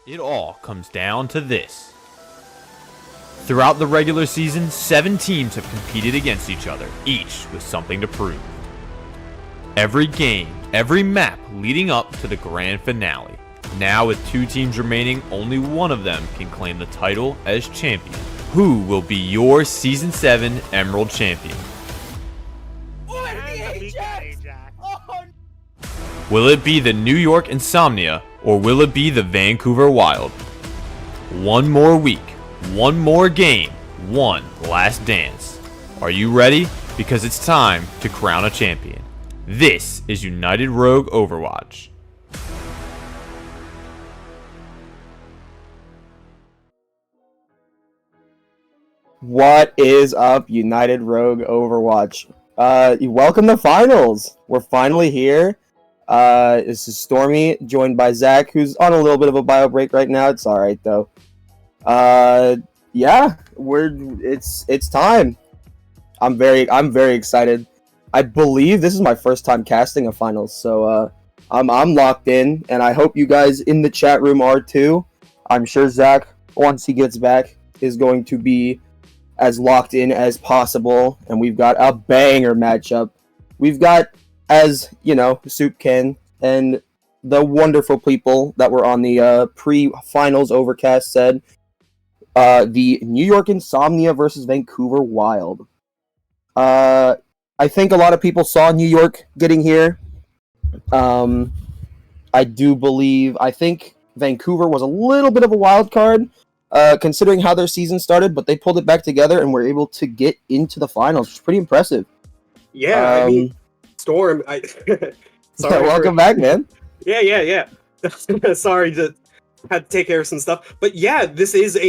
It all comes down to this. Throughout the regular season, 7 teams have competed against each other, each with something to prove. Every game, every map leading up to the grand finale. Now with 2 teams remaining, only one of them can claim the title as champion. Who will be your Season 7 Emerald Champion? Will it be the New York Insomnia, or will it be the Vancouver Wild? One more week, one more game, one last dance. Are you ready? Because it's time to crown a champion. This is United Rogue Overwatch. What is up, United Rogue Overwatch? Welcome to finals. We're finally here. This is Stormy, joined by Zach, who's on a little bit of a bio break right now. It's all right though. Yeah, it's time. I'm very excited. I believe this is my first time casting a finals, so I'm locked in, and I hope you guys in the chat room are too. I'm sure Zach, once he gets back, is going to be as locked in as possible, and we've got a banger matchup. We've got, as you know, Soup Ken and the wonderful people that were on the pre-finals overcast said, the New York Insomnia versus Vancouver Wild. I think a lot of people saw New York getting here. I think Vancouver was a little bit of a wild card, considering how their season started, but they pulled it back together and were able to get into the finals, which is pretty impressive. Yeah, I mean, Storm, sorry, welcome back, man. Yeah. Sorry to had to take care of some stuff. But yeah, this is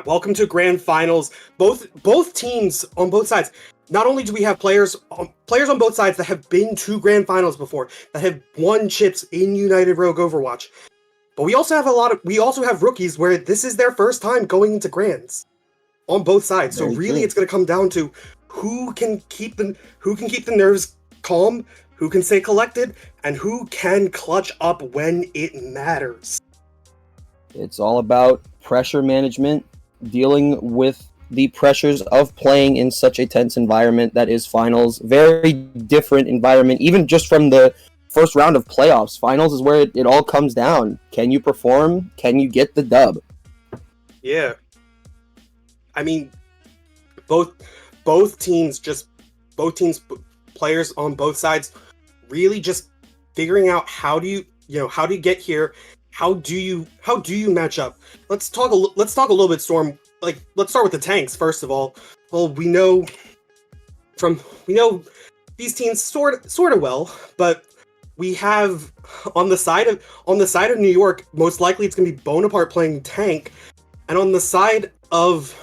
welcome to grand finals. Both teams on both sides. Not only do we have players on both sides that have been to grand finals before, that have won chips in United Rogue Overwatch, but we also have rookies where this is their first time going into grands on both sides. So really, it's going to come down to who can keep the nerves calm, who can stay collected, and who can clutch up when it matters. It's all about pressure management, dealing with the pressures of playing in such a tense environment that is finals. Very different environment, even just from the first round of playoffs. Finals is where it all comes down. Can you perform? Can you get the dub? Yeah. I mean, both teams, players on both sides, really just figuring out how do you get here? How do you match up? Let's talk a little bit, Storm. Like, let's start with the tanks first of all. Well, we know these teams sort of well, but we have on the side of New York, most likely it's going to be Bonaparte playing tank, and on the side of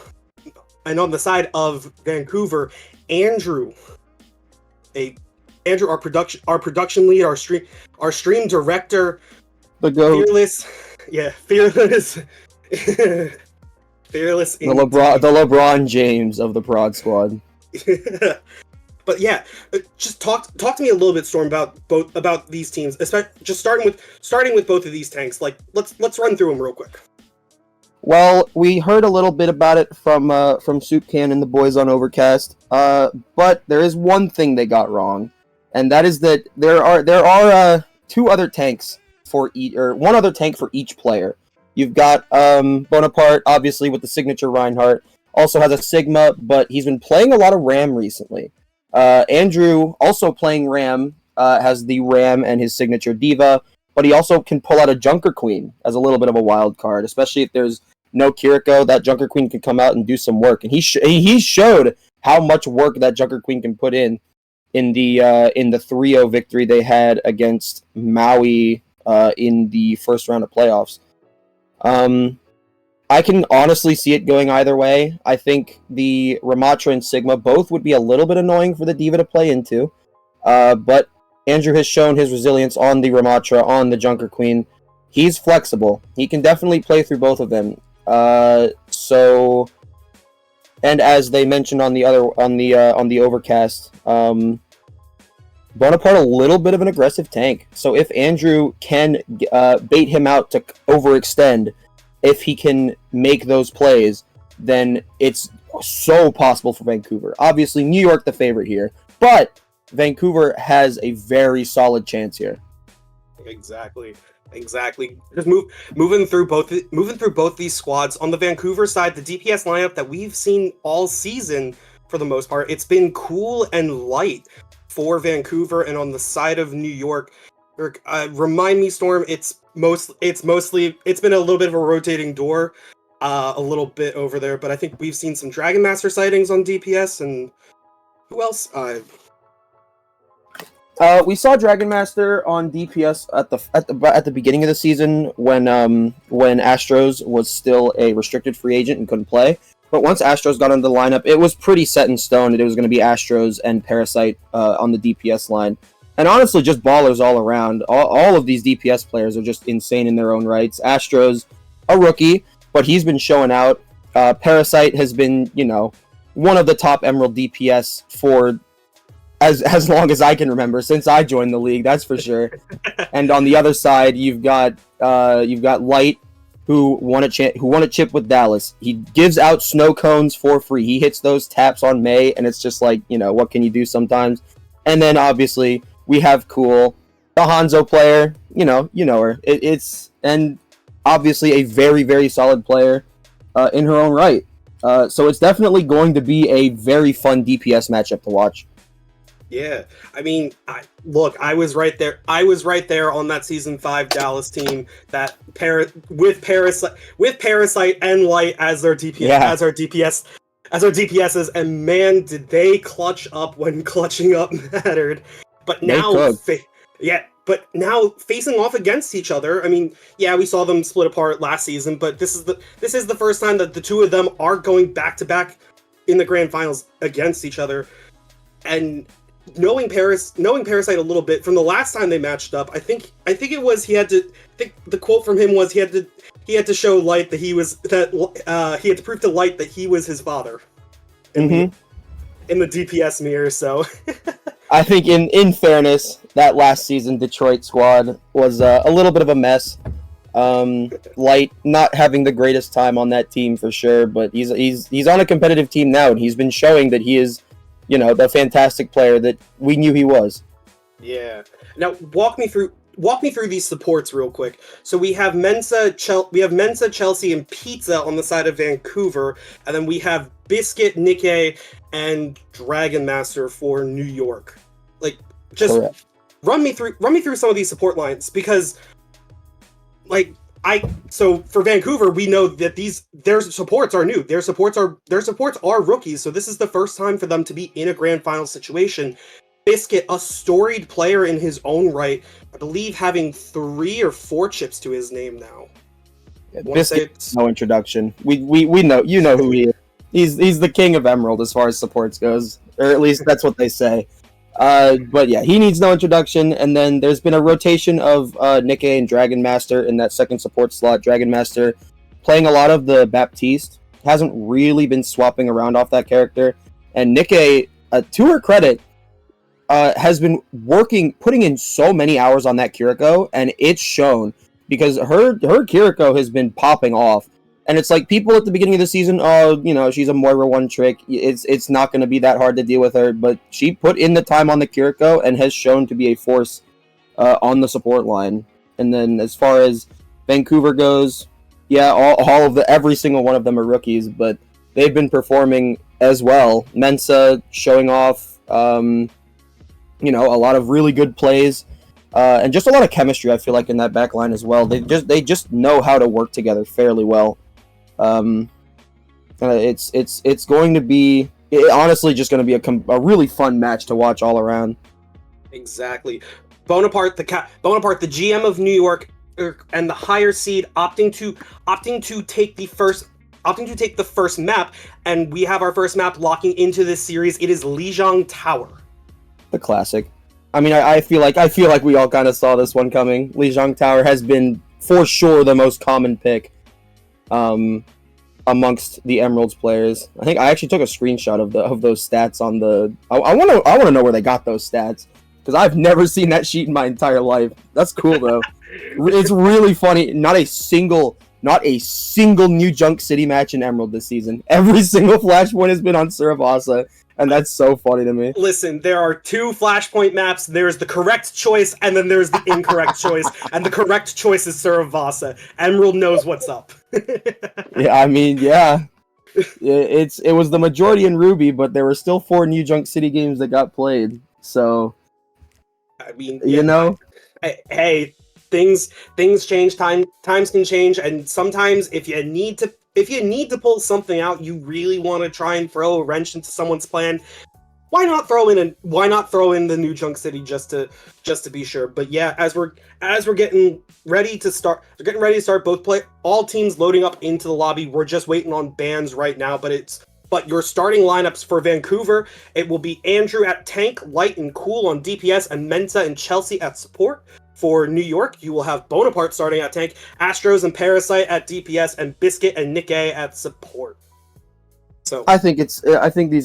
Vancouver, Andrew, our production lead, our stream director, the GOAT. fearless. The LeBron James of the Prod Squad. But yeah, just talk to me a little bit, Storm, about these teams. Just starting with both of these tanks. Like, let's run through them real quick. Well, we heard a little bit about it from Soup Can and the boys on Overcast. But there is one thing they got wrong, and that is that there are 2 other tanks for one other tank for each player. You've got Bonaparte, obviously, with the signature Reinhardt. Also has a Sigma, but he's been playing a lot of Ram recently. Andrew, also playing Ram, has the Ram and his signature Diva, but he also can pull out a Junker Queen as a little bit of a wild card, especially if there's no Kiriko. That Junker Queen can come out and do some work, and he showed how much work that Junker Queen can put in the 3-0 victory they had against Maui in the first round of playoffs. I can honestly see it going either way. I think the Ramatra and Sigma both would be a little bit annoying for the Diva to play into. But Andrew has shown his resilience on the Ramatra, on the Junker Queen. He's flexible. He can definitely play through both of them. And as they mentioned on the Overcast, Bonaparte a little bit of an aggressive tank. So if Andrew can bait him out to overextend, if he can make those plays, then it's so possible for Vancouver. Obviously, New York the favorite here, but Vancouver has a very solid chance here. Exactly. Just moving through both these squads. On the Vancouver side, the DPS lineup that we've seen all season, for the most part, it's been cool and light for Vancouver. And on the side of New York, remind me, Storm, it's been a little bit of a rotating door, a little bit over there. But I think we've seen some Dragon Master sightings on DPS, and who else? We saw Dragon Master on DPS at the beginning of the season when Astros was still a restricted free agent and couldn't play. But once Astros got into the lineup, it was pretty set in stone that it was going to be Astros and Parasite on the DPS line. And honestly, just ballers all around. All of these DPS players are just insane in their own rights. Astros, a rookie, but he's been showing out. Parasite has been, one of the top Emerald DPS for as long as I can remember, since I joined the league, that's for sure. And on the other side, you've got Light, who won a chip with Dallas. He gives out snow cones for free. He hits those taps on May, and it's just like, what can you do sometimes? And then obviously we have Cool, the Hanzo player. You know her. And obviously a very, very solid player in her own right. So it's definitely going to be a very fun DPS matchup to watch. Yeah, I mean, I was right there. I was right there on that season 5 Dallas team that with Parasite and Light as their DPS, as our DPSs, and man, did they clutch up when clutching up mattered. But now, now facing off against each other. I mean, yeah, we saw them split apart last season, but this is the first time that the two of them are going back to back in the grand finals against each other, and knowing Parasite a little bit from the last time they matched up, I think it was the quote from him was he had to show Light that he had to prove to Light that he was his father in the DPS mirror. So I think in fairness, that last season Detroit squad was a little bit of a mess. Light not having the greatest time on that team for sure, but he's on a competitive team now, and he's been showing that he is, the fantastic player that we knew he was. Yeah. Now walk me through these supports real quick. So we have Mensa, Chelsea, and Pizza on the side of Vancouver, and then we have Biscuit, Nikkei, and Dragon Master for New York. Like, just Correct. run me through some of these support lines, because so for Vancouver, we know that their supports are new. Their supports are rookies, so this is the first time for them to be in a grand final situation. Biscuit, a storied player in his own right, I believe having 3 or 4 chips to his name now. Biscuit, no introduction. We know who he is. He's the king of Emerald as far as supports goes, or at least that's what they say. But yeah, he needs no introduction. And then there's been a rotation of Nikkei and Dragon Master in that second support slot. Dragon Master playing a lot of the Baptiste, hasn't really been swapping around off that character. And Nikkei, to her credit, has been putting in so many hours on that Kiriko, and it's shown, because her Kiriko has been popping off. And it's like, people at the beginning of the season, she's a Moira one trick. It's not going to be that hard to deal with her. But she put in the time on the Kiriko and has shown to be a force on the support line. And then as far as Vancouver goes, yeah, every single one of them are rookies, but they've been performing as well. Mensa showing off, a lot of really good plays. And just a lot of chemistry, I feel like, in that back line as well. They just know how to work together fairly well. It's going to be, honestly, just going to be a really fun match to watch all around. Exactly. Bonaparte, the GM of New York, and the higher seed opting to take the first map, and we have our first map locking into this series. It is Lijiang Tower. The classic. I mean, I feel like we all kind of saw this one coming. Lijiang Tower has been for sure the most common pick amongst the Emeralds players. I think I actually took a screenshot of those stats on the. I want to know where they got those stats. because I've never seen that sheet in my entire life. That's cool though. It's really funny. Not a single new Junk City match in Emerald this season. Every single Flashpoint has been on Surabasa, and that's so funny to me. Listen, there are 2 Flashpoint maps. There's the correct choice, and then there's the incorrect choice. And the correct choice is Surabasa. Emerald knows what's up. Yeah, I mean, yeah. It was the majority in Ruby, but there were still 4 new Junk City games that got played. So, I mean, you know, hey, things change. Times can change, and sometimes if you need to pull something out, you really want to try and throw a wrench into someone's plan. Why not throw in the new Junk City just to be sure? But yeah, as we're getting ready to start, all teams loading up into the lobby. We're just waiting on bans right now, but your starting lineups for Vancouver, it will be Andrew at tank, Light and Cool on DPS, and Mensa and Chelsea at support. For New York, you will have Bonaparte starting at tank, Astros and Parasite at DPS, and Biscuit and Nick A at support. So I think these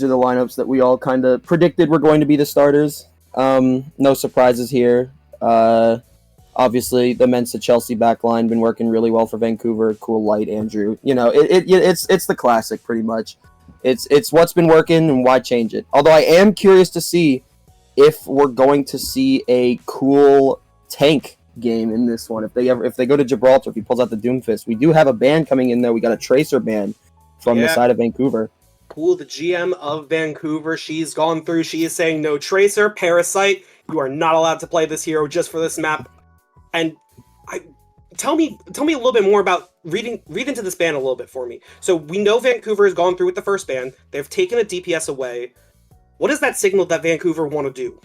are the lineups that we all kind of predicted were going to be the starters. No surprises here. Obviously, the Mensa Chelsea backline been working really well for Vancouver. Cool, Light, Andrew. You know, it's the classic pretty much. It's what's been working and why change it. Although I am curious to see if we're going to see a cool tank game in this one. If they go to Gibraltar, if he pulls out the Doomfist, we do have a ban coming in though. We got a Tracer ban from the side of Vancouver. Cool, the GM of Vancouver, she's gone through. She is saying no Tracer, Parasite. You are not allowed to play this hero just for this map. And tell me a little bit more about read into this ban a little bit for me. So we know Vancouver has gone through with the first ban. They've taken a DPS away. What does that signal that Vancouver want to do?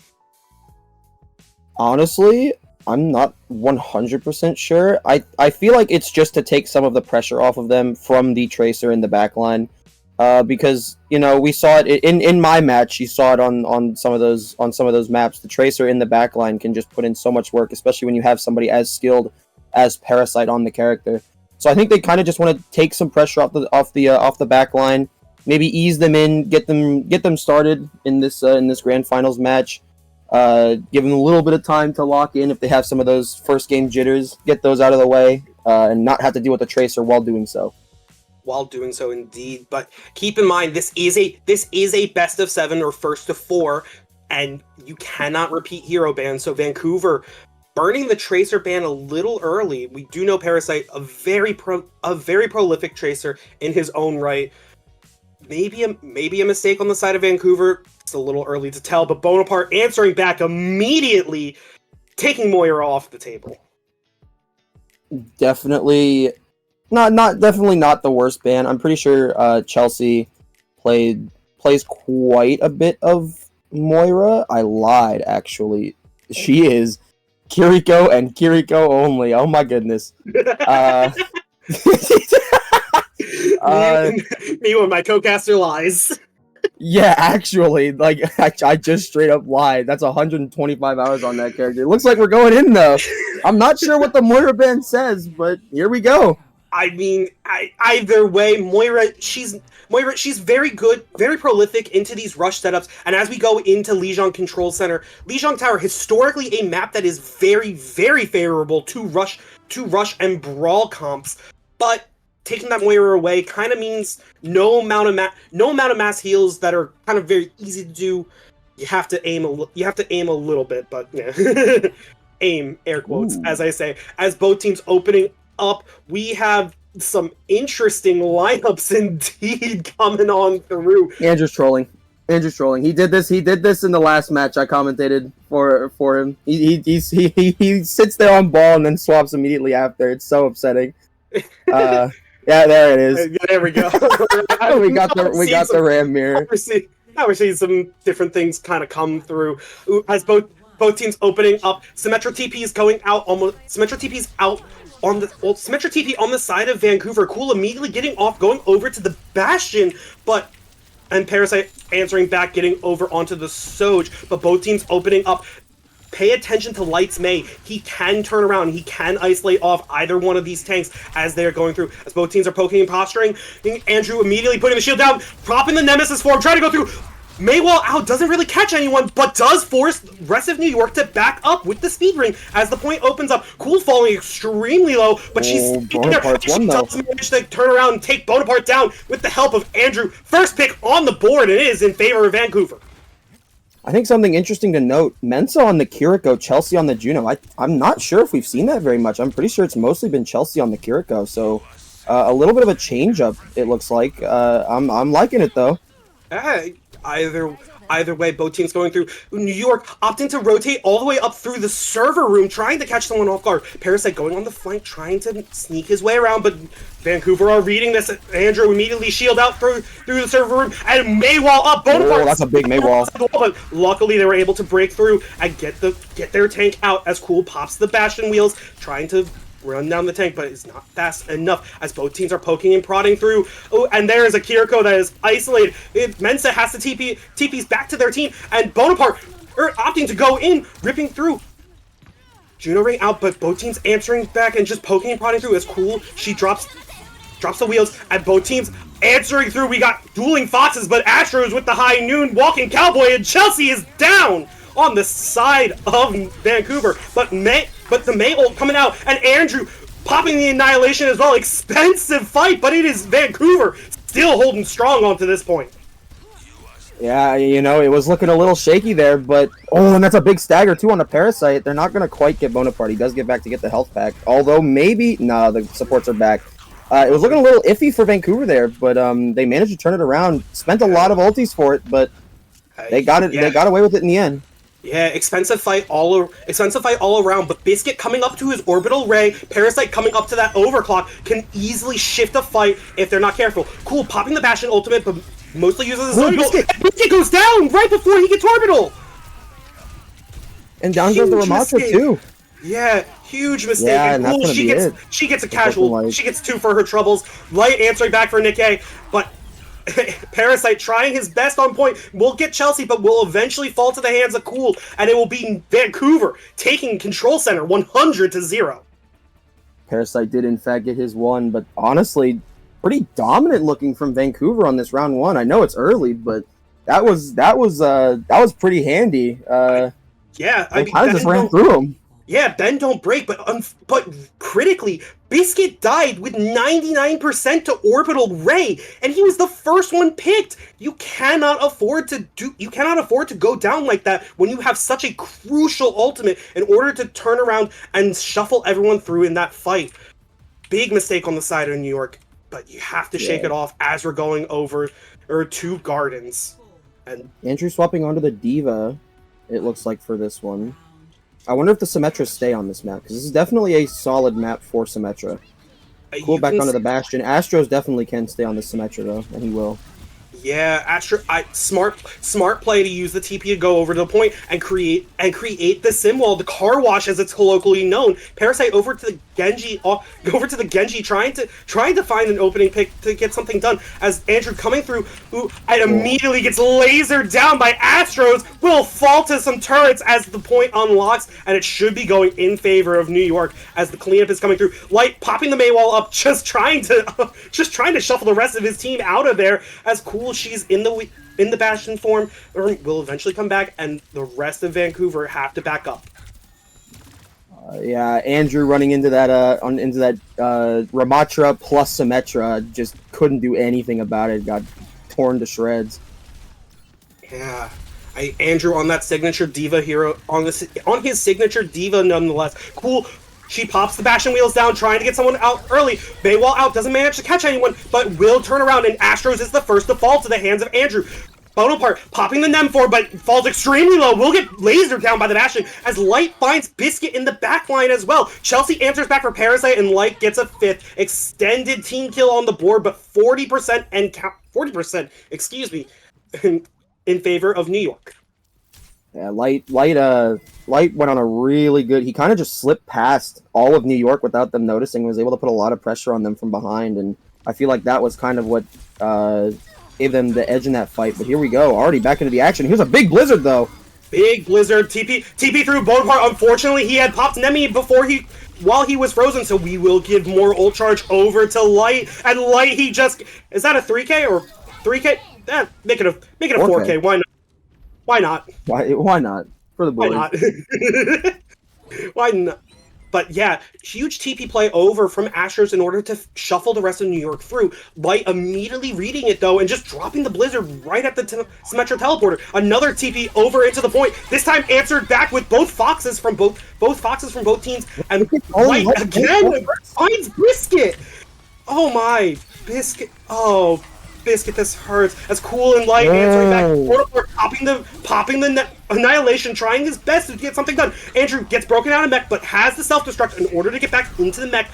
Honestly, I'm not 100% sure. I feel like it's just to take some of the pressure off of them from the Tracer in the backline. Because, you know, we saw it in my match, you saw it on some of those maps. The Tracer in the backline can just put in so much work, especially when you have somebody as skilled as Parasite on the character. So I think they kind of just want to take some pressure off the backline, maybe ease them in, get them started in this grand finals match. Give them a little bit of time to lock in if they have some of those first game jitters, get those out of the way, and not have to deal with the Tracer while doing so. While doing so, indeed. But keep in mind, this is a best of 7 or first of 4, and you cannot repeat hero ban. So Vancouver burning the Tracer ban a little early. We do know Parasite, a very prolific Tracer in his own right. Maybe a mistake on the side of Vancouver. It's a little early to tell, but Bonaparte answering back immediately, taking Moira off the table. Definitely not the worst ban. I'm pretty sure Chelsea plays quite a bit of Moira. I lied, actually. She is Kiriko and Kiriko only. Oh my goodness. Me when my co-caster lies. Yeah, actually, like, I just straight up lied. That's 125 hours on that character. It looks like we're going in, though. I'm not sure what the Moira ban says, but here we go. I mean, either way, Moira, she's very good, very prolific into these rush setups. And as we go into Lijiang Control Center, Lijiang Tower, historically a map that is very, very favorable to rush and brawl comps. But taking that Moira away kind of means no amount of mass heals that are kind of very easy to do. You have to aim a little bit, but yeah. Aim, air quotes, as I say. As both teams opening up, we have some interesting lineups indeed coming on through. Andrew's trolling. He did this in the last match I commentated for him. He sits there on ball and then swaps immediately after. It's so upsetting. Yeah, there it is. There we go. we got the Ram mirror. Now we're seeing some different things kind of come through. As both teams opening up, Symmetra TP is going out almost. Symmetra TP is out on the Symmetra TP on the side of Vancouver. Cool immediately getting off, going over to the Bastion, and Parasite answering back, getting over onto the Soj. But both teams opening up. Pay attention to Light's May. He can turn around. He can isolate off either one of these tanks as they're going through. As both teams are poking and posturing, Andrew immediately putting the shield down, propping the Nemesis form, trying to go through. Maywall out doesn't really catch anyone, but does force the rest of New York to back up with the speed ring as the point opens up. Cool falling extremely low, but she's Bonaparte's she won, though. does manage to turn around and take Bonaparte down with the help of Andrew. First pick on the board, and it is in favor of Vancouver. I think something interesting to note, Mensa on the Kiriko, Chelsea on the Juno. I'm not sure if we've seen that very much. I'm pretty sure it's mostly been Chelsea on the Kiriko, so a little bit of a change-up, it looks like. I'm liking it, though. Either way, both teams going through. New York opting to rotate all the way up through the server room, trying to catch someone off guard. Parasite going on the flank, trying to sneak his way around, but Vancouver are reading this. Andrew immediately shield out through the server room, and Maywall up. Oh, that's a big Maywall. But luckily, they were able to break through and get their tank out as Cool pops the Bastion wheels, trying to run down the tank, but it's not fast enough as both teams are poking and prodding through. Oh, and there is a Kiriko that is isolated. Mensa has to TP's back to their team, and Bonaparte opting to go in, ripping through. Juno Ray out, but both teams answering back and just poking and prodding through. As Cool, she drops the wheels, and both teams answering through. We got dueling foxes, but Astros with the high noon walking cowboy, and Chelsea is down on the side of Vancouver, but the May ult coming out, and Andrew popping the Annihilation as well. Expensive fight, but it is Vancouver still holding strong on to this point. Yeah, it was looking a little shaky there, but and that's a big stagger too on the Parasite. They're not gonna quite get Bonaparte. He does get back to get the health back, although maybe the supports are back. It was looking a little iffy for Vancouver there, but they managed to turn it around. Spent a lot of ultis for it, but they got it. Yeah. They got away with it in the end. Yeah, expensive fight all around, but Biscuit coming up to his orbital ray, Parasite coming up to that overclock can easily shift a fight if they're not careful. Cool, popping the Bastion ultimate, but mostly uses his orbital. Biscuit goes down right before he gets orbital! And down goes the Ramatra too. Yeah, huge mistake. Yeah, and Cool, she gets a casual, she gets 2 for her troubles. Light answering back for Nikkei, but Parasite trying his best on point will get Chelsea, but will eventually fall to the hands of Cool, and it will be Vancouver taking control center 100-0. Parasite did in fact get his one, but honestly, pretty dominant looking from Vancouver on this round 1. I know it's early, but that was pretty handy. Yeah, I mean, just ran through him. Yeah, bend don't break, but critically, Biscuit died with 99% to orbital ray, and he was the first one picked. You cannot afford to go down like that when you have such a crucial ultimate in order to turn around and shuffle everyone through in that fight. Big mistake on the side of New York, but you have to shake it off as we're going over to Gardens. And Andrew swapping onto the Diva, it looks like, for this one. I wonder if the Symmetra stay on this map, because this is definitely a solid map for Symmetra. Cool, back onto the Bastion. Astros definitely can stay on the Symmetra, though, and he will. Yeah, smart play to use the TP to go over to the point and create the sim wall, the car wash as it's colloquially known. Parasite over to the Genji, trying to find an opening pick to get something done. As Andrew coming through, and immediately gets lasered down by Astros, will fall to some turrets as the point unlocks, and it should be going in favor of New York as the cleanup is coming through. Light popping the Maywall up, just trying to shuffle the rest of his team out of there. As Cool, she's in the Bastion form, or will eventually come back, and the rest of Vancouver have to back up. Yeah, Andrew running into that Ramatra plus Symmetra just couldn't do anything about it. Got torn to shreds. Yeah, Andrew on that signature Diva hero on his signature Diva nonetheless. Cool. She pops the Bastion wheels down, trying to get someone out early. Maywall out, doesn't manage to catch anyone, but will turn around, and Astros is the first to fall to the hands of Andrew. Bonaparte popping the Nem 4, but falls extremely low. Will get lasered down by the Bastion as Light finds Biscuit in the back line as well. Chelsea answers back for Parasite, and Light gets a 5th extended team kill on the board, but 40% in favor of New York. Yeah, Light went on a really good. He kind of just slipped past all of New York without them noticing. Was able to put a lot of pressure on them from behind, and I feel like that was kind of what gave them the edge in that fight. But here we go, already back into the action. Here's a big blizzard, though. Big blizzard. TP through Bonaparte. Unfortunately, he had popped Nemi while he was frozen, so we will give more ult charge over to Light. And Light, is that a 3K or 3K? Make it a 4K. Why not? Why not? Why not? For the Why boys. not? Why not? But yeah, huge TP play over from Astros in order to shuffle the rest of New York through. Light immediately reading it though and just dropping the Blizzard right at the Symmetra teleporter. Another TP over into the point. This time answered back with both foxes from both teams. And Light again finds Biscuit. Oh my, Biscuit. Oh, Biscuit, this hurts. As Cool and Light answering back. Bonaparte popping the Annihilation, trying his best to get something done. Andrew gets broken out of mech, but has the self-destruct in order to get back into the mech.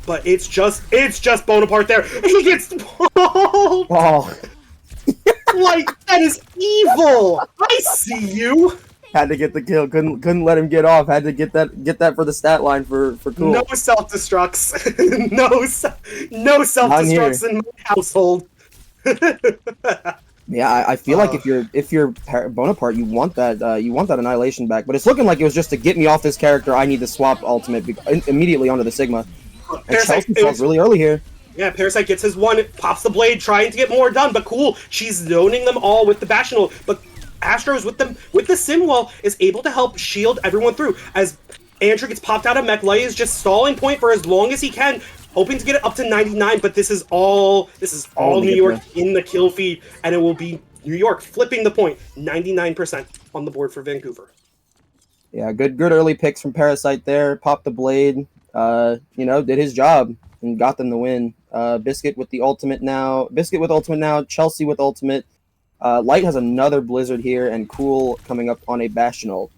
But it's just Bonaparte there. He gets Oh. Like, that is evil. I see you. Had to get the kill. Couldn't let him get off. Had to get that for the stat line for Cool. No self-destructs. no self-destructs in my household. Yeah, I feel like if you're Bonaparte, you want that annihilation back. But it's looking like it was just to get me off this character. I need to swap ultimate immediately onto the Sigma. And Chelsea falls really early here. Yeah, Parasite gets his one, pops the blade, trying to get more done. But Cool, she's zoning them all with the Bastional. But Astros with the Sim Wall is able to help shield everyone through. As Andrew gets popped out of mech, Light is just stalling point for as long as he can, hoping to get it up to 99, but this is all New York in the kill feed, and it will be New York flipping the point, 99% on the board for Vancouver. Yeah, good early picks from Parasite there. Popped the blade, did his job and got them the win. Biscuit with ultimate now. Chelsea with ultimate. Light has another Blizzard here, and Cool coming up on a Bastional.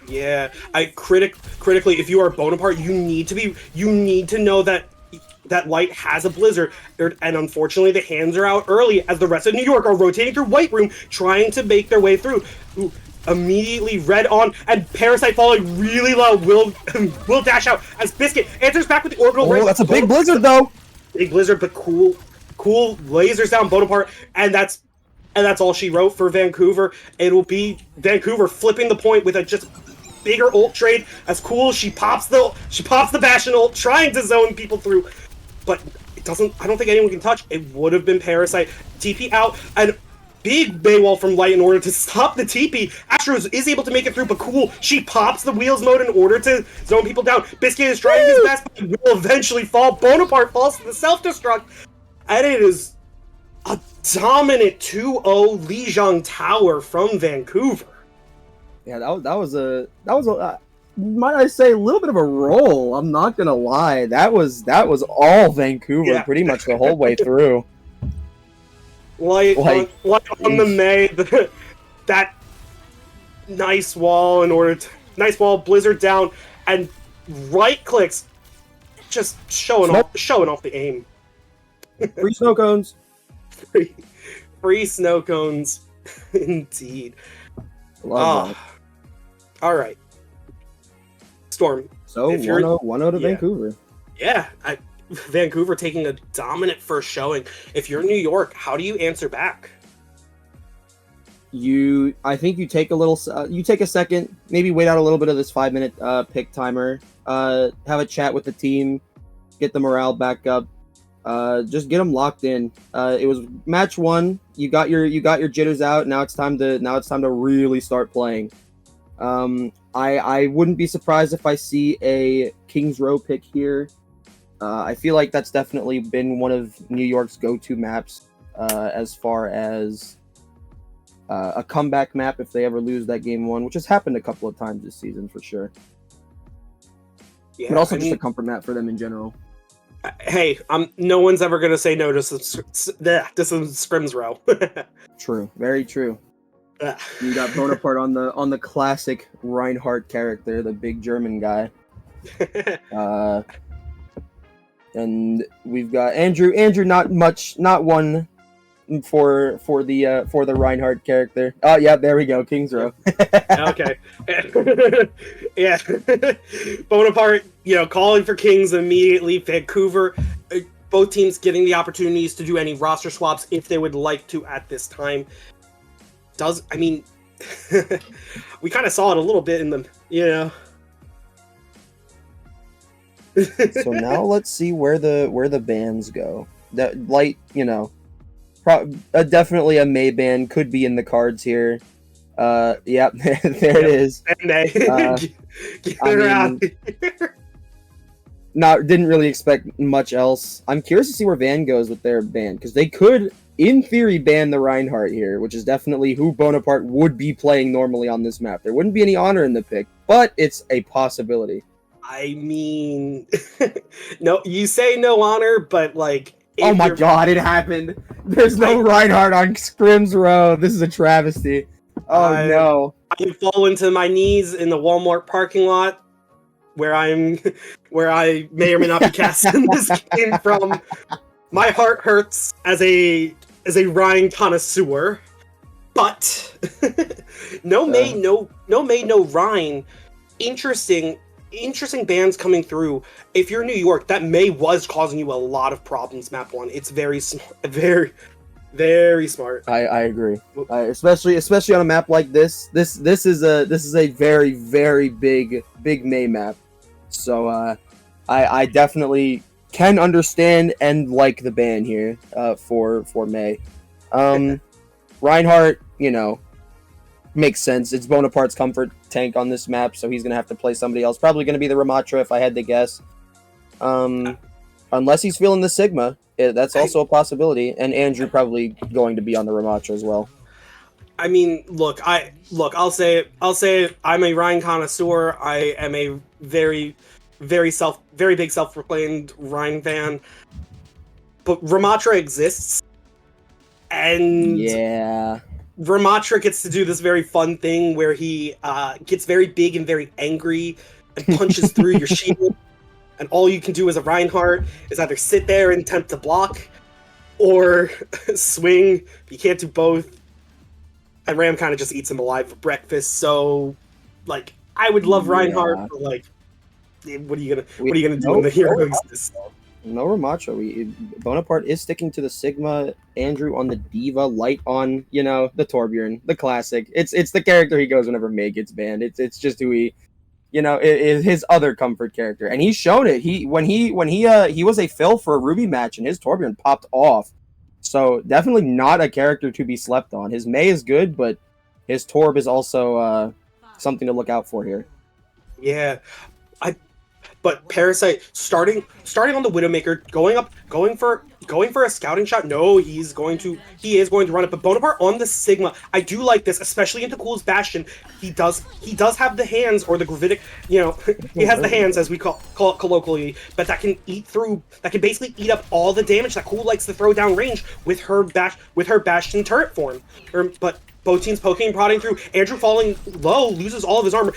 Yeah, critically, if you are Bonaparte, you need to know that Light has a Blizzard, and unfortunately the hands are out early as the rest of New York are rotating through White Room, trying to make their way through. Ooh, immediately red on, and Parasite falling really low will dash out as Biscuit answers back with the orbital raise. That's a big Blizzard though! Big Blizzard, but Cool lasers down Bonaparte, and that's all she wrote for Vancouver. It'll be Vancouver flipping the point with a just bigger ult trade as Cool, she pops the Bastion ult, trying to zone people through. But it doesn't. I don't think anyone can touch. It would have been Parasite. TP out, and big Baywall from Light in order to stop the TP. Astros is able to make it through, but Cool, she pops the wheels mode in order to zone people down. Biscuit is trying his best, but will eventually fall. Bonaparte falls to the self-destruct, and it is a dominant 2-0 Lijiang Tower from Vancouver. Yeah, that was a might I say, a little bit of a roll. I'm not gonna lie. That was all Vancouver pretty much the whole way through. Like on the May, that nice wall Blizzard down, and right clicks, just showing off the aim. Free snow cones. Free snow cones, indeed. Love that. All right. Storm. So 1-0 to Vancouver. Yeah, Vancouver taking a dominant first showing. If you're New York, how do you answer back? I think you take a second, maybe wait out a little bit of this 5-minute pick timer. Have a chat with the team, get the morale back up. Just get them locked in. It was match 1. You got your jitters out. Now it's time to really start playing. I wouldn't be surprised if I see a Kings Row pick here. I feel like that's definitely been one of New York's go-to maps as far as a comeback map if they ever lose that game 1, which has happened a couple of times this season for sure. Yeah, but also just a comfort map for them in general. Hey, no one's ever gonna say no to some scrims row. True, very true. You got Bonaparte on the classic Reinhardt character, the big German guy. And we've got Andrew. Not one for the Reinhardt character. Oh yeah, there we go, Kings Row. Okay. Yeah. Bonaparte, calling for Kings immediately. Vancouver, both teams getting the opportunities to do any roster swaps if they would like to at this time. We kind of saw it a little bit in them, So now let's see where the bans go. That Light, definitely a May ban could be in the cards here. Yeah, there it is. And get I her out mean, of here. didn't really expect much else. I'm curious to see where Van goes with their ban, because they could, in theory, ban the Reinhardt here, which is definitely who Bonaparte would be playing normally on this map. There wouldn't be any honor in the pick, but it's a possibility. I mean, no, you say no honor, but like, Oh my god, it happened! There's no Reinhardt on Scrim's row. This is a travesty. Oh no. I fall into my knees in the Walmart parking lot, where I may or may not be casting this game from. My heart hurts as a Ryan connoisseur, but no Ryan. Interesting bands coming through. If you're in New York, that May was causing you a lot of problems. Map 1, it's very smart. I agree. Especially on a map like this. This is a very, very big May map. So I definitely can understand and like the ban here for May. Reinhardt, makes sense. It's Bonaparte's comfort tank on this map, so he's gonna have to play somebody else. Probably gonna be the Ramatra if I had to guess. Unless he's feeling the Sigma, that's also a possibility. And Andrew probably going to be on the Ramatra as well. I mean, I'll say I'm a Ryan connoisseur. I am a very big self-proclaimed Ryan fan. But Ramatra exists, and yeah, Ramatra gets to do this very fun thing where he gets very big and very angry and punches through your shield. And all you can do as a Reinhardt is either sit there and attempt to block or swing. You can't do both. And Ram kind of just eats him alive for breakfast. So, like, I would love Reinhardt, but like, what are you gonna do when the hero exists? No Ramatra. Bonaparte is sticking to the Sigma. Andrew on the Diva, Light on, the Torbjorn, the classic. It's the character he goes whenever May gets banned. It's just who he, is his other comfort character, and he's shown it. He was a fill for a Ruby match, and his Torbjorn popped off. So definitely not a character to be slept on. His May is good, but his Torb is also something to look out for here. Yeah. But Parasite starting on the Widowmaker, going for a scouting shot. No, he is going to run it. But Bonaparte on the Sigma, I do like this, especially into Cool's Bastion. He does have the hands, or the gravitic, he has the hands, as we call it colloquially, but that can basically eat up all the damage that Cool likes to throw down range with her Bastion turret form. But both teams poking and prodding through. Andrew falling low, loses all of his armor.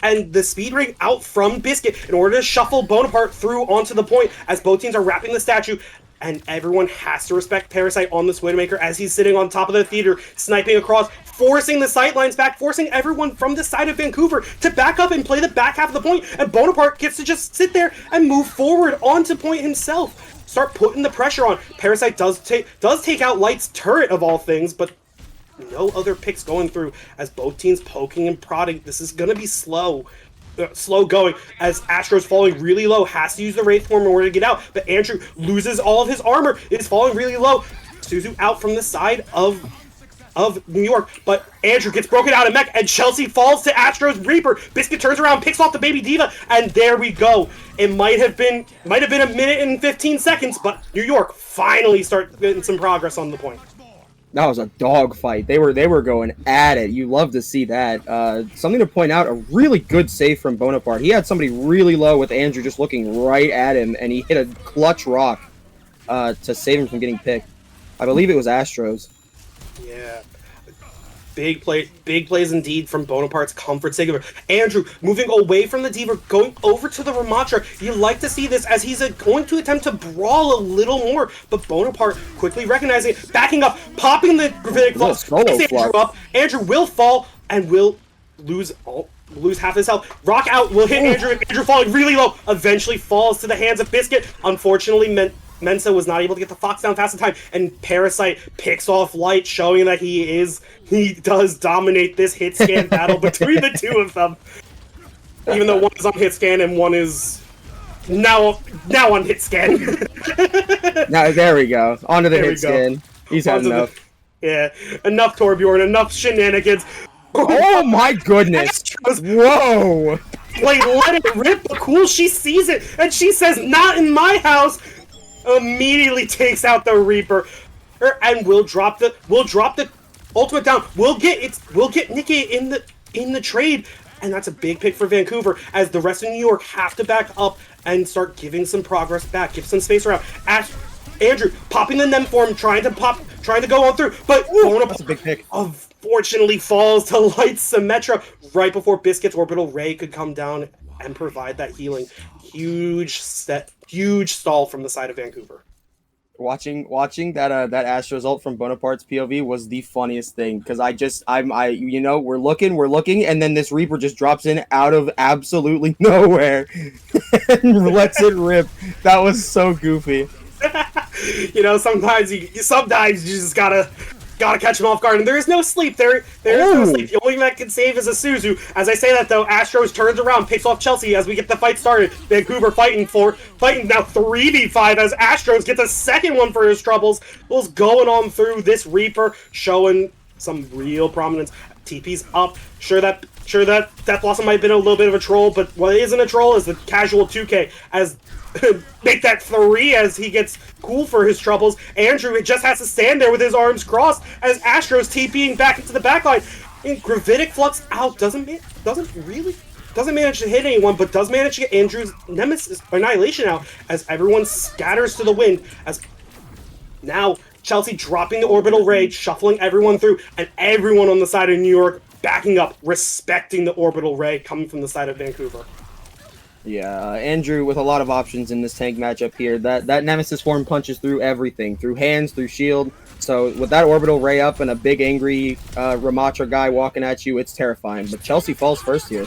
And the speed ring out from Biscuit in order to shuffle Bonaparte through onto the point as both teams are wrapping the statue. And everyone has to respect Parasite on this Widowmaker as he's sitting on top of the theater, sniping across, forcing the sightlines back, forcing everyone from the side of Vancouver to back up and play the back half of the point. And Bonaparte gets to just sit there and move forward onto point himself. Start putting the pressure on. Parasite does take out Light's turret of all things, but no other picks going through as both teams poking and prodding. This is gonna be slow going as Astro's falling really low, has to use the Wraith form in order to get out, but Andrew loses all of his armor, is falling really low. Suzu out from the side of New York, but Andrew gets broken out of mech and Chelsea falls to Astro's Reaper. Biscuit turns around, picks off the baby Diva, and there we go. It might have been a minute and 15 seconds, but New York finally start getting some progress on the point. That was a dog fight. They were going at it. You love to see that. Something to point out, a really good save from Bonaparte. He had somebody really low with Andrew just looking right at him, and he hit a clutch rock to save him from getting picked. I believe it was Astros. Yeah. Big plays indeed from Bonaparte's comfort saver. Andrew moving away from the Diva, going over to the Ramatra. You like to see this as he's going to attempt to brawl a little more, but Bonaparte quickly recognizing it, backing up, popping the Gravitic Flux, picks Andrew up. Andrew will fall and will lose half his health. Rock out will hit Andrew, and Andrew falling really low, eventually falls to the hands of Biscuit. Unfortunately, Mensa was not able to get the Fox down fast in time, and Parasite picks off Light, showing that he does dominate this hit scan battle between the two of them. Even though one is on hit scan and one is now on hit scan. Now there we go. Onto the hit scan. He's had enough. Enough Torbjorn, enough shenanigans. Oh my goodness! Whoa! Like, let it rip, but cool, she sees it, and she says, "Not in my house!" Immediately takes out the Reaper, and we'll drop the ultimate down. We'll get Nikki in the trade, and that's a big pick for Vancouver, as the rest of New York have to back up and start giving some progress back, give some space around. Andrew popping the Nem form, trying to go on through, but That's a big pick. Unfortunately falls to Light Symmetra right before Biscuit's Orbital Ray could come down and provide that healing. Huge stall from the side of Vancouver. Watching that Astros ult from Bonaparte's POV was the funniest thing, because we're looking, and then this Reaper just drops in out of absolutely nowhere and lets it rip. That was so goofy. Sometimes you just gotta catch him off guard, and there is no sleep. There's no sleep. The only thing that can save is a Suzu. As I say that, though, Astros turns around, picks off Chelsea as we get the fight started. Vancouver fighting now 3v5 as Astros gets a second one for his troubles. Will's going on through this Reaper, showing some real prominence. TP's up. Sure that Death Blossom might have been a little bit of a troll, but what isn't a troll is the casual 2K as make that 3 as he gets cool for his troubles. Andrew just has to stand there with his arms crossed as Astros TPing back into the backline. And Gravitic Flux out, doesn't manage to hit anyone, but does manage to get Andrew's Nemesis Annihilation out as everyone scatters to the wind. As now Chelsea dropping the Orbital Rage, shuffling everyone through, and everyone on the side of New York backing up, respecting the Orbital Ray coming from the side of Vancouver. Yeah, Andrew with a lot of options in this tank matchup here. That Nemesis form punches through everything, through hands, through shield. So with that Orbital Ray up and a big angry Ramatra guy walking at you, it's terrifying. But Chelsea falls first here.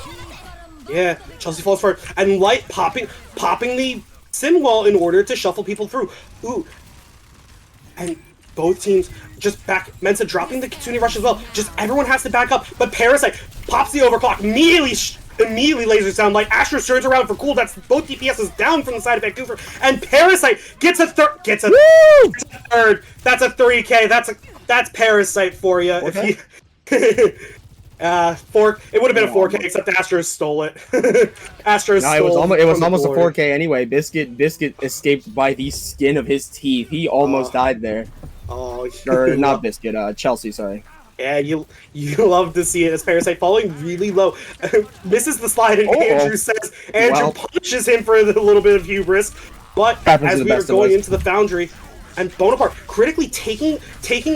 Yeah, Chelsea falls first, and Light popping the Sim Wall in order to shuffle people through. Ooh, and both teams just back. Mensa dropping the Kitsune Rush as well. Just everyone has to back up, but Parasite pops the overclock, immediately lasers down. Like Astros turns around for cool. That's both DPSs down from the side of Vancouver, and Parasite gets a third. That's a 3K. That's Parasite for you. Okay. If it would have been a 4K, except Astros stole it. It was almost a 4K anyway. Biscuit escaped by the skin of his teeth. He almost died there. Oh, or not Biscuit. Chelsea. Sorry. Yeah, you love to see it as Parasite falling really low, misses the slide, and Andrew punishes him for a little bit of hubris. But as we are going into the Foundry, and Bonaparte critically taking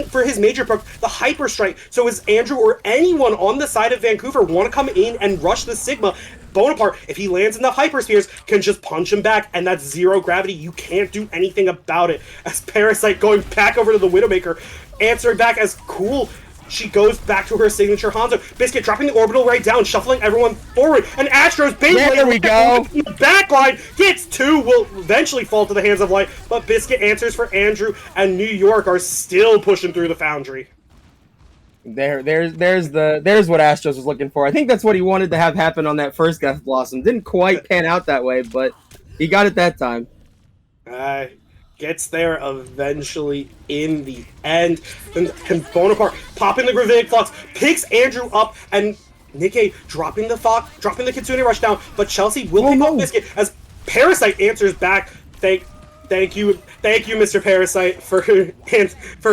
for his major perk the Hyper Strike. So as Andrew or anyone on the side of Vancouver want to come in and rush the Sigma, Bonaparte, if he lands in the Hyper Spheres, can just punch him back, and that's zero gravity. You can't do anything about it. As Parasite going back over to the Widowmaker, answering back as cool. She goes back to her signature Hanzo. Biscuit dropping the Orbital right down, shuffling everyone forward. And Astros big there we go. In the backline gets 2, will eventually fall to the hands of Light. But Biscuit answers for Andrew, and New York are still pushing through the Foundry. There's what Astros was looking for. I think that's what he wanted to have happen on that first Death Blossom. Didn't quite pan out that way, but he got it that time. Gets there eventually in the end. And Bonaparte popping the Gravitic Flux, picks Andrew up, and Nikkei dropping the Kitsune Rush down, but Chelsea will pick up Biscuit as Parasite answers back. Thank you, Mr. Parasite, for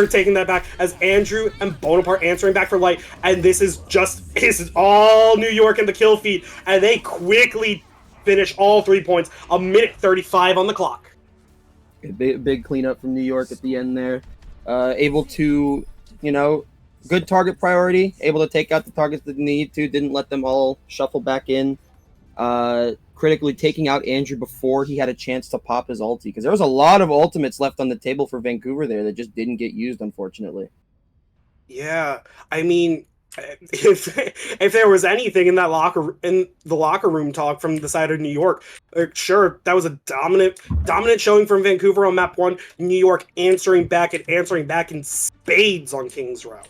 taking that back, as Andrew and Bonaparte answering back for Light, and this is all New York in the kill feed, and they quickly finish all 3 points, 1:35 on the clock. Big cleanup from New York at the end there. Able to, good target priority. Able to take out the targets that need to. Didn't let them all shuffle back in. Critically taking out Andrew before he had a chance to pop his ulti. Because there was a lot of ultimates left on the table for Vancouver there that just didn't get used, unfortunately. Yeah, I mean, if there was anything in the locker room talk from the side of New York, sure, that was a dominant showing from Vancouver on map 1. New York answering back in spades on King's Row.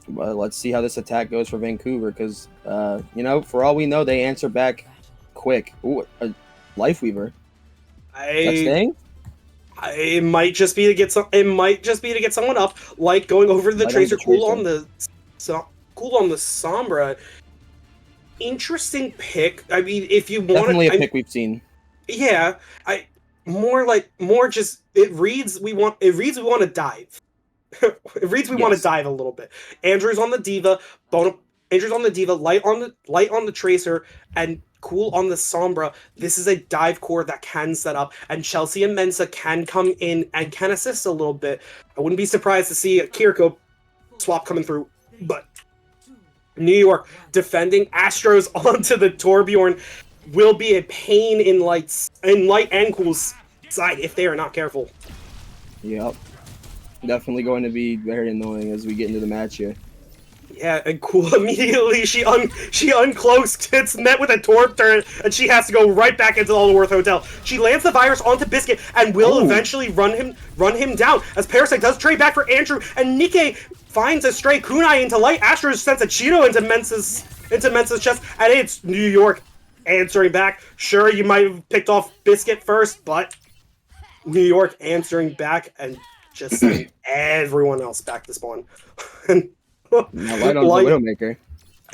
Well, let's see how this attack goes for Vancouver, because for all we know, they answer back quick. Ooh, a Lifeweaver. It might just be to get someone up, like going over the Tracer Cool on the Cool on the Sombra. Interesting pick. I mean, if you want Definitely a pick we've seen. Yeah, more just it reads we want to dive. It reads we want to dive a little bit. Andrew's on the Diva, Andrew's on the Diva, light on the Tracer, and Cool on the Sombra. This is a dive core that can set up, and Chelsea and Mensa can come in and can assist a little bit. I wouldn't be surprised to see a Kiriko swap coming through, but New York defending Astros onto the Torbjorn will be a pain in Light and Cool's side if they are not careful. Yep. Definitely going to be very annoying as we get into the match here. Yeah, and Cool immediately she uncloaks, gets met with a Torb turret, and she has to go right back into the Allworth Hotel. She lands the virus onto Biscuit and will eventually run him down as Parasite does trade back for Andrew, and Nikkei finds a stray kunai into Light. Astros sends a Cheeto into Mensa's chest, and it's New York answering back. Sure, you might have picked off Biscuit first, but New York answering back and just sending everyone else back to spawn. Light on the Widowmaker.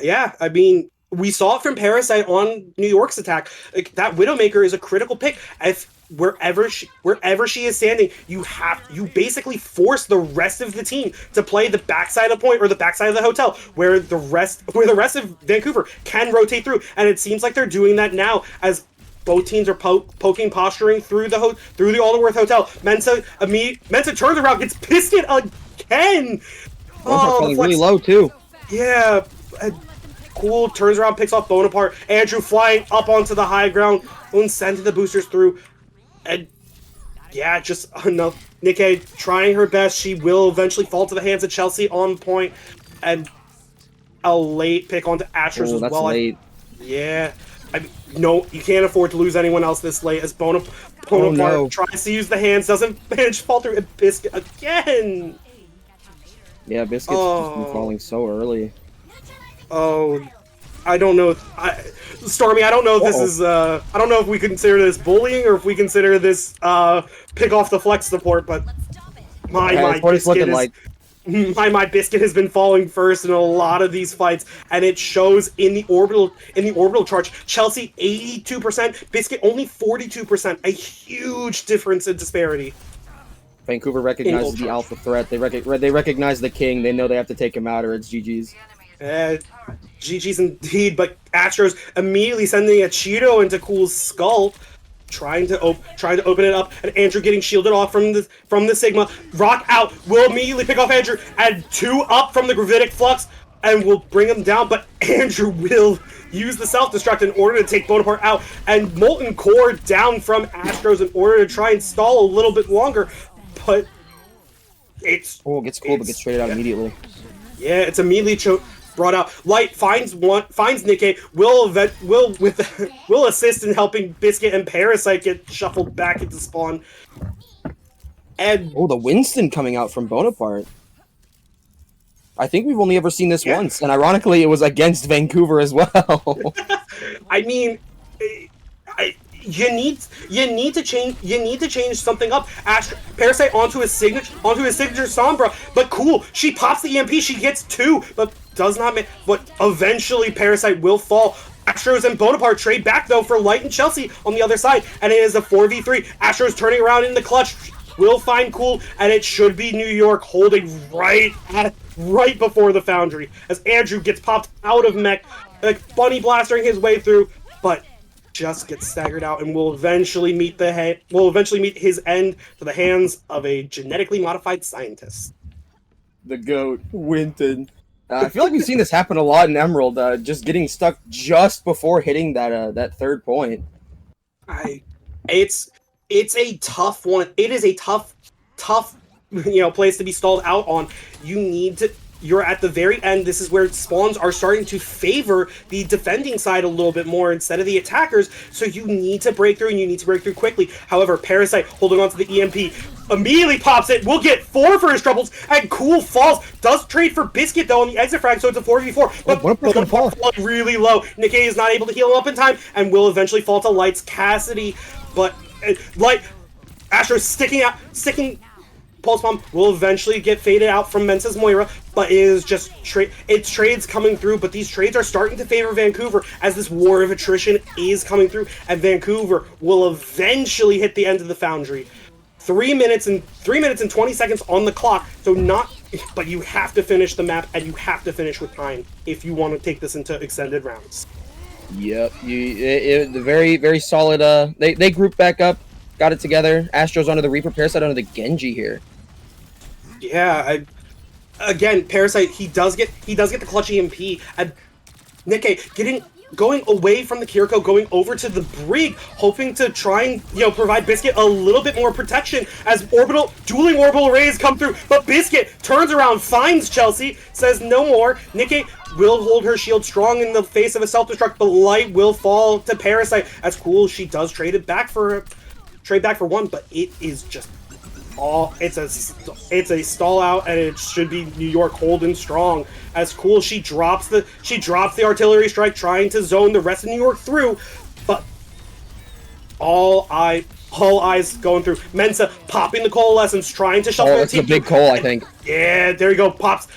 Yeah, I mean, we saw it from Parasite on New York's attack. Like, that Widowmaker is a critical pick. If wherever she is standing, you basically force the rest of the team to play the backside of point or the backside of the hotel, where the rest of Vancouver can rotate through. And it seems like they're doing that now as both teams are poking, posturing through the Allworth Hotel. Mensa turns around, gets Biscuit again. Falling really low too. Yeah, Cool turns around, picks off Bonaparte. Andrew flying up onto the high ground, sending the boosters through, and yeah, just enough. Nikkei trying her best. She will eventually fall to the hands of Chelsea on point, and a late pick onto Astros as that's well. Late. Yeah. No, you can't afford to lose anyone else this late as Bonaparte tries to use the hands, doesn't manage to fall through, and Biscuit again. Yeah, Biscuit's just been falling so early. Oh, I don't know. Stormy, I don't know if this is. I don't know if we consider this bullying or if we consider this pick off the flex support. But my Biscuit has been falling first in a lot of these fights, and it shows in the orbital charge. Chelsea 82%, Biscuit only 42%. A huge difference in disparity. Vancouver recognizes the alpha threat. They recognize the king. They know they have to take him out, or it's GG's. GG's indeed. But Astros immediately sending a Cheeto into Cool's skull, trying to open it up, and Andrew getting shielded off from the Sigma. Rock out will immediately pick off Andrew, and 2 up from the Gravitic Flux, and will bring him down. But Andrew will use the self-destruct in order to take Bonaparte out, and Molten Core down from Astros in order to try and stall a little bit longer. But gets Cool, but gets traded out immediately. Yeah, it's immediately brought out. Light finds Nikkei. Will assist in helping Biscuit and Parasite get shuffled back into spawn. And the Winston coming out from Bonaparte. I think we've only ever seen this once, and ironically, it was against Vancouver as well. I mean, you need to change something up. Parasite onto his signature Sombra, but Cool, she pops the EMP, she gets 2, but does not make. But eventually, Parasite will fall. Astros and Bonaparte trade back though for Light and Chelsea on the other side, and it is a 4v3. Astros turning around in the clutch, will find Cool, and it should be New York holding right before the Foundry as Andrew gets popped out of mech, like bunny blastering his way through, but just gets staggered out and will eventually meet his end to the hands of a genetically modified scientist. The GOAT, Winton. I feel like we've seen this happen a lot in Emerald, just getting stuck just before hitting that third point. It's a tough one. It is a tough place to be stalled out on. You're at the very end. This is where spawns are starting to favor the defending side a little bit more instead of the attackers, so you need to break through, and you need to break through quickly. However, Parasite holding on to the EMP immediately pops it, will get 4 for his troubles, and Cool falls. Does trade for Biscuit though on the exit frag, so it's a 4v4. But gonna fall really low. Nikkei is not able to heal him up in time, and will eventually fall to Light's Cassidy. But Light, Astro sticking Pulse Bomb will eventually get faded out from Mensa's Moira, but it is just it's trades coming through, but these trades are starting to favor Vancouver as this war of attrition is coming through, and Vancouver will eventually hit the end of the Foundry. 3 minutes and 20 seconds on the clock, but you have to finish the map, and you have to finish with time if you want to take this into extended rounds. Yep, the very, very solid. They grouped back up, got it together. Astros onto the Reaper, Parasite onto the Genji here. Yeah, again, Parasite, he does get the clutch EMP, and Nikke going away from the Kiriko, going over to the Brig, hoping to try and provide Biscuit a little bit more protection as dueling orbital rays come through. But Biscuit turns around, finds Chelsea, says no more. Nikke will hold her shield strong in the face of a self-destruct, but Light will fall to Parasite. As cool, she does trade back for one, but it is just it's a stall out, and it should be New York holding strong. As cool, she drops the artillery strike, trying to zone the rest of New York through, but all eyes going through. Mensa popping the coalescence, trying to shuffle. Oh, that's a big call, I think. Yeah, there you go. Pops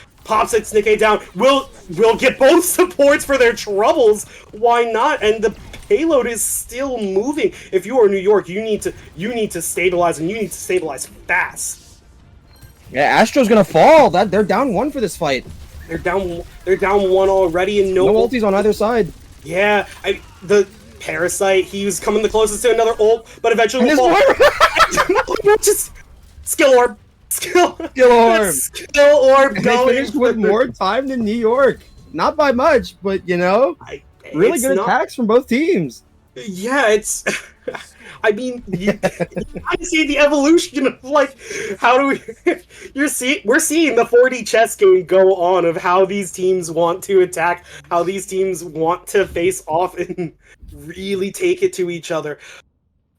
its Nikke down. Will get both supports for their troubles. Why not? And the payload is still moving. If you are New York, you need to stabilize, and you need to stabilize fast. Yeah, Astro's gonna fall. They're down one for this fight. They're down one already, and no ultis on either side. Yeah, the Parasite, he was coming the closest to another ult, but eventually will fall. Just skill orb. Skill orb They going. finished with more time than New York. Not by much, but really good attacks from both teams. Yeah, it's. I mean, I see the evolution of how do we? We're seeing the 4D chess game go on of how these teams want to attack, how these teams want to face off and really take it to each other.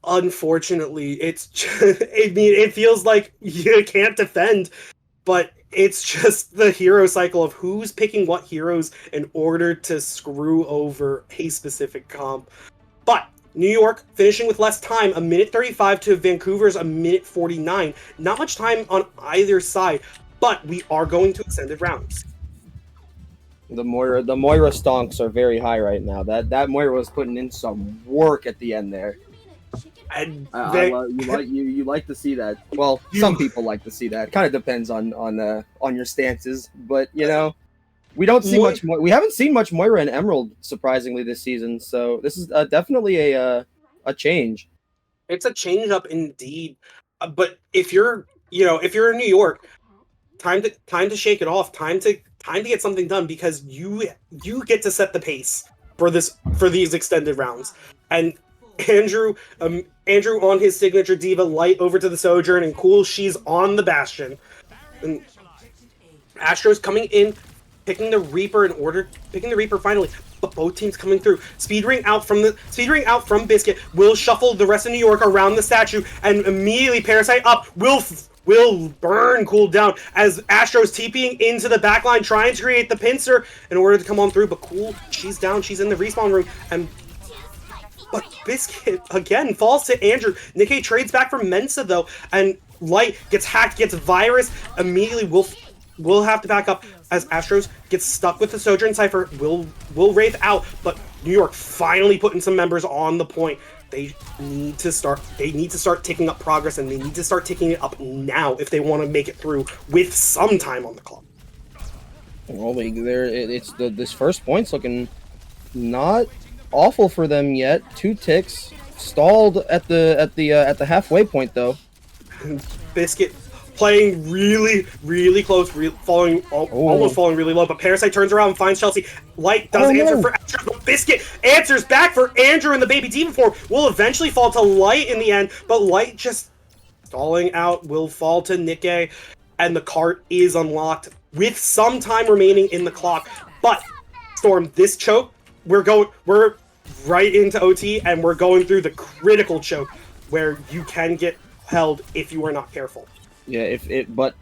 Unfortunately, it feels like you can't defend, but it's just the hero cycle of who's picking what heroes in order to screw over a specific comp. But New York finishing with less time, 1:35 to Vancouver's 1:49. Not much time on either side, but we are going to extended rounds. The Moira stonks are very high right now. That Moira was putting in some work at the end there. And you like to see that. Well, some people like to see that. Kind of depends on your stances, but we don't see much. We haven't seen much Moira and Emerald surprisingly this season, so this is definitely a change. It's a change up indeed. But if you're in New York, time to shake it off. Time to get something done, because you get to set the pace for these extended rounds. And Andrew on his signature diva, Light over to the Sojourn, and cool, she's on the Bastion. And Astro's coming in, picking the Reaper finally, but both teams coming through. Speed ring out from Biscuit will shuffle the rest of New York around the statue, and immediately Parasite up will burn cool down as Astro's TPing into the backline, trying to create the pincer in order to come on through, but cool, she's down, she's in the respawn room, but Biscuit again falls to Andrew. Nikke trades back from Mensa though, and Light gets hacked, gets virus, immediately will have to back up as Astros gets stuck with the Sojourn Cypher, will Wraith out, but New York finally putting some members on the point. They need to start ticking up progress, and they need to start ticking it up now if they want to make it through with some time on the clock. Well, this first point's looking not awful for them yet. 2 ticks stalled at the halfway point though. Biscuit playing really, really close, almost falling really low, but Parasite turns around and finds Chelsea. Light does answer for Astro, but Biscuit answers back for Andrew in the Baby Diva form. Will eventually fall to Light in the end, but Light just stalling out, will fall to Nikke, and the cart is unlocked with some time remaining in the clock. But Storm, this choke, we're right into OT, and we're going through the critical choke where you can get held if you are not careful. Yeah,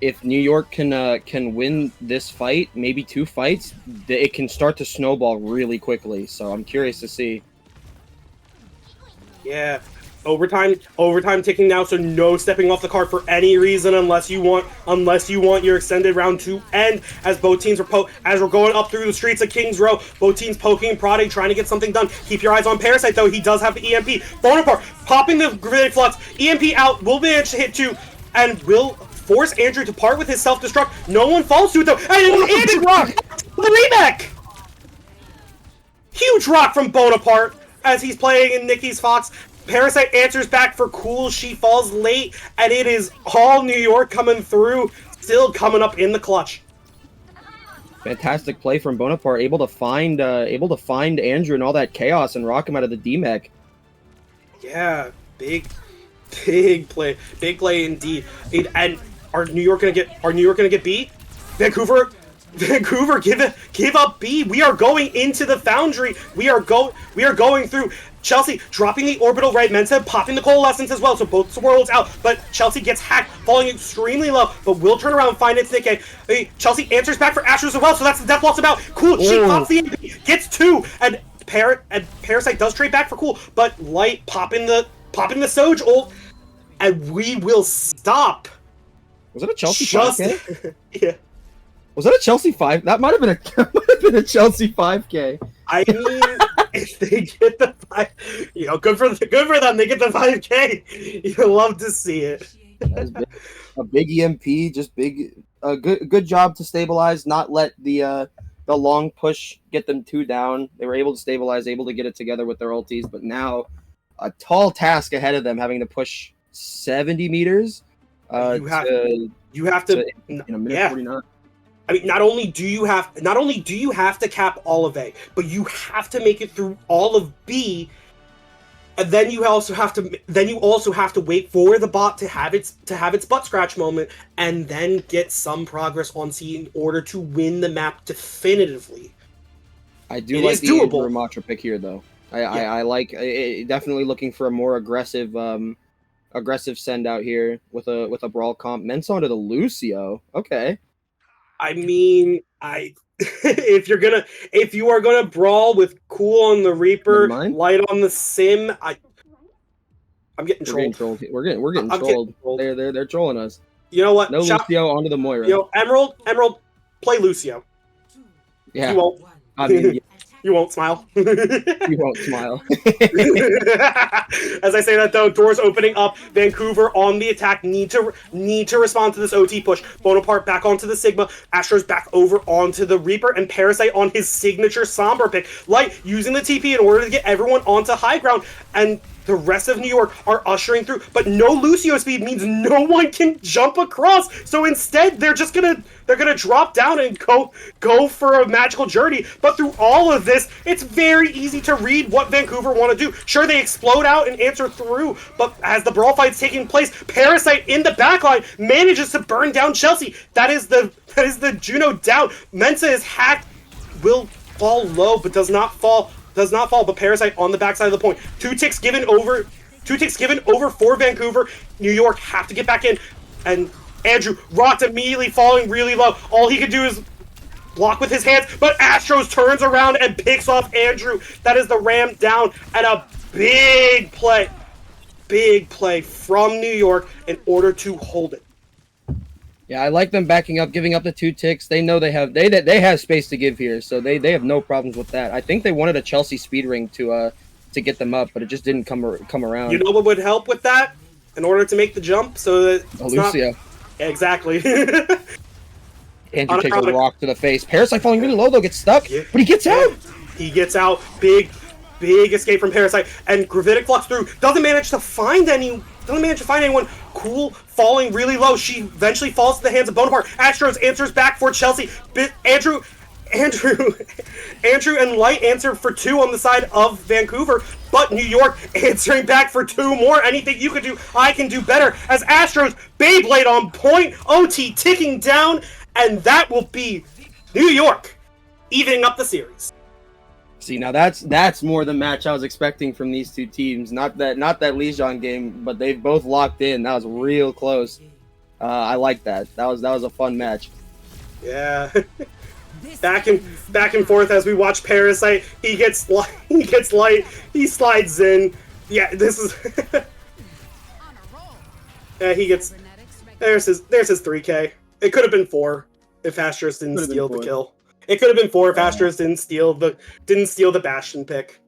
if New York can win this fight, maybe 2 fights, it can start to snowball really quickly. So I'm curious to see. Yeah, Overtime ticking now, so no stepping off the cart for any reason unless you want your extended round to end. As both teams are as we're going up through the streets of Kings Row, both teams poking and prodding, trying to get something done. Keep your eyes on Parasite though. He does have the EMP. Bonaparte popping the Gravitic Flux. EMP out. Will manage to hit 2 and will force Andrew to part with his self-destruct. No one falls to it though. And Andrew rock the remake. Huge rock from Bonaparte as he's playing in Nikki's Fox. Parasite answers back for Cool. She falls late, and it is all New York coming through, still coming up in the clutch. Fantastic play from Bonaparte, able to find Andrew and all that chaos and rock him out of the D-Mech. Yeah, big play indeed. And are New York gonna get B? Vancouver, give up B. We are going into the Foundry. We are going through. Chelsea dropping the orbital right, Mensa popping the coalescence as well, so both swirls out, but Chelsea gets hacked, falling extremely low, but will turn around and find its Nick. Chelsea answers back for Astros as well, so that's the death loss about. Cool, she pops the MP, gets 2, and Parasite does trade back for Cool, but Light popping the Soj ult, and we will stop. Was it a Chelsea 5K? Yeah. Was that a Chelsea 5? That might have been a Chelsea 5K. I mean, if they get the 5, good for them. They get the 5K. You love to see it. A big EMP, just big. Good job to stabilize, not let the long push get them 2 down. They were able to stabilize, able to get it together with their ultis, but now a tall task ahead of them, having to push 70 meters. You have to in a minute 49. I mean, not only do you have to cap all of A, but you have to make it through all of B, and then you also have to wait for the bot to have its butt scratch moment, and then get some progress on C in order to win the map definitively. I do like the Andrew Ramatra pick here, though. I like definitely looking for a more aggressive send out here with a brawl comp. Mensa onto the Lucio. Okay. I mean, if you are gonna brawl with Cool on the Reaper, Light on the Sim, I'm getting trolled. We're getting trolled. They're trolling us. You know what? No Lucio onto the Moira. Emerald, play Lucio. Yeah. You won't. I mean, you won't smile. You won't smile. As I say that though, doors opening up. Vancouver on the attack. Need to respond to this OT push. Bonaparte back onto the Sigma. Astros back over onto the Reaper, and Parasite on his signature Somber pick. Light using the TP in order to get everyone onto high ground, and the rest of New York are ushering through, but no Lucio speed means no one can jump across. So instead, they're gonna drop down and go for a magical journey. But through all of this, it's very easy to read what Vancouver want to do. Sure, they explode out and answer through, but as the brawl fight's taking place, Parasite in the backline manages to burn down Chelsea. That is the Juno down. Mensa is hacked, will fall low, but does not fall, but Parasite on the backside of the point. 2 ticks given over for Vancouver. New York have to get back in, and Andrew rocked immediately, falling really low. All he could do is block with his hands, but Astros turns around and picks off Andrew. That is the ram down, and a big play from New York in order to hold it. Yeah, I like them backing up, giving up the 2 ticks. They know they have space to give here, so they have no problems with that. I think they wanted a Chelsea speed ring to get them up, but it just didn't come around. You know what would help with that? In order to make the jump, so that it's Lucio. Not... Exactly. Andrew takes a rock to the face. Parasite falling really low though, gets stuck, but he gets out. He gets out. Big escape from Parasite, and Gravitic Flux through. Doesn't manage to find anyone. Cool falling really low. She eventually falls to the hands of Bonaparte. Astros answers back for Chelsea. Andrew and Light answer for 2 on the side of Vancouver, but New York answering back for 2 more. Anything you can do, I can do better. As Astros, Beyblade on point, OT ticking down, and that will be New York evening up the series. See, now that's more the match I was expecting from these 2 teams. Not that Lijon game, but they've both locked in. That was real close. I like that. That was a fun match. Yeah. back and forth as we watch Parasite. He gets light. He slides in. Yeah, this is He gets there's his 3K. It could have been 4 if Astros didn't Could've been steal the 4. kill. It could have been 4 if Yeah. Astros didn't steal the Bastion pick.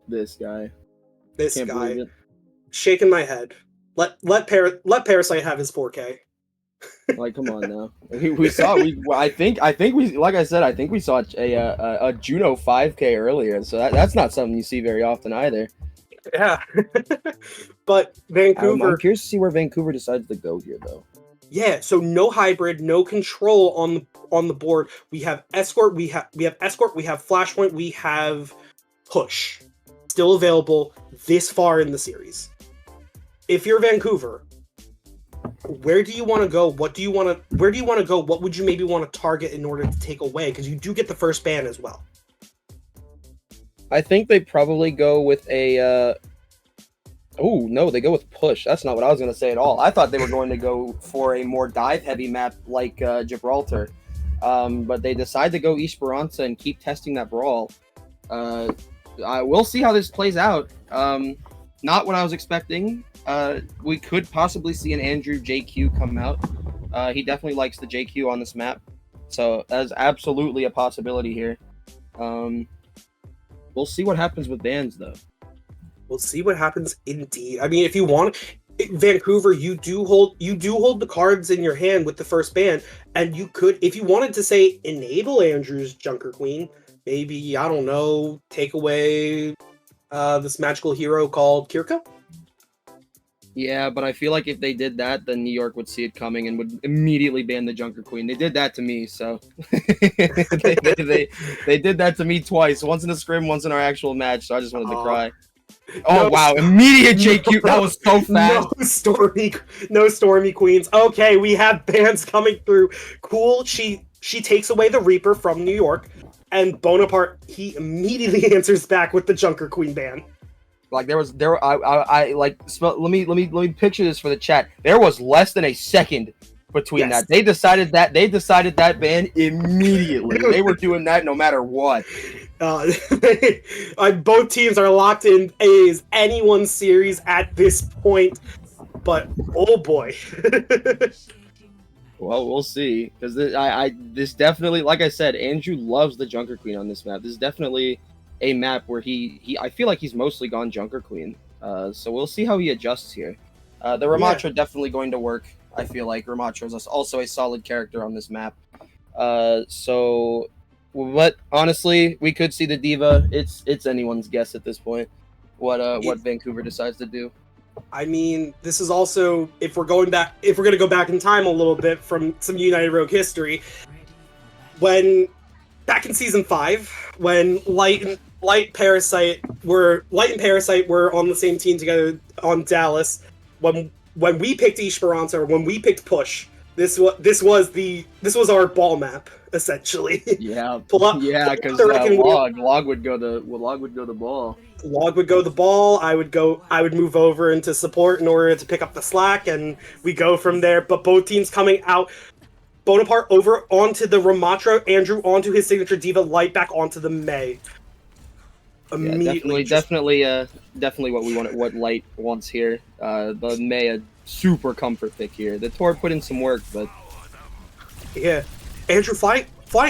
This guy. This Can't guy believe it. shaking my head. Let Parasite have his 4K. Like, come on now. I think we, like I said, I think we saw a Juno 5K earlier, so that's not something you see very often either. Yeah. But Vancouver. I'm curious to see where Vancouver decides to go here, though. Yeah, so no hybrid, no control on the board. We have escort, we have escort, we have flashpoint, we have push. Still available this far in the series. If you're Vancouver, where do you want to go? Where do you want to go? What would you maybe want to target in order to take away? Because you do get the first ban as well. I think they probably go with a. Oh no, they go with push. That's not what I was going to say at all. I thought they were going to go for a more dive-heavy map like Gibraltar, but they decide to go Esperanza and keep testing that brawl. We'll see how this plays out. Not what I was expecting. We could possibly see an Andrew JQ come out. He definitely likes the JQ on this map, so that's absolutely a possibility here. We'll see what happens with bans, though. We'll see what happens indeed. I mean, if you want Vancouver, you do hold the cards in your hand with the first ban, and you could, if you wanted to say enable Andrew's Junker Queen, maybe, I don't know, take away this magical hero called Kirka. Yeah, but I feel like if they did that, then New York would see it coming and would immediately ban the Junker Queen. They did that to me, so they did that to me twice. Once in the scrim, once in our actual match. So I just wanted to cry. Oh No, wow! Immediate JQ. That was so fast. No stormy queens. Okay, we have bans coming through. Cool. She takes away the Reaper from New York, and Bonaparte, he immediately answers back with the Junker Queen ban. Like let me picture this for the chat. There was less than a second between Yes. that. They decided that ban immediately. They were doing that no matter what. Both teams are locked in A's anyone's series at this point, but oh boy. Well, we'll see, because this definitely, like I said, Andrew loves the Junker Queen on this map. This is definitely a map where he I feel like he's mostly gone Junker Queen. So we'll see how he adjusts here. The Ramatra definitely going to work. I feel like Ramatra is also a solid character on this map. But honestly, we could see the Diva. It's anyone's guess at this point what Vancouver decides to do. I mean, this is also, if we're going to go back in time a little bit from some United Rogue history, when back in season 5, when Light and Parasite were on the same team together on Dallas, when we picked Esperanza, or when we picked Push, this was our ball map essentially. Yeah, because Log would go the ball. Log would go the ball. I would move over into support in order to pick up the slack, and we go from there. But both teams coming out. Bonaparte over onto the Ramatra, Andrew onto his signature Diva, Light back onto the May. Immediately, definitely what we want, what Light wants here. The May, a super comfort pick here. The Tor put in some work, but yeah, Andrew flying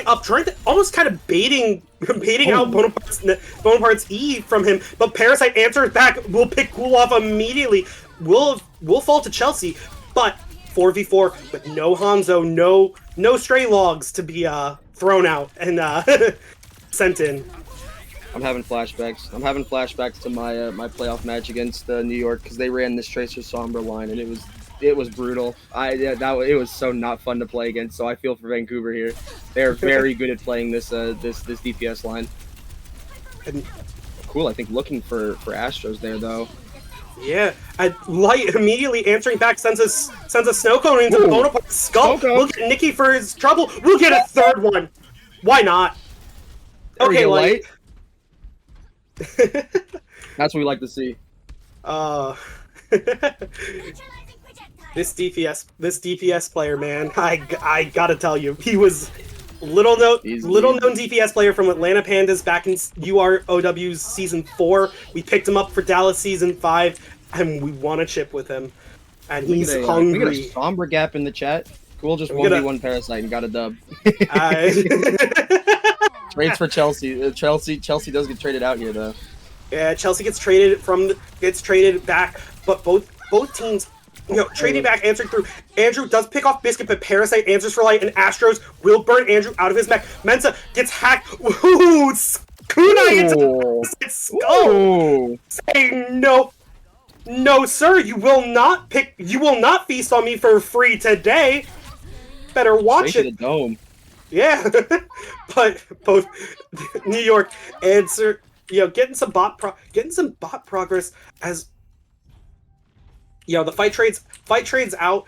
up, trying to almost kind of baiting out Bonaparte's E from him, but Parasite answers back. We'll pick Cool off immediately. We'll fall to Chelsea, but 4v4 with no Hanzo, no stray logs to be thrown out and sent in. I'm having flashbacks. To my playoff match against New York, because they ran this Tracer Sombra line, and it was brutal. It was so not fun to play against. So I feel for Vancouver here. They're very good at playing this DPS line. And cool. I think looking for Astros there though. Yeah, Light immediately answering back sends a snow cone into the Bonaparte's skull. We'll get Nikki for his trouble. We'll get a third one. Why not? Okay, Light. That's what we like to see. This DPS player, man, I gotta tell you, he was little known DPS player from Atlanta Pandas back in UROW's season 4. We picked him up for Dallas season 5, and we won a chip with him. and We he's get a hungry. Sombra gap in the chat. Cool, just We get a- 1v1 Parasite and got a dub. Uh, Trades for Chelsea. Chelsea does get traded out here though. yeah, Chelsea gets traded back, but both teams, trading back, answering through. Andrew does pick off Biscuit, but Parasite answers for Light, and Astros will burn Andrew out of his mech. Mensa gets hacked. Ooh, kunai into the skull. Ooh. Saying no. No, sir, you will not feast on me for free today. Better watch Straight to it. the dome. Yeah. But both New York answer, getting some bot progress as the fight trades out.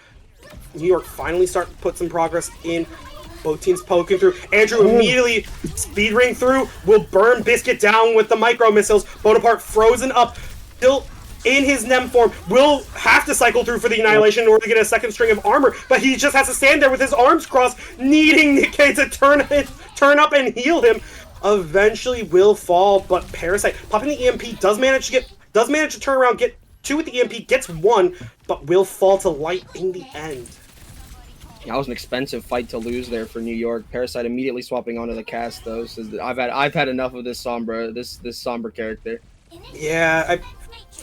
New York finally start to put some progress in. Both teams poking through. Andrew immediately speed ring through, will burn Biscuit down with the micro missiles. Bonaparte frozen up, still in his Nem form, will have to cycle through for the Annihilation in order to get a second string of armor, but he just has to stand there with his arms crossed, needing Nikkei to turn up and heal him. Eventually will fall, but Parasite popping the EMP does manage to turn around, get 2 with the EMP, gets 1, but will fall to Light in the end. That was an expensive fight to lose there for New York. Parasite immediately swapping onto the cast though. Says that I've had enough of this Sombra character. Yeah,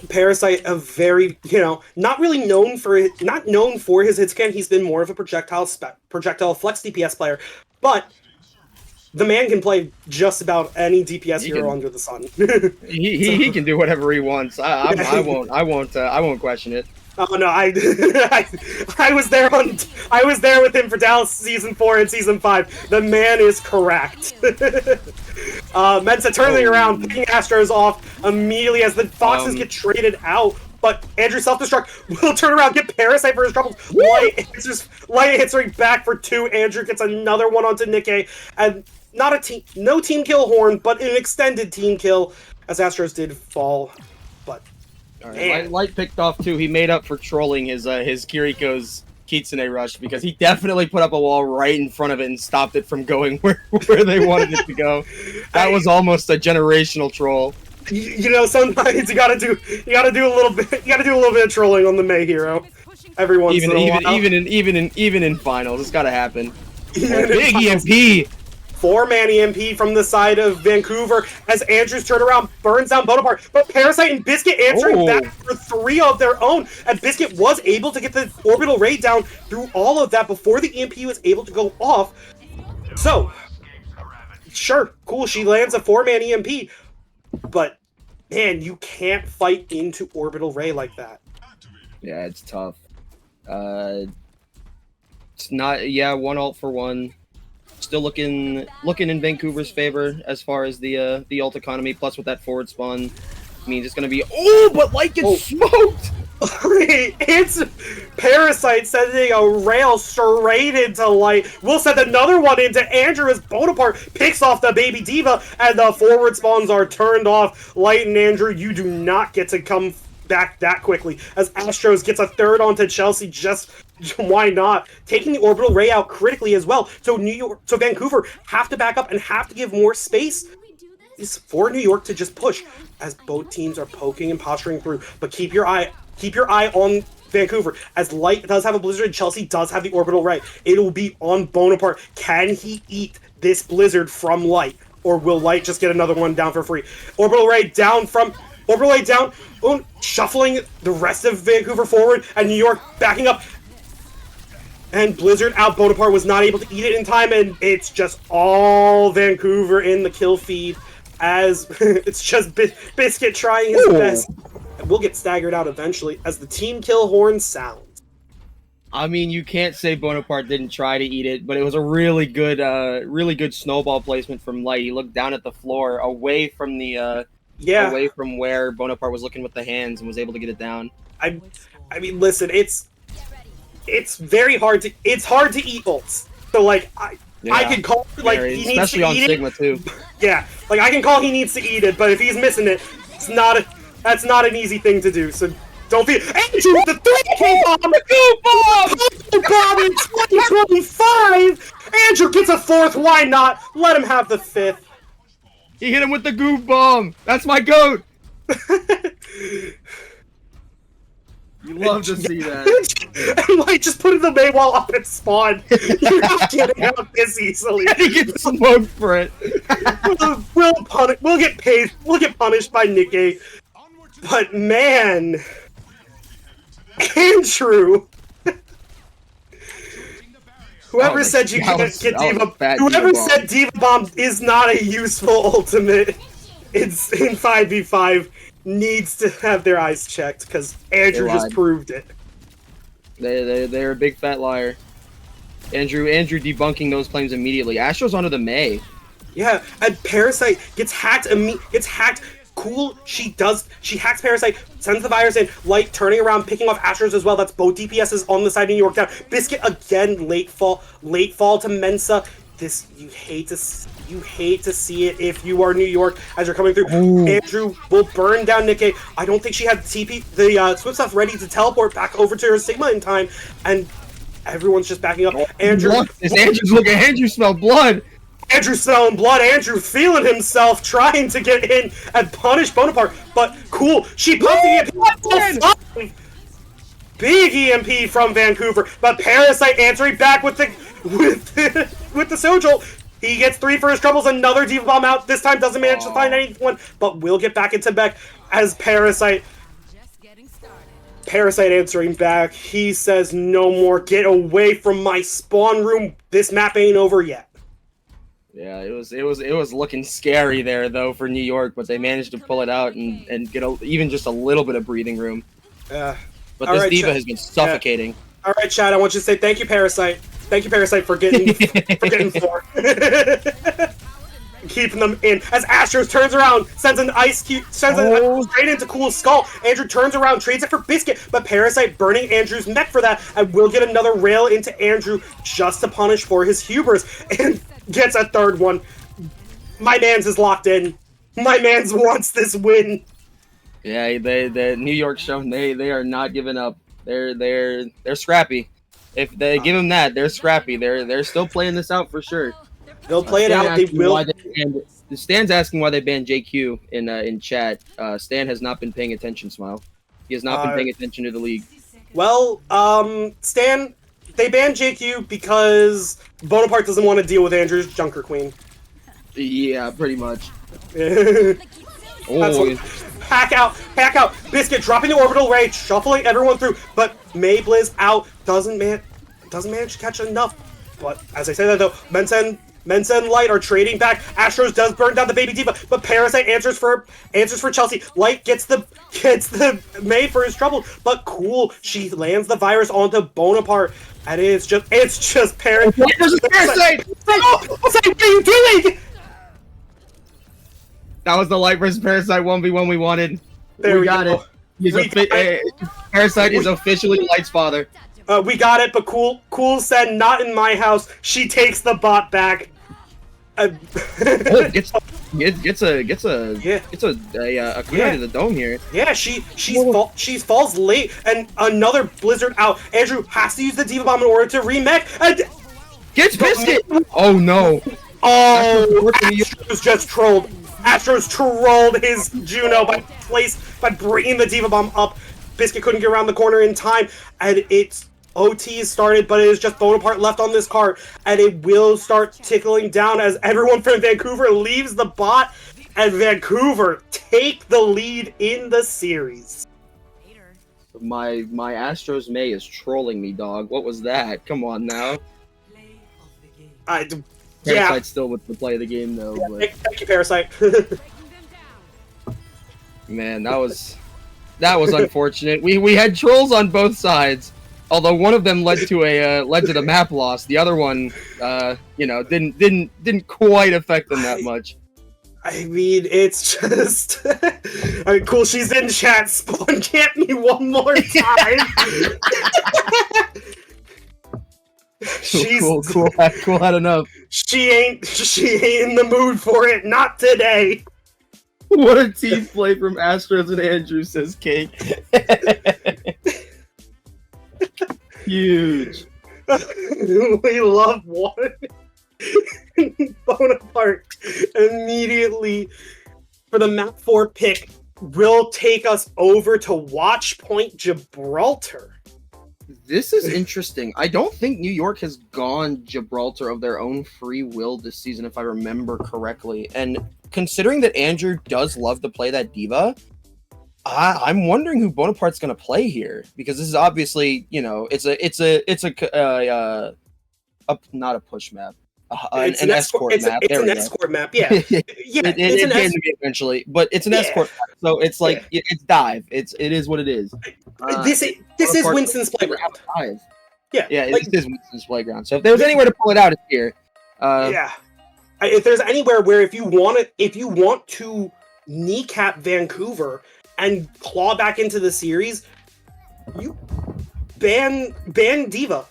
Parasite, a very not known for his hit scan. He's been more of a projectile flex DPS player, but the man can play just about any DPS hero under the sun. he can do whatever he wants. I won't question it. Oh no, I was there with him for Dallas season 4 and season 5. The man is correct. Mensa turning around, picking Astros off immediately as the Foxes get traded out. But Andrew self-destruct will turn around, get Parasite for his troubles. Light answering back for 2. Andrew gets another one onto Nikkei, and no team kill horn, but an extended team kill as Astros did fall. But right, Light picked off 2. He made up for trolling his Kiriko's Kitsune rush because he definitely put up a wall right in front of it and stopped it from going where they wanted it to go. That was almost a generational troll. Sometimes you gotta do a little bit of trolling on the Mei hero. Every once in a while. Even in finals, it's gotta happen. Big EMP. 4-man EMP from the side of Vancouver as Andrews turn around, burns down Bonaparte, but Parasite and Biscuit answering back for 3 of their own, and Biscuit was able to get the orbital raid down through all of that before the EMP was able to go off. So, sure, cool, she lands a 4-man EMP, but man, you can't fight into orbital ray like that. Yeah, it's tough. It's not. 1 ult for 1. Still looking in Vancouver's favor as far as the ult economy. Plus with that forward spawn, means it's gonna be but Light gets smoked. It's Parasite sending a rail straight into Light. Will send another one into Andrew as Bonaparte picks off the baby diva, and the forward spawns are turned off. Light and Andrew, you do not get to come back that quickly as Astros gets a 3rd onto Chelsea. Just why not? Taking the orbital ray out critically as well. So Vancouver have to back up and have to give more space is for New York to just push as both teams are poking and posturing through. But keep your eye on Vancouver as Light does have a blizzard and Chelsea does have the orbital ray. It'll be on Bonaparte. Can he eat this blizzard from Light, or will Light just get another one down for free? Orbital ray down, shuffling the rest of Vancouver forward, and New York backing up. And Blizzard out. Bonaparte was not able to eat it in time, and it's just all Vancouver in the kill feed as it's just Biscuit trying his best. And we'll get staggered out eventually as the team kill horn sounds. I mean, you can't say Bonaparte didn't try to eat it, but it was a really good snowball placement from Light. He looked down at the floor, away from where Bonaparte was looking with the hands, and was able to get it down. I mean, listen, it's very hard to eat ults. So I can call he needs especially to on eat Sigma it. too. Yeah, I can call he needs to eat it, but if he's missing it, that's not an easy thing to do. So don't feel Andrew with the 3K bomb, the bomb in 2025. Andrew gets a 4th. Why not? Let him have the 5th. He hit him with the goof bomb. That's my goat. You love to see that. And like just put the Maywall up at spawn. You're not getting out this easily. He gets smoked for it. We'll get paid. We'll get punished by Nikkei. But man, Andrew. Whoever said you can't get Diva, whoever said Diva Bomb is not a useful ultimate, it's in 5v5, needs to have their eyes checked because Andrew just proved it. They're a big fat liar. Andrew debunking those claims immediately. Astro's onto the May. Yeah, and Parasite gets hacked. Cool, she hacks Parasite, sends the virus in, Light turning around, picking off Astros as well. That's both DPSs on the side of New York down. Biscuit again, late fall to Mensa. This you hate to see it if you are New York as you're coming through. Ooh. Andrew will burn down Nikkei. I don't think she had the Swift stuff ready to teleport back over to her Sigma in time, and everyone's just backing up. Andrew smell blood. Andrew smelling blood, Andrew feeling himself, trying to get in and punish Bonaparte, but cool, she pumped the EMP. Big EMP from Vancouver, but Parasite answering back with the Soul. He gets 3 for his troubles, another Diva Bomb out, this time doesn't manage to find anyone, but will get back into Beck as Parasite answering back. He says, no more, get away from my spawn room, this map ain't over yet. Yeah, it was looking scary there though for New York, but they managed to pull it out and get even just a little bit of breathing room. But this Diva has been suffocating. Yeah. All right, Chad, I want you to say thank you, Parasite. Thank you, Parasite, for getting 4. Keeping them in as Astros turns around, sends an ice cube, straight into Cool's skull. Andrew turns around, trades it for Biscuit, but Parasite burning Andrew's mech for that, and will get another rail into Andrew just to punish for his hubris, and gets a third one. My man's is locked in. My man's wants this win. Yeah, the New York show, they are not giving up. They're scrappy. If they give them that, they're scrappy. They're still playing this out for sure. They'll play it out. They will. Stan's asking why they banned JQ in chat. Stan has not been paying attention. Smile. He has not been paying attention to the league. Well, Stan, they banned JQ because Bonaparte doesn't want to deal with Andrew's Junker Queen. Yeah, pretty much. Hack out. Biscuit dropping the orbital ray, shuffling everyone through, but Mayblizz out. Doesn't manage to catch enough. But as I say that though, Mensa and Light are trading back. Astros does burn down the baby Diva, but Parasite answers for Chelsea. Light gets the May for his trouble, but cool, she lands the virus onto Bonaparte, and it's just Parasite. Parasite! What are you doing? That was the Light versus Parasite 1v1 we wanted. We got it. Parasite is officially Light's father. We got it, but Cool said not in my house. She takes the bot back. Gets a clear to the dome here. Yeah, she falls late, and another Blizzard out. Andrew has to use the Diva Bomb in order to remech. And gets Biscuit. Oh no! Oh, Astros just trolled. Astros trolled his Juno by bringing the Diva Bomb up. Biscuit couldn't get around the corner in time, and it's OT started, but it is just Bonaparte left on this card, and it will start tickling down as everyone from Vancouver leaves the bot, and Vancouver take the lead in the series. My Astros May is trolling me, dog. What was that? Come on now. Parasite's still with the play of the game though. Yeah, but... Thank you, Parasite. Man, that was unfortunate. We had trolls on both sides. Although one of them led to the map loss, the other one, didn't quite affect them that much. I mean, it's just, cool. She's in chat. Spawn camp me one more time. She's cool. Had enough. She ain't in the mood for it. Not today. What a team play from Astros and Andrew, says Cake. Huge. We love one. Bonaparte immediately for the map 4 pick will take us over to Watch Point Gibraltar. This is interesting. I don't think New York has gone Gibraltar of their own free will this season, if I remember correctly. And considering that Andrew does love to play that diva, I'm wondering who Bonaparte's going to play here, because this is obviously, it's not a push map. It's an escort map. It's an escort map. Yeah, It it's can be eventually, but it's an escort map, so it's like it's dive. It is what it is. This is Winston's playground. Yeah, this is Winston's playground. So if there's anywhere to pull it out, it's here. If there's anywhere where if you want to kneecap Vancouver and claw back into the series, you ban Diva.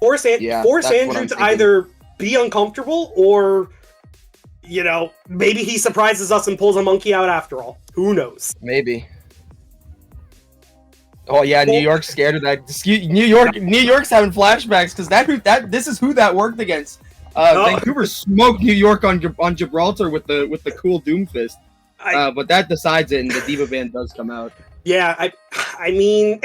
Force Andrew to either be uncomfortable or, maybe he surprises us and pulls a monkey out after all. Who knows? Maybe. Oh yeah, New York's scared of that. New York's having flashbacks because this is who that worked against. Vancouver smoked New York on Gibraltar with the cool Doomfist. But that decides it, and the Diva ban does come out. Yeah, I mean,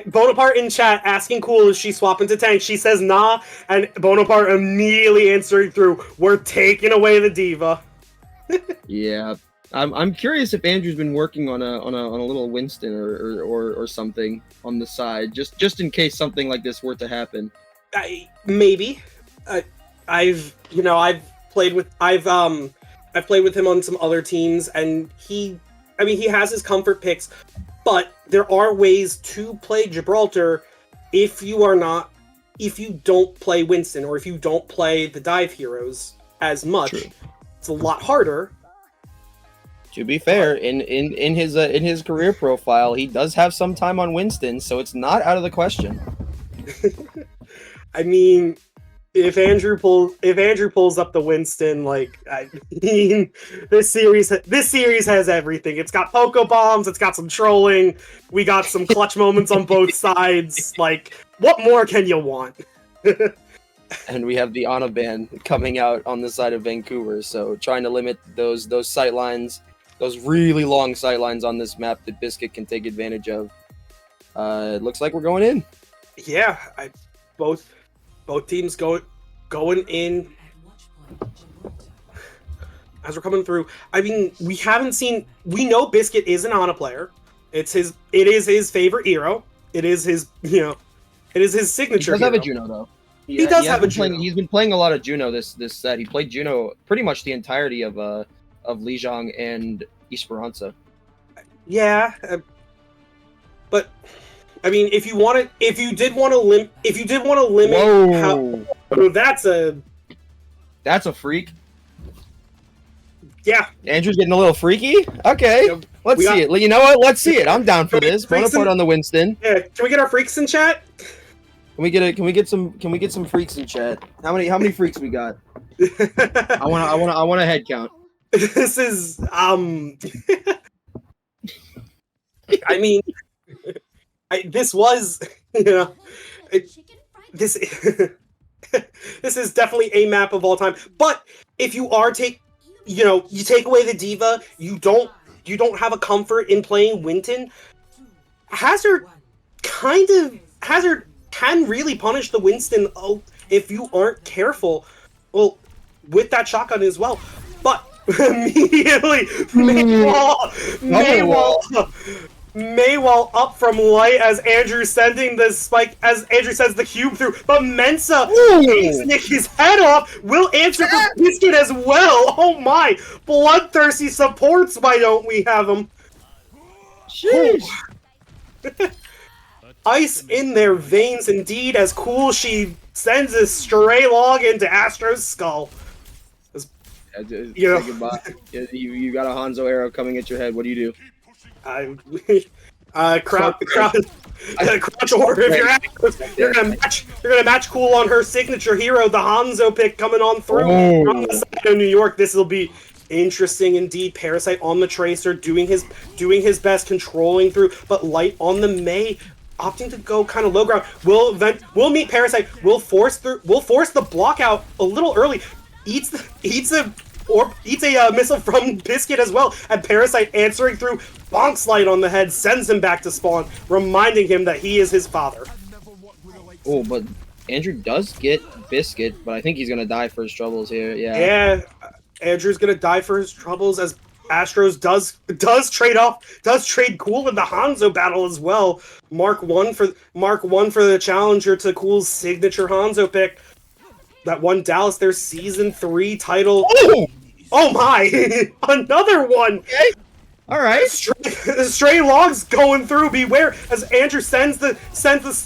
Bonaparte in chat asking Cool, is she swapping to tank? She says nah, and Bonaparte immediately answering through, we're taking away the Diva. Yeah, I'm curious if Andrew's been working on a little Winston or something on the side, just in case something like this were to happen. Maybe. I've played with him on some other teams, and he has his comfort picks, but there are ways to play Gibraltar if you don't play Winston, or if you don't play the dive heroes as much. True. It's a lot harder. To be fair, in his career profile, he does have some time on Winston, so it's not out of the question. I mean, if Andrew pulls up the Winston, this series has everything. It's got Poké Bombs, it's got some trolling, we got some clutch moments on both sides. What more can you want? And we have the Ana ban coming out on the side of Vancouver, so trying to limit those sight lines, those really long sight lines on this map that Biscuit can take advantage of. It looks like we're going in. Yeah, both teams going in as we're coming through. I mean, we know Biscuit is an Ana player. It is his favorite hero. It is his signature. He does have a Juno though. He does have a Juno. He's been playing a lot of Juno this set. He played Juno pretty much the entirety of Lijiang and Esperanza. Yeah, but I mean, if you did want to limit, whoa, that's a freak. Yeah, Andrew's getting a little freaky. Okay, let's see it. You know what? Let's see it. I'm down for this. Bonaparte on the Winston. Yeah, can we get our freaks in chat? Can we get some freaks in chat? How many freaks we got? I want a head count. This is I mean, this was this is definitely a map of all time. But if you you take away the Diva, you don't have a comfort in playing Winton. Hazard can really punish the Winston if you aren't careful. Well, with that shotgun as well. But immediately, Maywall up from light as Andrew sending the spike, as Andrew sends the cube through, but Mensa takes his head off, will answer for Biscuit as well. Oh my, bloodthirsty supports, why don't we have him? Sheesh. Ice in their veins indeed, as Cool she sends a stray log into Astro's skull. You got a Hanzo arrow coming at your head. What do you do? Crouch order. If you're gonna match Cool on her signature hero, the Hanzo pick coming on through from the side of New York. This will be interesting indeed. Parasite on the Tracer, doing his best, controlling through, but Light on the May, opting to go kind of low ground. We'll meet Parasite. We'll force the block out a little early. Eats a or eats a missile from Biscuit as well. And Parasite answering through bonks light on the head sends him back to spawn, reminding him that he is his father. Oh, but Andrew does get Biscuit, but I think he's gonna die for his troubles here. Yeah. Yeah, Andrew's gonna die for his troubles as Astros does trade Cool in the Hanzo battle as well. Mark one for the challenger to Cool's signature Hanzo pick that won Dallas their season 3 title. Oh my! Another one. Okay. All right. Stray logs going through. Beware as Andrew sends the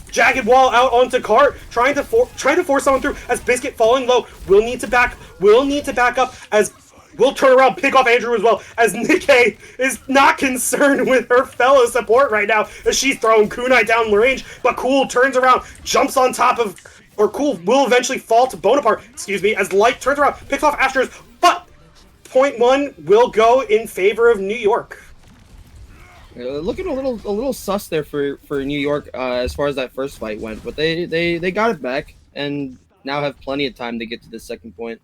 jagged wall out onto Cart, trying to force someone through. As Biscuit falling low, will need to back up as we'll turn around, pick off Andrew as well, as Nikkei is not concerned with her fellow support right now, as she's throwing kunai down the range, but Cool turns around, jumps on top of, or Cool will eventually fall to Bonaparte, as Light turns around, picks off Astros, but point 1 will go in favor of New York. Looking a little sus there for New York as far as that first fight went, but they got it back and now have plenty of time to get to the second point.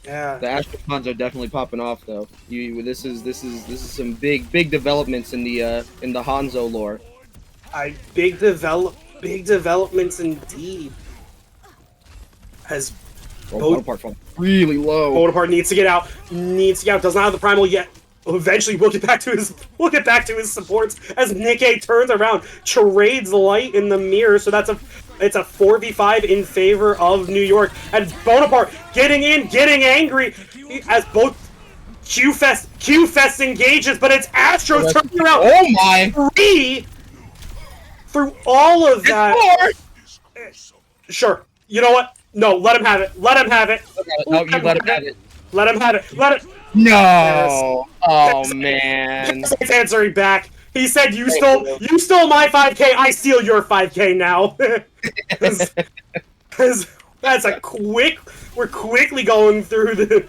Yeah, the Astropons are definitely popping off though. This is some big developments in the Hanzo lore. Big developments indeed. As Bonaparte falling really low. Bonaparte needs to get out. Does not have the primal yet. Eventually, we'll get back to his supports as Nikkei turns around, charades Light in the mirror. So it's a 4v5 in favor of New York. And Bonaparte getting in, getting angry as both Q-Fest engages, but it's Astros turning around. Oh my! 3 through all of that. Sure. You know what? No, let him have it. Let him have it. No, you let him have it. Let him have it. Let it. No. Oh man. He's answering back. He said, "You stole my 5K. I steal your 5K now." That's a quick. We're quickly going through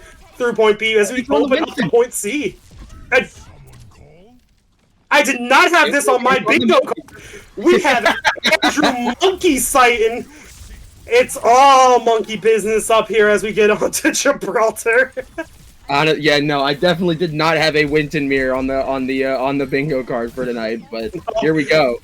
point B as we open up to point C. I did not have this on my bingo card. We have Andrew Monkey sighting. It's all monkey business up here as we get onto Gibraltar. Yeah, no, I definitely did not have a Winton mirror on the bingo card for tonight, but here we go.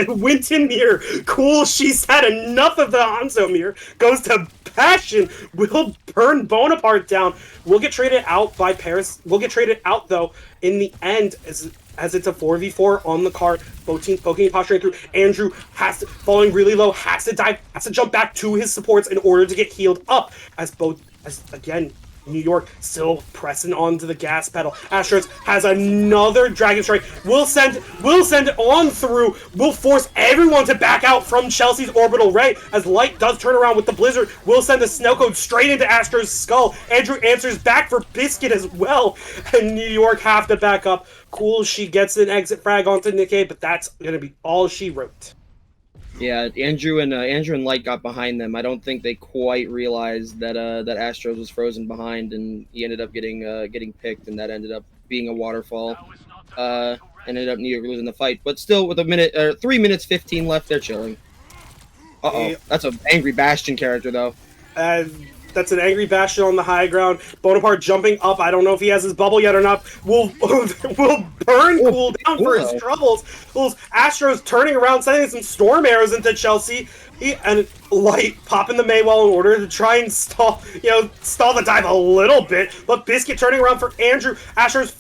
Winton mirror, cool. She's had enough of the Hanzo mirror. Goes to Passion. Will burn Bonaparte down. We'll get traded out by Paris. We'll get traded out though in the end as it's a 4v4 on the card. Both teams poking and posturing through. Andrew falling really low, has to dive, has to jump back to his supports in order to get healed up. As again, New York still pressing onto the gas pedal. Astros has another Dragon Strike. We'll send it on through. We'll force everyone to back out from Chelsea's Orbital Ray as Light does turn around with the Blizzard. We'll send the Snow Code straight into Astro's skull. Andrew answers back for Biscuit as well. And New York have to back up. Cool, she gets an exit frag onto Nikkei, but that's going to be all she wrote. Yeah, Andrew and Light got behind them. I don't think they quite realized that Astros was frozen behind, and he ended up getting picked, and that ended up being a waterfall. Ended up New York losing the fight, but still with 3 minutes 15 left, they're chilling. That's an angry Bastion character though. That's an angry Bastion on the high ground. Bonaparte jumping up. I don't know if he has his bubble yet or not. Will burn Cool down for his troubles. Astros turning around, sending some storm arrows into Chelsea. And Light popping the Maywell in order to try and stall the dive a little bit. But Biscuit turning around for Andrew. Astros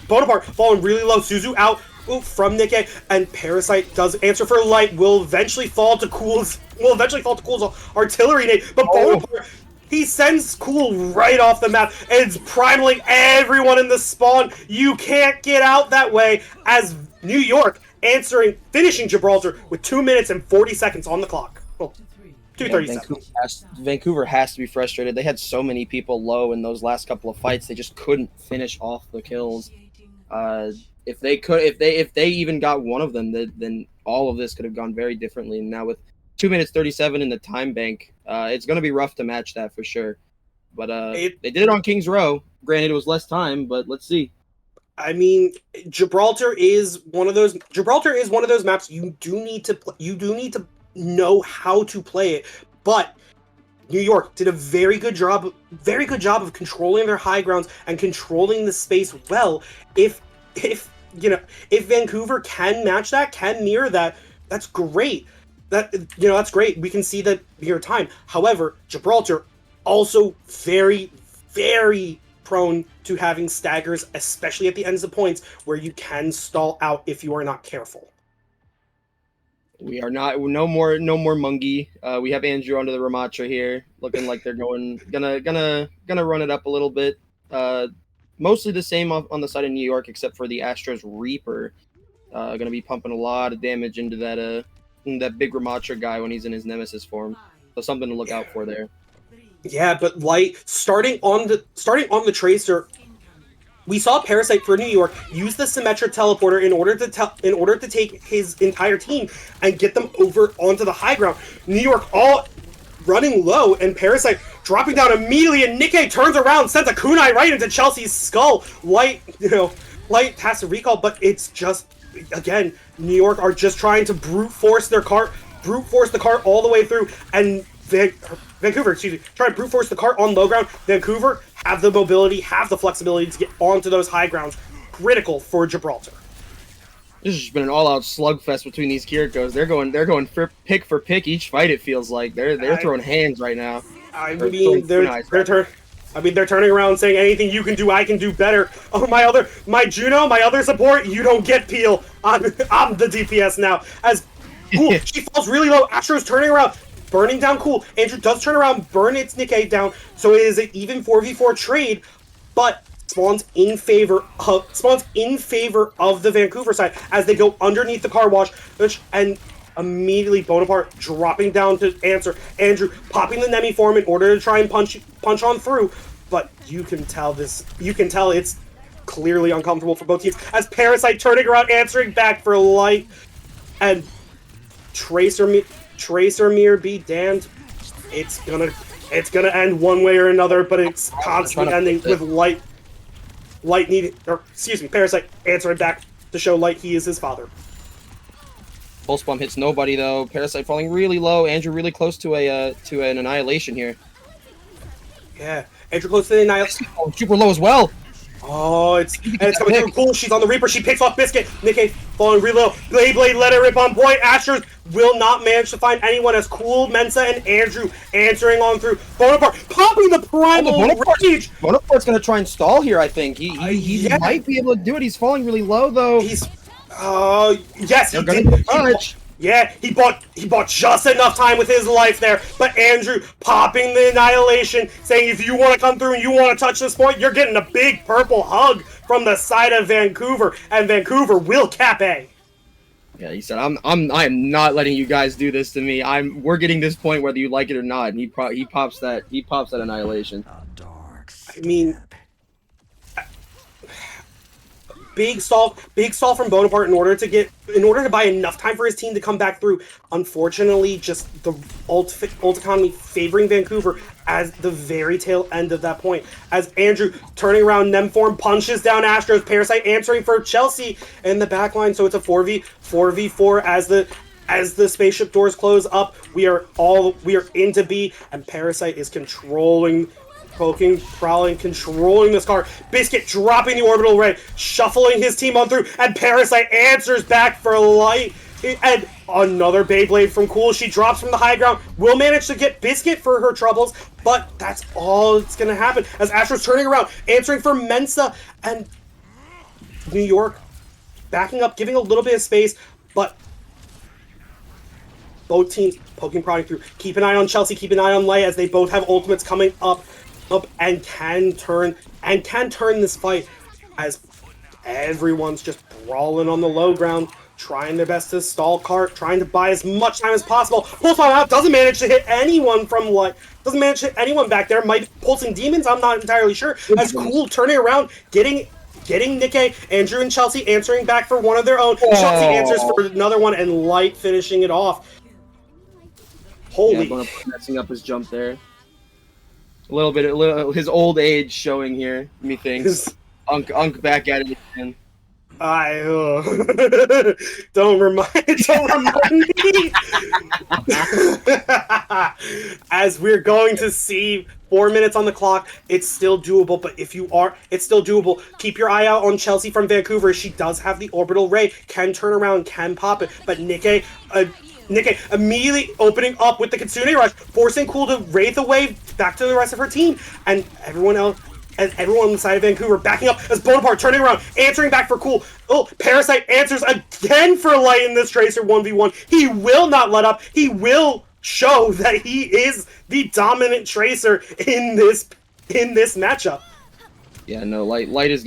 Bonaparte falling really low. Suzu out from Nikkei, and Parasite does answer for Light. Will eventually fall to Cool's artillery nade. But Bonaparte, he sends Cool right off the map and it's primaling everyone in the spawn. You can't get out that way as New York finishing Gibraltar with 2 minutes and 40 seconds on the clock. Well, 2:37. Vancouver has to be frustrated. They had so many people low in those last couple of fights. They just couldn't finish off the kills. If they even got one of them, then all of this could have gone very differently. And now with 2 minutes 37 in the time bank, it's going to be rough to match that for sure. But they did it on Kings Row. Granted, it was less time, but let's see. I mean, Gibraltar is one of those maps you do need to know how to play it. But New York did a very good job of controlling their high grounds and controlling the space well. If Vancouver can match that, can mirror that, that's great. That's great. We can see that mirror time. However, Gibraltar also very, very prone to having staggers, especially at the ends of points, where you can stall out if you are not careful. We are not no more Mungie. We have Andrew under the Ramatra here, looking like they're gonna run it up a little bit. Mostly the same on the side of New York, except for the Astros Reaper. Gonna be pumping a lot of damage into that big Ramatra guy when he's in his Nemesis form. So something to look out for there. Yeah, but Light starting on the Tracer. We saw Parasite for New York use the Symmetric Teleporter in order to take his entire team and get them over onto the high ground. New York all running low, and Parasite dropping down immediately, and Nikkei turns around, sends a kunai right into Chelsea's skull. Light has to recall, but it's just, again, New York are just trying to brute force the cart all the way through, and Vancouver, try to brute force the cart on low ground. Vancouver have the mobility, have the flexibility to get onto those high grounds. Critical for Gibraltar. This has been an all-out slugfest between these Kirikos. They're going for pick each fight. It feels like they're throwing hands right now. They're turning around saying, anything you can do, I can do better. Oh, my Juno, my other support, you don't get peel. I'm the DPS now. As Cool, she falls really low. Astro's turning around, burning down Cool. Andrew does turn around, burn its Nikkei down, so it is an even 4v4 trade, but spawns in favor of the Vancouver side as they go underneath the car wash, and immediately Bonaparte dropping down to answer. Andrew popping the Nemi form in order to try and punch on through, but you can tell it's clearly uncomfortable for both teams as Parasite turning around, answering back for Light, and Tracer Mirror be damned. It's gonna end one way or another, but it's constantly ending with Parasite answering back to show Light he is his father. Pulse Bomb hits nobody though. Parasite falling really low. Andrew really close to an annihilation here. Yeah, Andrew close to the annihilation. Oh, super low as well. Oh, it's coming through. Cool. She's on the Reaper. She picks off Biscuit. Nikkei falling real low. Blade let her rip on point. Astros will not manage to find anyone as Cool, Mensa, and Andrew answering on through. Bonaparte popping the primal rage. Bonaparte's gonna try and stall here. I think he might be able to do it. He's falling really low though. Yes, he did. Yeah, he bought just enough time with his life there, but Andrew popping the annihilation, saying if you want to come through and you want to touch this point, you're getting a big purple hug from the side of Vancouver, and Vancouver will cap A. Yeah, he said, I am not letting you guys do this to me. We're getting this point whether you like it or not. And he pops that annihilation. I mean, big stall from Bonaparte in order to buy enough time for his team to come back through. Unfortunately, just the ult economy favoring Vancouver as the very tail end of that point. As Andrew turning around, Nemform punches down Astros. Parasite answering for Chelsea in the back line, so it's a 4v4 as the spaceship doors close up. We are into B, and Parasite is controlling. Poking, prowling, controlling this car. Biscuit dropping the orbital ray, shuffling his team on through, and Parasite answers back for Light. And another Beyblade from Cool. She drops from the high ground. Will manage to get Biscuit for her troubles, but that's all that's going to happen. As Astro's turning around, answering for Mensa, and New York backing up, giving a little bit of space, but both teams poking, prodding through. Keep an eye on Chelsea, keep an eye on Light as they both have ultimates coming up and can turn this fight as everyone's just brawling on the low ground, trying their best to stall cart, trying to buy as much time as possible. Pulse Bomb out, doesn't manage to hit anyone back there. Might be pulsing demons, I'm not entirely sure. As Cool turning around, getting Nikkei, Andrew and Chelsea answering back for one of their own. Chelsea answers for another one, and Light finishing it off. Holy, messing up his jump there. A little his old age showing here, methinks. Unk back at it again. Don't remind me. As we're going to see 4 minutes on the clock, it's still doable. But it's still doable. Keep your eye out on Chelsea from Vancouver. She does have the orbital ray, can turn around, can pop it. But Nikkei immediately opening up with the Kitsune Rush, forcing Cool to wraith away back to the rest of her team, and everyone else. As everyone on the side of Vancouver backing up as Bonaparte turning around, answering back for Cool. Oh, Parasite answers again for Light in this Tracer 1v1. He will not let up. He will show that he is the dominant Tracer in this matchup. Yeah, no, Light is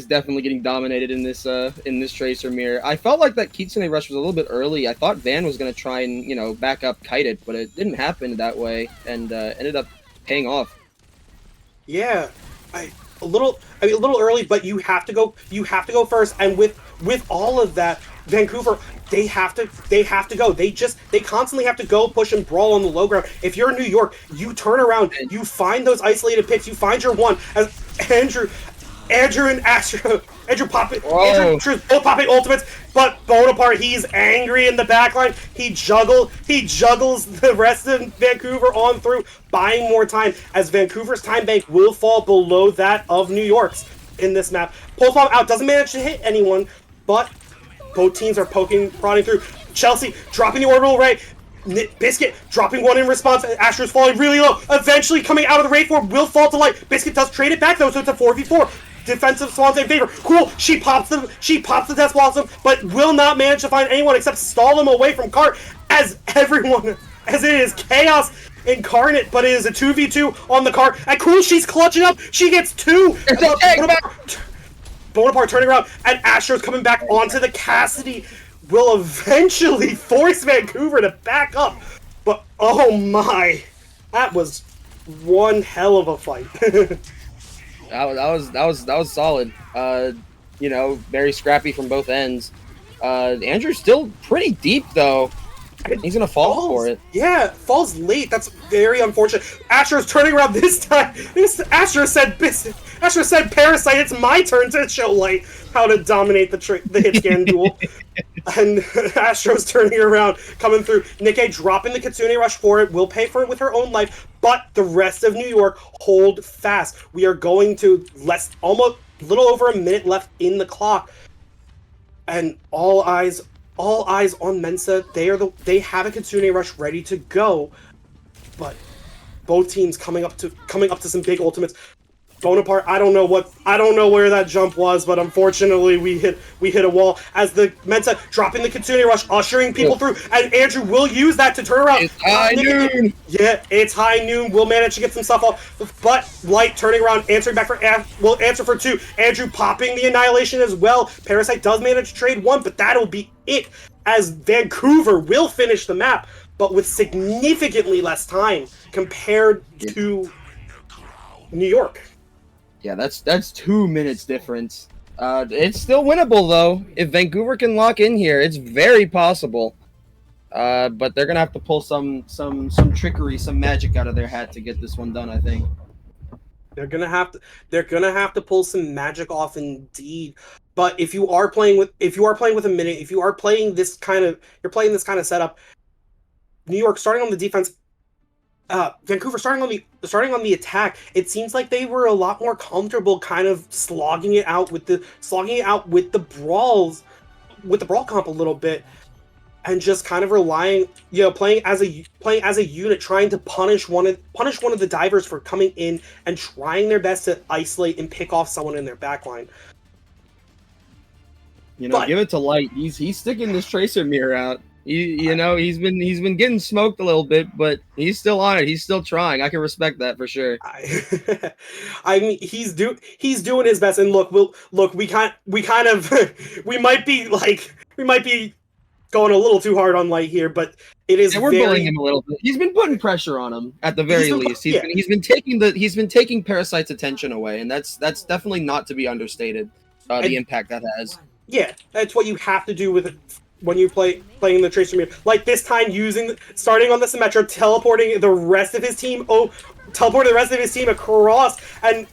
definitely getting dominated in this Tracer mirror. I felt like that Kitsune Rush was a little bit early. I thought Van was gonna try and back up Kite it, but it didn't happen that way, and ended up paying off. Yeah. A little early, but you have to go first. And with all of that, Vancouver, they have to go. They constantly have to go push and brawl on the low ground. If you're in New York, you turn around, you find those isolated picks, you find your one as Andrew and Andrew popping both popping ultimates, but Bonaparte, he's angry in the backline. He juggles the rest of Vancouver on through, buying more time as Vancouver's time bank will fall below that of New York's in this map. Pulse bomb out, doesn't manage to hit anyone, but both teams are prodding through. Chelsea dropping the orbital ray. Biscuit dropping one in response. Astro's falling really low. Eventually coming out of the Wraith Form will fall to Light. Biscuit does trade it back though, so it's a 4v4. Defensive Swans in favor. Cool. She pops the Death Blossom, but will not manage to find anyone except stall them away from Cart as it is Chaos incarnate, but it is a 2v2 on the Cart. And Cool, she's clutching up. She gets two. Bonaparte turning around, and Astro's coming back onto the Cassidy. Will eventually force Vancouver to back up. But oh my, that was one hell of a fight. That was solid. Very scrappy from both ends. Andrew's still pretty deep though. He's gonna fall for it. Yeah, falls late. That's very unfortunate. Astro's turning around this time. Astro said Parasite, it's my turn to show Light how to dominate the hit scan duel. And Astro's turning around, coming through. Nikkei dropping the Kitsune Rush for it, will pay for it with her own life, but the rest of New York hold fast. We are going to almost a little over a minute left in the clock. And all eyes on Mensa. They have a Kitsune Rush ready to go, but both teams coming up to some big ultimates. Bonaparte, I don't know where that jump was, but unfortunately we hit a wall as the Mensa dropping the Kitsune Rush, ushering people through, and Andrew will use that to turn around. It's high noon. Yeah, it's high noon. We'll manage to get some stuff off, but Light turning around, answering back will answer for two. Andrew popping the Annihilation as well. Parasite does manage to trade one, but that'll be it, as Vancouver will finish the map, but with significantly less time compared to New York. Yeah, that's 2 minutes difference. It's still winnable though. If Vancouver can lock in here, it's very possible. But they're gonna have to pull some trickery, some magic out of their hat to get this one done, I think. They're gonna have to pull some magic off indeed. But if you are playing with a minute, if you are playing this kind of setup, New York starting on the defense, Vancouver starting on the attack, it seems like they were a lot more comfortable kind of slogging it out with the brawl comp a little bit, and just kind of relying, playing as a unit, trying to punish one of the divers for coming in and trying their best to isolate and pick off someone in their backline. Give it to Light. He's sticking this Tracer mirror out. He's been getting smoked a little bit, but he's still on it. He's still trying. I can respect that for sure. I mean, he's doing his best. And look, we might be going a little too hard on Light here, but it is. We're bullying him a little bit. He's been putting pressure on him at the very least. He's been taking Parasite's attention away, and that's definitely not to be understated. The impact that has. Yeah, that's what you have to do with when you playing the Tracer mirror. Like this time, starting on the Symmetra, teleporting the rest of his team across, and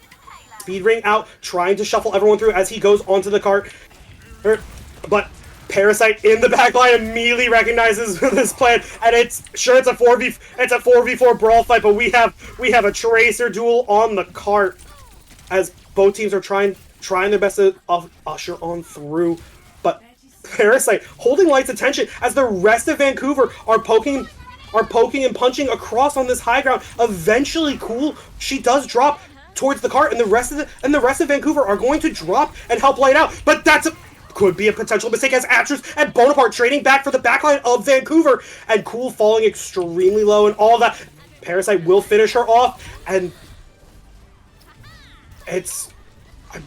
speed ring out, trying to shuffle everyone through as he goes onto the cart. But Parasite in the back line immediately recognizes this plan, and it's a 4v4 brawl fight, but we have a Tracer duel on the cart as both teams are trying their best to usher on through, but Parasite holding Light's attention as the rest of Vancouver are poking and punching across on this high ground. Eventually, Cool, she does drop towards the cart, and the rest of Vancouver are going to drop and help Light out, but could be a potential mistake as Atros and Bonaparte trading back for the backline of Vancouver, and Cool falling extremely low and all that. Parasite will finish her off, and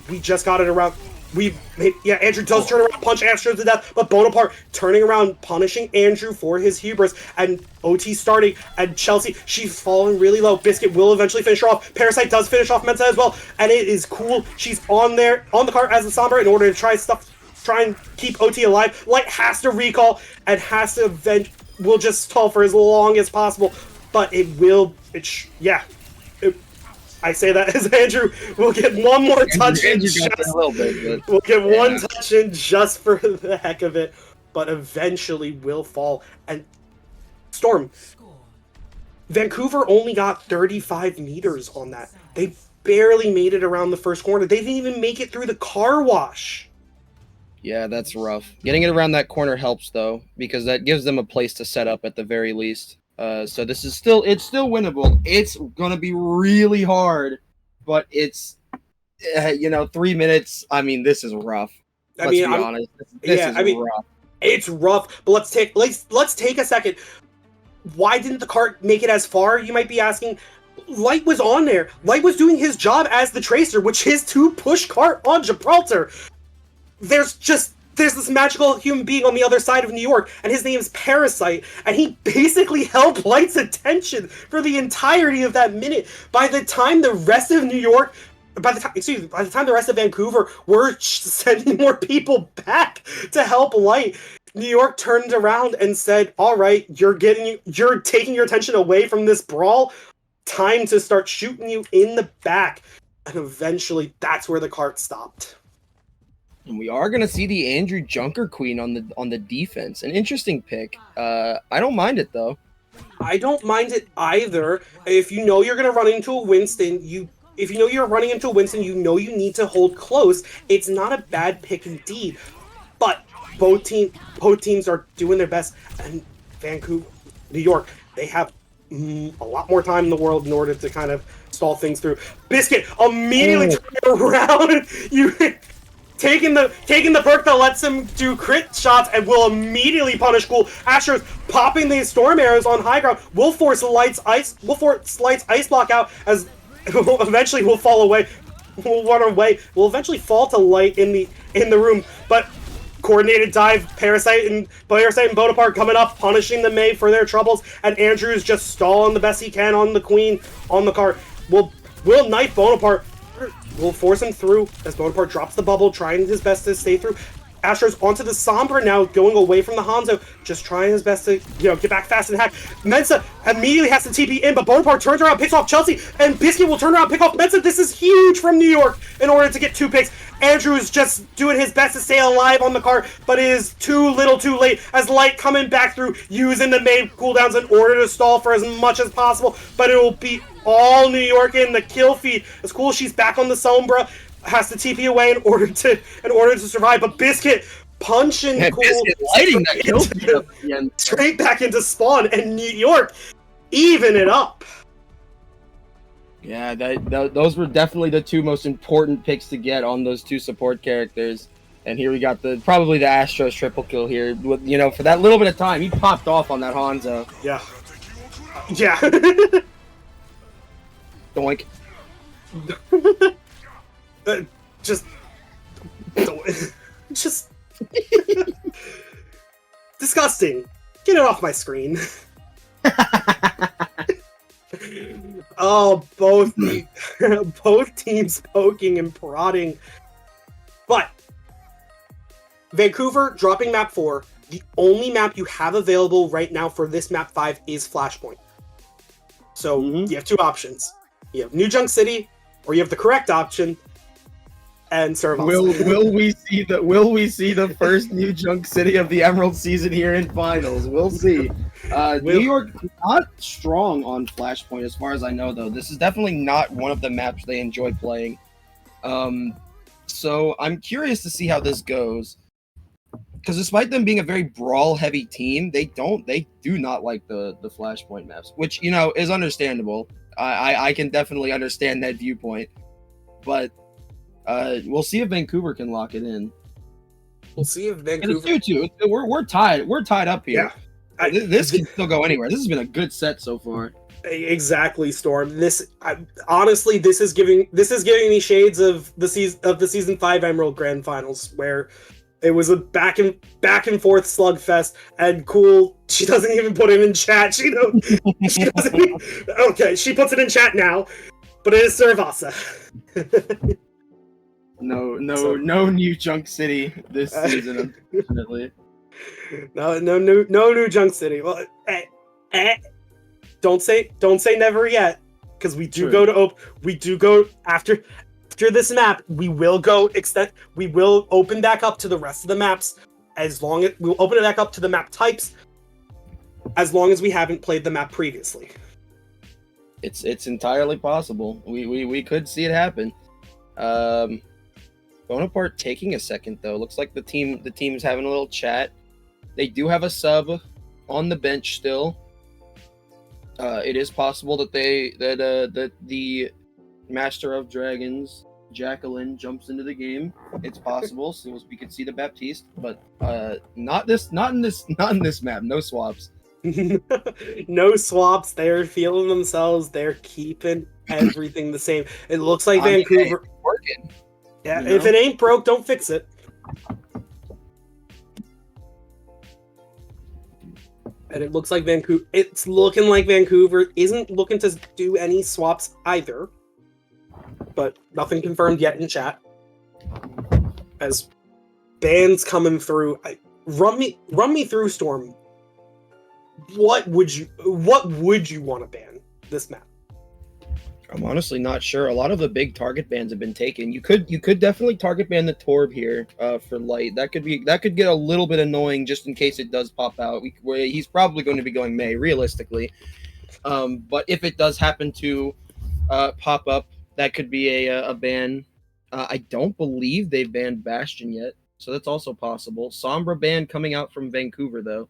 we just got it around. Andrew does turn around, punch Astros to death, but Bonaparte turning around, punishing Andrew for his hubris, and OT starting, and Chelsea, she's falling really low. Biscuit will eventually finish her off. Parasite does finish off Mensa as well, and it is Cool. She's on the cart as the Sombra in order to try and keep OT alive. Light has to recall and has to will just stall for as long as possible, but I say that as Andrew will get one more touch in. We'll get one touch in just for the heck of it, but eventually will fall. And Storm, Vancouver only got 35 meters on that. They barely made it around the first corner. They didn't even make it through the car wash. Yeah, that's rough. Getting it around that corner helps though, because that gives them a place to set up at the very least. So this is still winnable. It's gonna be really hard, but it's 3 minutes. I mean, this is rough. Let's be honest. This is rough. It's rough. But let's take a second. Why didn't the cart make it as far? You might be asking. Light was on there. Light was doing his job as the Tracer, which is to push cart on Gibraltar. There's this magical human being on the other side of New York, and his name is Parasite, and he basically held Light's attention for the entirety of that minute. By the time the rest of Vancouver were sending more people back to help Light, New York turned around and said, "All right, you're taking your attention away from this brawl. Time to start shooting you in the back." And eventually, that's where the cart stopped. And we are going to see the Andrew Junker Queen on the defense. An interesting pick. I don't mind it, though. I don't mind it either. If you know you're going to run into a Winston, you need to hold close. It's not a bad pick indeed. But both teams are doing their best. And Vancouver, New York, they have a lot more time in the world in order to kind of stall things through. Biscuit immediately turning around. Taking the perk that lets him do crit shots and will immediately punish Cool. Astros popping these storm arrows on high ground will force Light's ice block out, as eventually will fall away. Will run away. Will eventually fall to Light in the room. But coordinated dive, Parasite and Bonaparte coming up, punishing the May for their troubles, and Andrew's just stalling the best he can on the Queen on the cart. Will knife Bonaparte. Will force him through as Bonaparte drops the bubble, trying his best to stay through. Astros onto the Sombra now, going away from the Hanzo, just trying his best to get back fast and hack. Mensa immediately has to TP in, but Bonaparte turns around, picks off Chelsea, and Biscuit will turn around, pick off Mensa. This is huge from New York in order to get 2 picks. Andrew is just doing his best to stay alive on the cart, but it is too little too late as Light coming back through, using the main cooldowns in order to stall for as much as possible, but it will be all New York in the kill feed. It's cool, she's back on the Sombra, has to TP away in order to survive, but Biscuit punching Cool lighting that kill feed straight back into spawn, and New York even it up. Yeah, those were definitely the 2 most important picks to get on those 2 support characters. And here we got probably the Astros triple kill here. For that little bit of time, he popped off on that Hanzo. Yeah. Doink. Just disgusting. Get it off my screen. Oh, both teams poking and prodding. But Vancouver dropping map 4. The only map you have available right now for this map 5 is Flashpoint. So you have 2 options. You have New Junk City, or you have the correct option, and Servus. Will we see the first new junk city of the Emerald season here in finals? We'll see. New York not strong on Flashpoint as far as I know, though. This is definitely not one of the maps they enjoy playing. So I'm curious to see how this goes. Because despite them being a very brawl-heavy team, they do not like the Flashpoint maps, which, you know, is understandable. I can definitely understand that viewpoint. But we'll see if Vancouver can lock it in. We'll see if Vancouver. It's 2-2. We're tied. We're tied up here. Yeah. This can still go anywhere. This has been a good set so far. Exactly, Storm. Honestly, this is giving me shades of the season 5 Emerald Grand Finals, where it was a back and forth slugfest. And Cool, she doesn't even put it in chat. She doesn't. Okay, she puts it in chat now, but it is Servasa. No new Junk City this season, unfortunately. No new Junk City. Well, don't say never yet, because we do go after this map. We will open back up to the rest of the maps, we'll open it back up to the map types, as long as we haven't played the map previously. It's entirely possible. We could see it happen. Bonaparte taking a second though. Looks like the team's having a little chat. They do have a sub on the bench still. It is possible that the Master of Dragons, Jacqueline, jumps into the game. It's possible, so we could see the Baptiste, but not in this map. No swaps. No swaps. They're feeling themselves. They're keeping everything the same. It looks like Vancouver working. Yeah, you know? If it ain't broke, don't fix it. And it's looking like Vancouver isn't looking to do any swaps either. But nothing confirmed yet in chat. As bans coming through, run me through, Storm. What would you want to ban this map? I'm honestly not sure. A lot of the big target bans have been taken. You could definitely target ban the Torb here for light. That could get a little bit annoying just in case it does pop out. He's probably going to be going May realistically, but if it does happen to pop up, that could be a ban. I don't believe they've banned Bastion yet, so that's also possible. Sombra ban coming out from Vancouver though,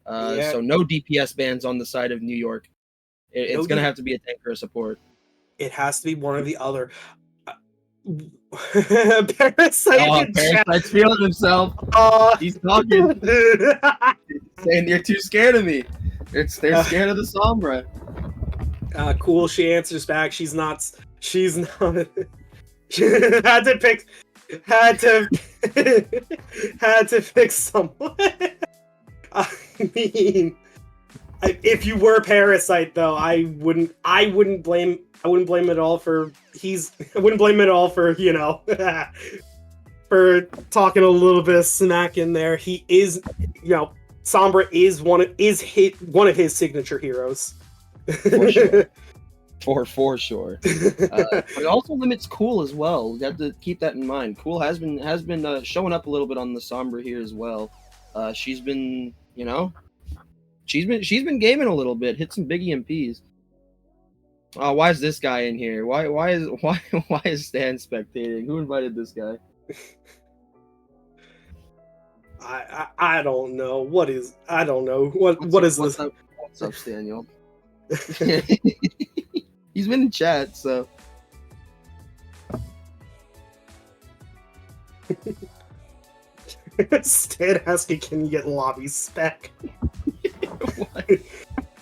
so no DPS bans on the side of New York. It's going to have to be a tank or a support. It has to be one or the other. Parasite's feeling himself. He's talking. Saying you're too scared of me. They're scared of the Sombra. Cool. She answers back. She's not. had to pick someone. I mean, if you were Parasite though, I wouldn't blame it at all for for talking a little bit of smack in there. He is, Sombra is one of his signature heroes. For sure. But it also limits Cool as well. You have to keep that in mind. Cool has been showing up a little bit on the Sombra here as well. She's been gaming a little bit, hit some big EMPs. Why is this guy in here? Why is Stan spectating? Who invited this guy? I don't know. What is this? What's up, Staniel? He's been in chat, so. Stan asking, can you get lobby spec?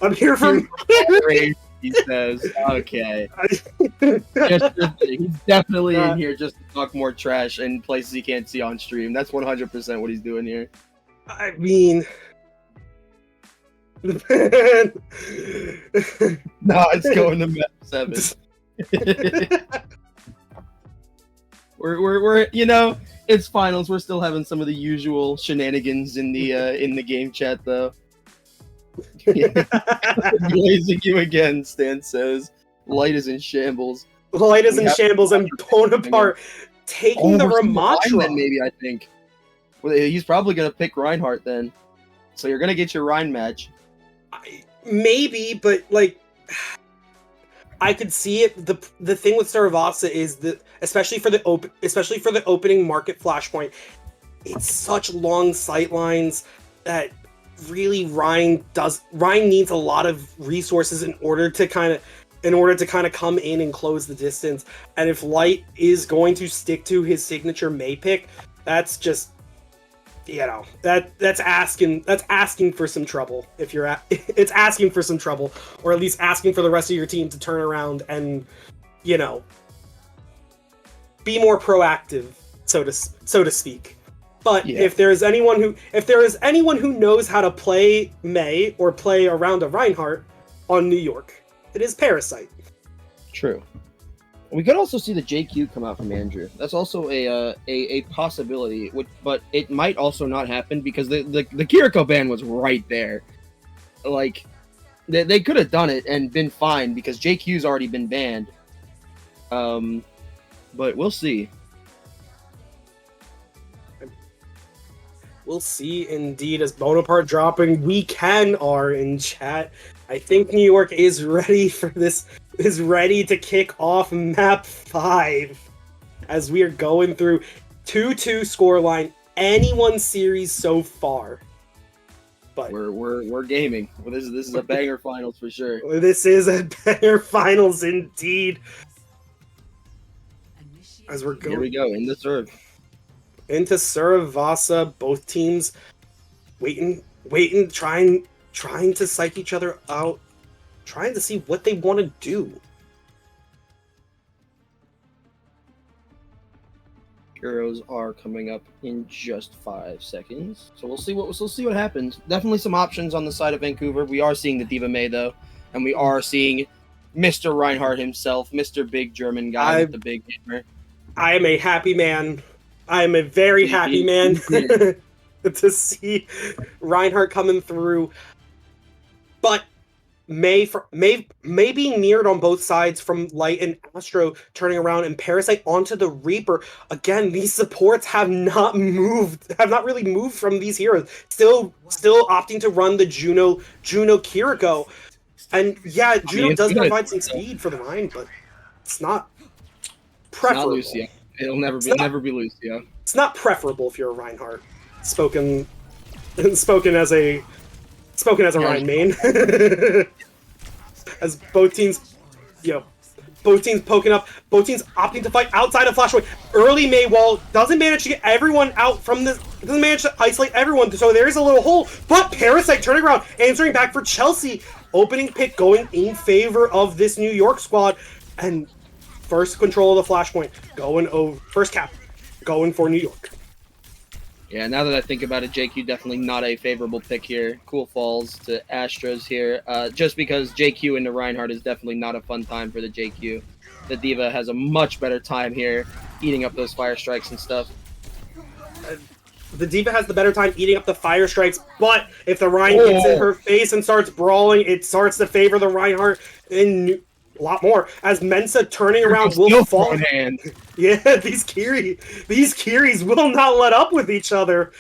I'm here for. He says, okay. He's definitely in here just to talk more trash in places he can't see on stream. That's 100% what he's doing here. I mean. No, it's going to map 7. we're it's finals. We're still having some of the usual shenanigans in the game chat though. Blazing you again, Stan says. Light is in shambles. Light is in shambles, and Bonaparte taking the we're seeing Ramatra. Ryan then, maybe, I think. Well, he's probably going to pick Reinhardt then. So you're going to get your Ryan match. Maybe, but like I could see it. The thing with Saravasa is that especially for the opening market flashpoint, it's such long sight lines that really Ryan needs a lot of resources in order to kind of come in and close the distance. And if Light is going to stick to his signature May pick, that's just, you know, that's asking for some trouble. It's asking for some trouble, or at least asking for the rest of your team to turn around and, you know, be more proactive, so to speak. But Yeah. if there is anyone who knows how to play May or play around a Reinhardt on New York, it is Parasite. True. We could also see the JQ come out from Andrew. That's also a possibility, but it might also not happen because the Kiriko ban was right there. Like, they could have done it and been fine because JQ's already been banned. But we'll see. We'll see indeed as Bonaparte dropping Weekend are in chat. I think New York is ready for this, is ready to kick off map 5 as we are going through 2-2 scoreline, anyone's series so far. But We're gaming. Well, this is a banger finals for sure. this is a banger finals indeed. As we're going Here we go in the serve. into Saravasa, both teams waiting, trying to psych each other out, trying to see what they want to do. Heroes are coming up in just 5 seconds, so we'll see what happens. Definitely some options on the side of Vancouver. We are seeing the Diva May though, and we are seeing Mr. Reinhardt himself, Mr. Big German guy with the big hammer. I am a happy man. I am a very happy man to see Reinhardt coming through. But May being mirrored on both sides from Light and Astro turning around, and Parasite onto the Reaper. Again, these supports have not really moved from these heroes. Still opting to run the Juno Kiriko. And yeah, Juno does provide some speed for the Rhine, but it's not preferable. It's not Lucio. It'll never be Lucio. It's not preferable if you're a Reinhardt. Spoken as a Rhine main. As both teams poking up, both teams opting to fight outside of Flashpoint. Early Maywall doesn't manage to get everyone out from this, doesn't manage to isolate everyone, so there is a little hole, but Parasite turning around, answering back for Chelsea. Opening pick going in favor of this New York squad, and first control of the Flashpoint, going over, first cap, going for New York. Yeah, now that I think about it, JQ definitely not a favorable pick here. Cool falls to Astros here, just because JQ into Reinhardt is definitely not a fun time for the JQ. The Diva has a much better time here, eating up those fire strikes and stuff. The Diva has the better time eating up the fire strikes, but if the Rhine gets in her face and starts brawling, it starts to favor the Reinhardt a lot more, as Mensa turning around will fall. Yeah, these Kiris will not let up with each other.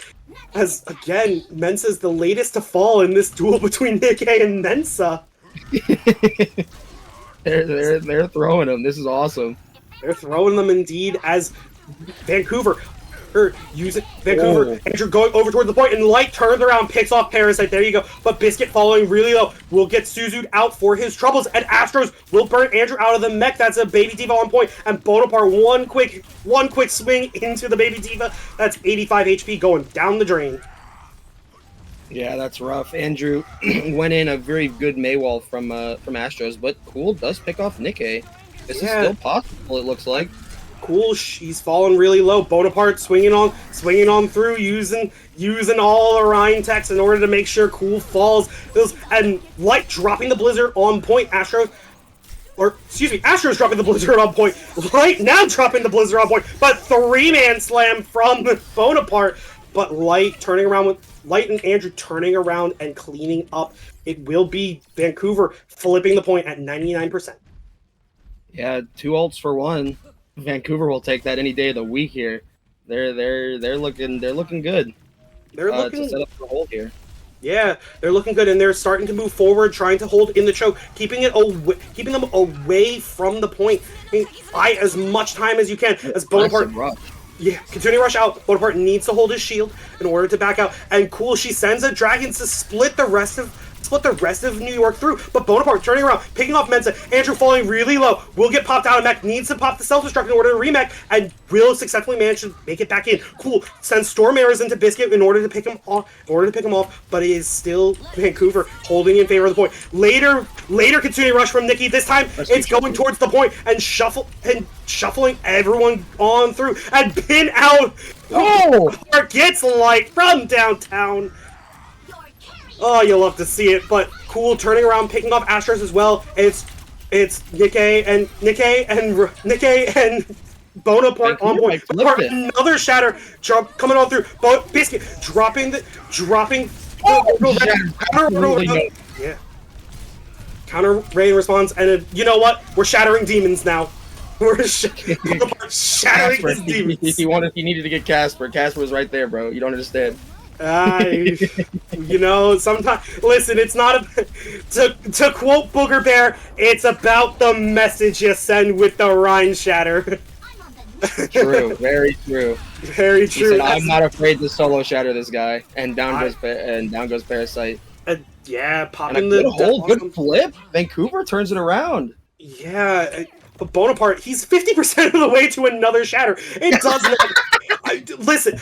As again, Mensa's the latest to fall in this duel between Nikkei and Mensa. they're throwing them. This is awesome. They're throwing them indeed, as Vancouver. Andrew going over towards the point, and Light turns around, picks off Parasite. There you go. But Biscuit following really low will get Suzu'd out for his troubles, and Astros will burn Andrew out of the mech. That's a Baby Diva on point, and Bonaparte one quick swing into the Baby Diva. That's 85 HP going down the drain. Yeah, that's rough. Andrew went in a very good Maywall from Astros, but Cool does pick off Nikkei. This is still possible, it looks like. Cool, she's falling really low. Bonaparte swinging on through, using all the Rhine techs in order to make sure Cool falls. And Light dropping the Blizzard on point. Astros dropping the Blizzard on point. Light now dropping the Blizzard on point, but 3-man slam from Bonaparte. But Light and Andrew turning around and cleaning up. It will be Vancouver flipping the point at 99%. Yeah, 2 ults for 1. Vancouver will take that any day of the week here. They're looking good. They're looking to set up the hold here. Yeah, they're looking good, and they're starting to move forward, trying to hold in the choke, keeping them away from the point. I mean, fight as much time as you can. As Bonaparte, yeah, continue to rush out. Bonaparte needs to hold his shield in order to back out. And cool, she sends a dragon to split the rest of New York through. But Bonaparte turning around, picking off Mensa. Andrew falling really low. Will get popped out of mech. Needs to pop the self-destruct in order to remech. And will successfully manage to make it back in. Cool. Sends Storm Arrows into Biscuit in order to pick him off. But it is still Vancouver holding in favor of the point. Later continuing rush from Nikki. This time it's going towards the point and shuffling everyone on through and pin out. Oh! Gets light from downtown. Oh, you'll love to see it, but cool turning around, picking off Astros as well. It's Nikkei and Bonaparte on point. Another shatter jump coming on through. Biscuit dropping. Yeah. Counter rain response, and you know what? We're shattering demons now. We're shattering his demons. He needed to get Casper. Casper was right there, bro. You don't understand. You know, sometimes listen, it's not to quote Booger Bear, it's about the message you send with the Rhine shatter. True, very true. Very true. Said, I'm not afraid to solo shatter this guy, and down goes Parasite. Yeah, popping the whole good flip. Vancouver turns it around. Yeah. But Bonaparte, he's 50% of the way to another shatter. It does not. Listen,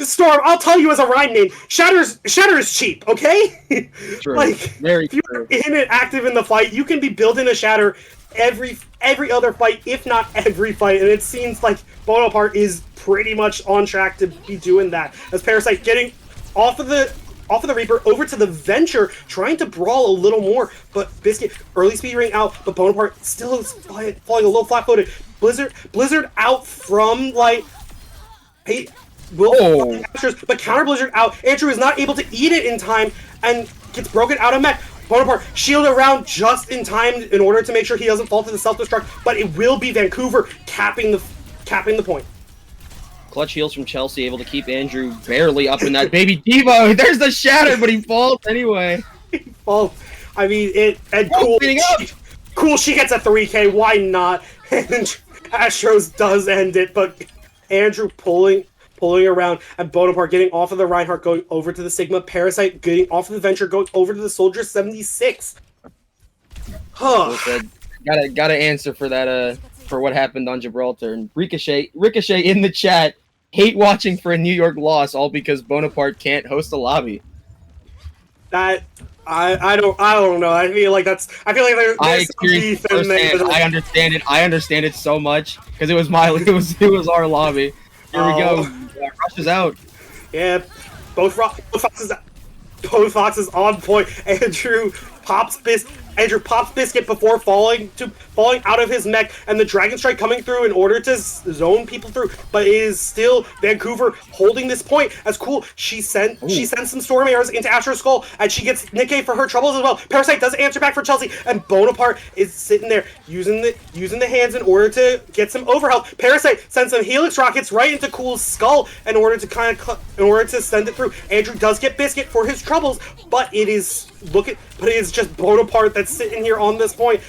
Storm, I'll tell you as a rhyme name, shatter is cheap, okay? True. Like, very if you're in and active in the fight, you can be building a shatter every other fight, if not every fight, and it seems like Bonaparte is pretty much on track to be doing that. As Parasite getting off of the Reaper over to the Venture, trying to brawl a little more, but Biscuit early speed ring out, but Bonaparte still is falling a little flat-footed. Blizzard out from like but counter Blizzard out. Andrew is not able to eat it in time and gets broken out of mech. Bonaparte shielded around just in time in order to make sure he doesn't fall to the self-destruct, but it will be Vancouver capping the point. Clutch heals from Chelsea, able to keep Andrew barely up in that baby Devo. There's the shatter, but he falls anyway. He falls. I mean, cool. She gets a 3K. Why not? And Astros does end it, but Andrew pulling around, and Bonaparte getting off of the Reinhardt, going over to the Sigma. Parasite getting off of the Venture, going over to the Soldier 76. Gotta answer for that. For what happened on Gibraltar. And Ricochet in the chat, hate watching for a New York loss, all because Bonaparte can't host a lobby. That I don't know. I feel like there's I experienced it firsthand. I understand it so much because it was our lobby. Here we go. Rush is out. Yeah, both Foxes on point. Andrew pops Biscuit before falling out of his mech, and the Dragon Strike coming through in order to zone people through. But it is still Vancouver holding this point. As cool, she sends some Storm Arrows into Astro's Skull, and she gets Nikkei for her troubles as well. Parasite does answer back for Chelsea, and Bonaparte is sitting there using the hands in order to get some overhealth. Parasite sends some Helix rockets right into Cool's skull in order to send it through. Andrew does get Biscuit for his troubles, but it is just Bonaparte that's sitting here on this point.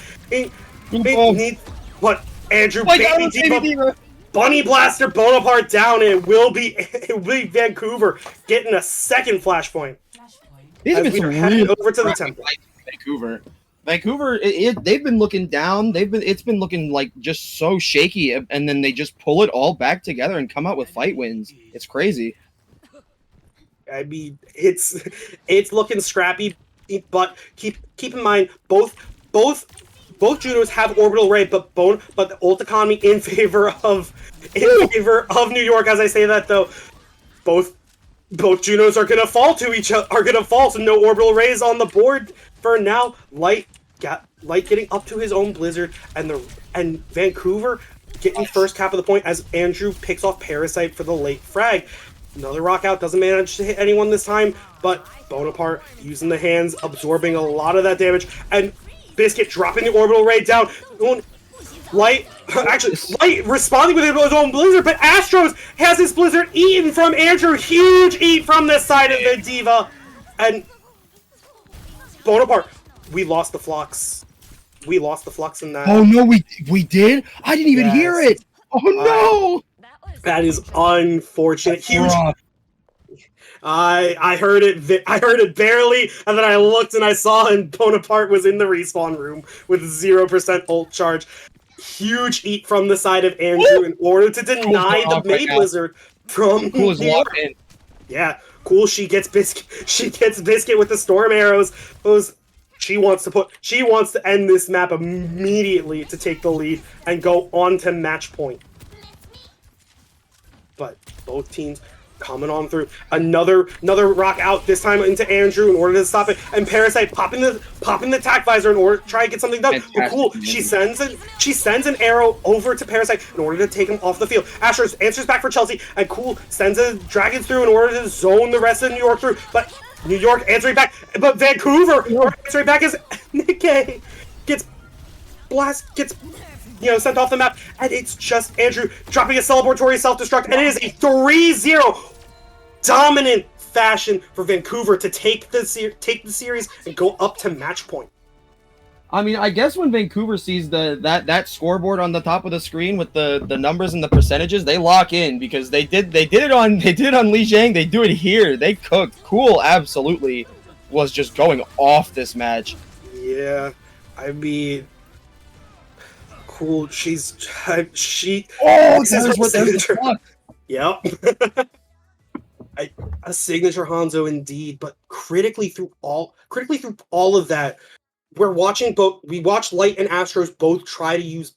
Andrew baby Diva, Bunny Blaster Bonaparte down, and it will be Vancouver getting a second flashpoint. These have been some really over to the temple. Vancouver, they've been looking down. It's been looking like just so shaky, and then they just pull it all back together and come out with fight wins. It's crazy. I mean, it's looking scrappy, but keep in mind both Junos have orbital ray, but the ult economy in favor of New York. As I say that though, both Junos are gonna fall to no orbital rays on the board for now. Light getting up to his own Blizzard, and Vancouver getting first cap of the point as Andrew picks off Parasite for the late frag. Another rock out, doesn't manage to hit anyone this time, but Bonaparte using the hands, absorbing a lot of that damage, and Biscuit dropping the orbital ray down. Light responding with his own blizzard, but Astros has his blizzard eaten from Andrew. Huge eat from the side of the Diva. And Bonaparte, we lost the flux. We lost the flux in that. Oh no, we did? I didn't even hear it. Oh no! That is unfortunate. Huge. Rough. I heard it. I heard it barely, and then I looked and I saw, and Bonaparte was in the respawn room with 0% ult charge. Huge eat from the side of Andrew in order to deny the May Blizzard from Cool is New York. locked in. Yeah, cool. She gets biscuit with the storm arrows. She wants to end this map immediately to take the lead and go on to match point. But both teams coming on through. Another rock out, this time into Andrew in order to stop it. And Parasite popping the attack visor in order to try and get something done. But cool, she sends an arrow over to Parasite in order to take him off the field. Astros answers back for Chelsea, and cool sends a dragon through in order to zone the rest of New York through. But New York answering back, but Vancouver answering back as Nikkei gets sent off the map, and it's just Andrew dropping a celebratory self-destruct, and it is a 3-0 dominant fashion for Vancouver to take the series and go up to match point. I mean, I guess when Vancouver sees that scoreboard on the top of the screen with the numbers and the percentages, they lock in, because they did it on Li Jiang. They do it here. They cooked. Cool absolutely was just going off this match. Yeah, I mean, cool. This is her signature. Yep. A signature Hanzo indeed, but critically through all of that, we watched Light and Astros both try to use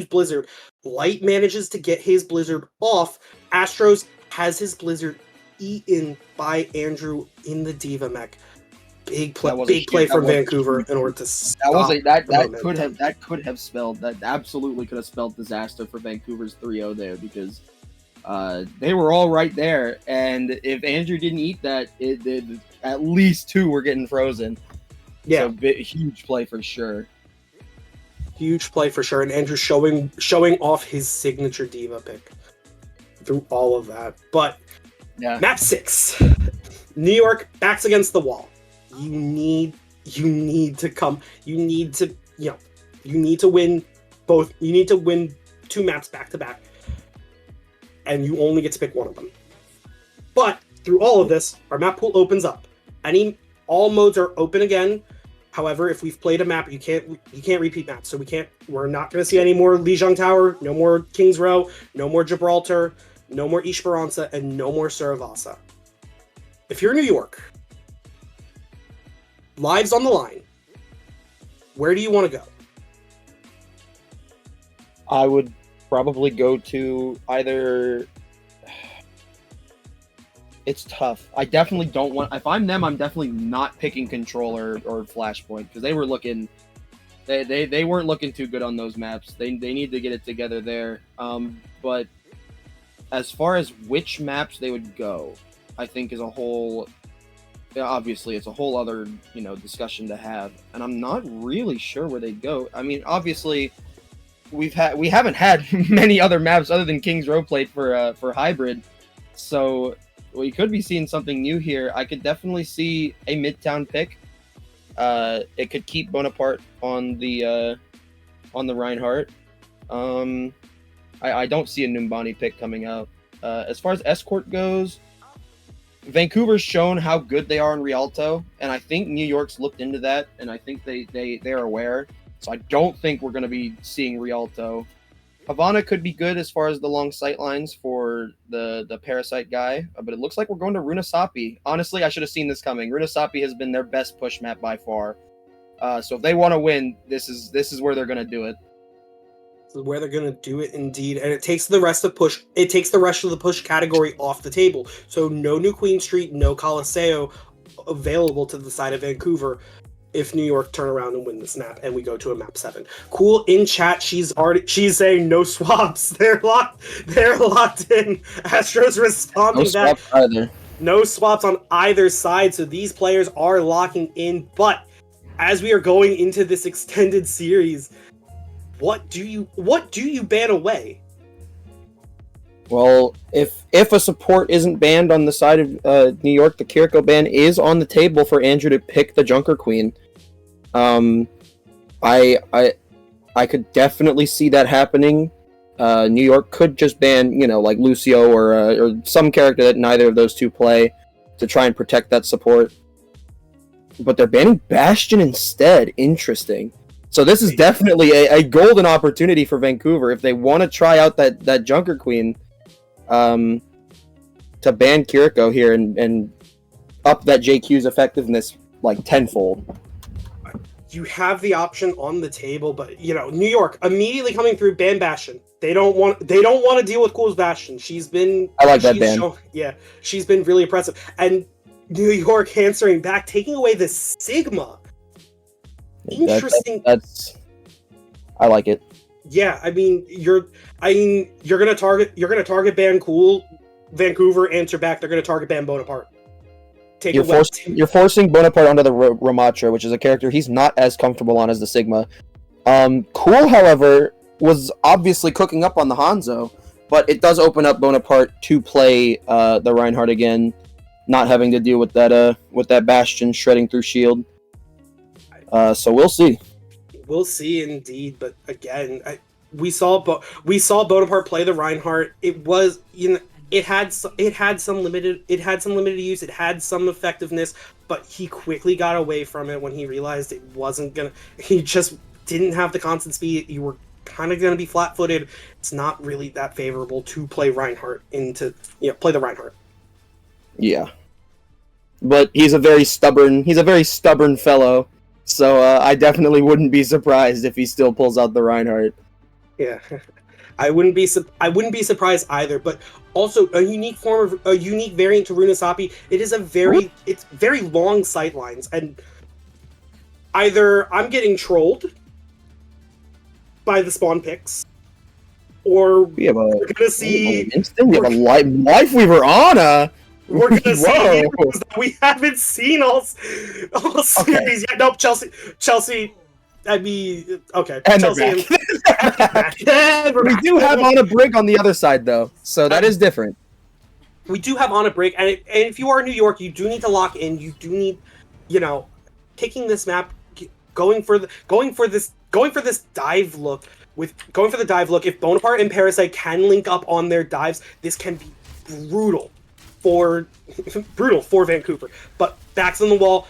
Blizzard. Light manages to get his Blizzard off. Astros has his Blizzard eaten by Andrew in the Diva mech. Big play from Vancouver in order to stop. That could have spelled, that absolutely could have spelled disaster for Vancouver's 3-0 there, because they were all right there, and if Andrew didn't eat that, at least two were getting frozen. Yeah, so huge play for sure. Huge play for sure, and Andrew showing off his signature Diva pick through all of that. But yeah, map 6, New York backs against the wall. You need to win both. You need to win 2 maps back to back, and you only get to pick one of them. But through all of this, our map pool opens up. All modes are open again. However, if we've played a map, you can't repeat maps. So we're not going to see any more Lijiang Tower, no more King's Row, no more Gibraltar, no more Esperanza, and no more Saravasa. If you're New York, lives on the line, where do you want to go? I would probably go to either... It's tough. I definitely don't want... If I'm them, I'm definitely not picking Controller or Flashpoint, because they were looking... They weren't looking too good on those maps. They need to get it together there. But as far as which maps they would go, I think is a whole... Obviously, it's a whole other, discussion to have. And I'm not really sure where they'd go. I mean, obviously, we haven't had many other maps other than King's Row played for Hybrid. So... we could be seeing something new here. I could definitely see a Midtown pick. It could keep Bonaparte on the Reinhardt. I don't see a Numbani pick coming out. As far as Escort goes, Vancouver's shown how good they are in Rialto, and I think New York's looked into that, and I think they're aware. So I don't think we're going to be seeing Rialto. Havana could be good as far as the long sight lines for the Parasite guy, but it looks like we're going to Runasapi. Honestly, I should have seen this coming. Runasapi has been their best push map by far. So if they want to win, this is where they're going to do it. This is where they're going to do it, indeed. And it takes the rest of the push category off the table. So no new Queen Street, no Coliseo available to the side of Vancouver if New York turn around and win this map and we go to a map 7. Cool in chat, she's saying no swaps. They're locked in. Astros responding back. No swaps on either side, so these players are locking in. But as we are going into this extended series, what do you ban away? Well, if a support isn't banned on the side of New York, the Kiriko ban is on the table for Andrew to pick the Junker Queen. I could definitely see that happening. New York could just ban, like Lucio or some character that neither of those two play to try and protect that support. But they're banning Bastion instead. Interesting. So this is definitely a golden opportunity for Vancouver if they want to try out that Junker Queen. To ban Kiriko here and up that JQ's effectiveness like tenfold. You have the option on the table, but New York immediately coming through ban Bastion. They don't want to deal with Cool's Bastion. I like that ban. She's been really impressive. And New York answering back, taking away the Sigma. Interesting. I like it. Yeah, you're gonna target ban Cool, Vancouver answer back. They're gonna target ban Bonaparte. You're forcing Bonaparte onto the Ramatra, which is a character he's not as comfortable on as the Sigma. Cool, however, was obviously cooking up on the Hanzo, but it does open up Bonaparte to play the Reinhardt again, not having to deal with that Bastion shredding through shield. So we'll see. We'll see indeed, but again, we saw Bonaparte play the Reinhardt. It was it had some limited use, it had some effectiveness, but he quickly got away from it when he realized it wasn't gonna. He just didn't have the constant speed. You were kind of gonna be flat-footed. It's not really that favorable to play Reinhardt play the Reinhardt. Yeah, but he's a very stubborn fellow. So I definitely wouldn't be surprised if he still pulls out the Reinhardt. Yeah, I wouldn't be surprised either. But also a unique variant to Runasapi. It is it's very long sightlines, and either I'm getting trolled by the spawn picks, or we're gonna see we have a Lifeweaver Ana. We're gonna see heroes that we haven't seen all series yet. Nope, Chelsea. Okay. And Chelsea. We do have Ana Brig on the other side, though, so that is different. We do have Ana Brig, and if you are New York, you do need to lock in. You do need, picking this map, going for this dive look. Going for the dive look, if Bonaparte and Parasite can link up on their dives, this can be brutal for Vancouver. But backs on the wall,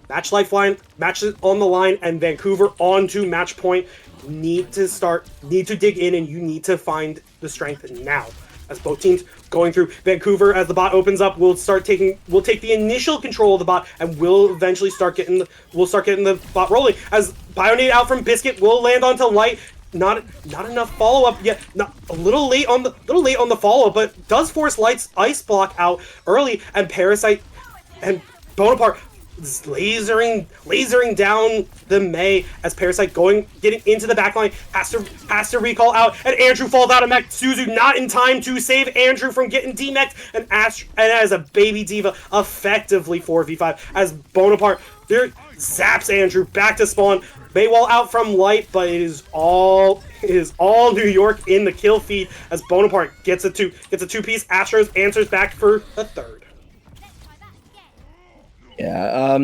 match lifeline, matches on the line, and Vancouver on to match point. Need to dig in, and you need to find the strength now. As both teams going through, Vancouver, as the bot opens up, we'll take the initial control of the bot, and we'll eventually start getting the bot rolling. As Bionade out from Biscuit will land onto Light. Not enough follow-up yet. A little late on the follow-up, but does force Light's ice block out early, and Parasite and Bonaparte lasering down the Mei as Parasite getting into the backline, has to recall out, and Andrew falls out of mech. Suzu not in time to save Andrew from getting demeched, and as a baby diva effectively 4v5 as Bonaparte zaps Andrew back to spawn. Maywall out from Light, but it is all New York in the kill feed as Bonaparte gets a two-piece. Astros answers back for a third. Yeah,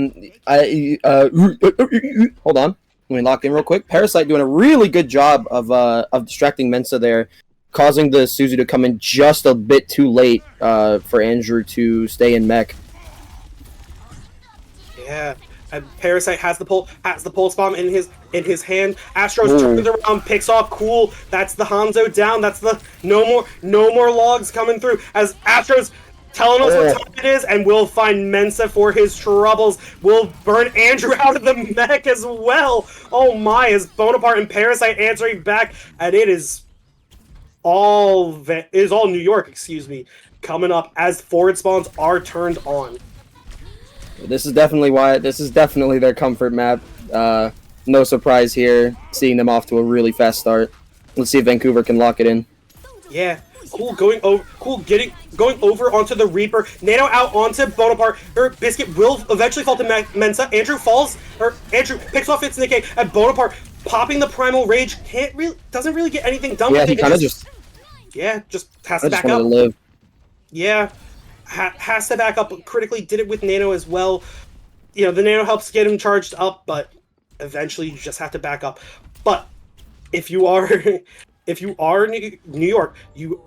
hold on. Let me lock in real quick. Parasite doing a really good job of distracting Mensa there, causing the Suzu to come in just a bit too late for Andrew to stay in mech. Yeah. And Parasite has the pulse bomb in his hand. Astros turns around, picks off Cool. That's the Hanzo down. That's the no more logs coming through. As Astros telling us what time it is, and we'll find Mensa for his troubles. We'll burn Andrew out of the mech as well. Oh my! As Bonaparte and Parasite answering back, and it is all New York. Excuse me, coming up as forward spawns are turned on. This is definitely their comfort map. No surprise here, seeing them off to a really fast start. Let's see if Vancouver can lock it in. Yeah, Cool going over onto the Reaper. Nano out onto Bonaparte. Biscuit will eventually fall to Mensa. Andrew picks off its Nikkei, and Bonaparte popping the Primal Rage doesn't really get anything done. Yeah, with he it. kind of just Has to back wanted up. to live. Yeah, has to back up. Critically did it with Nano as well. You know, the Nano helps get him charged up, but eventually you just have to back up. But if you are New York,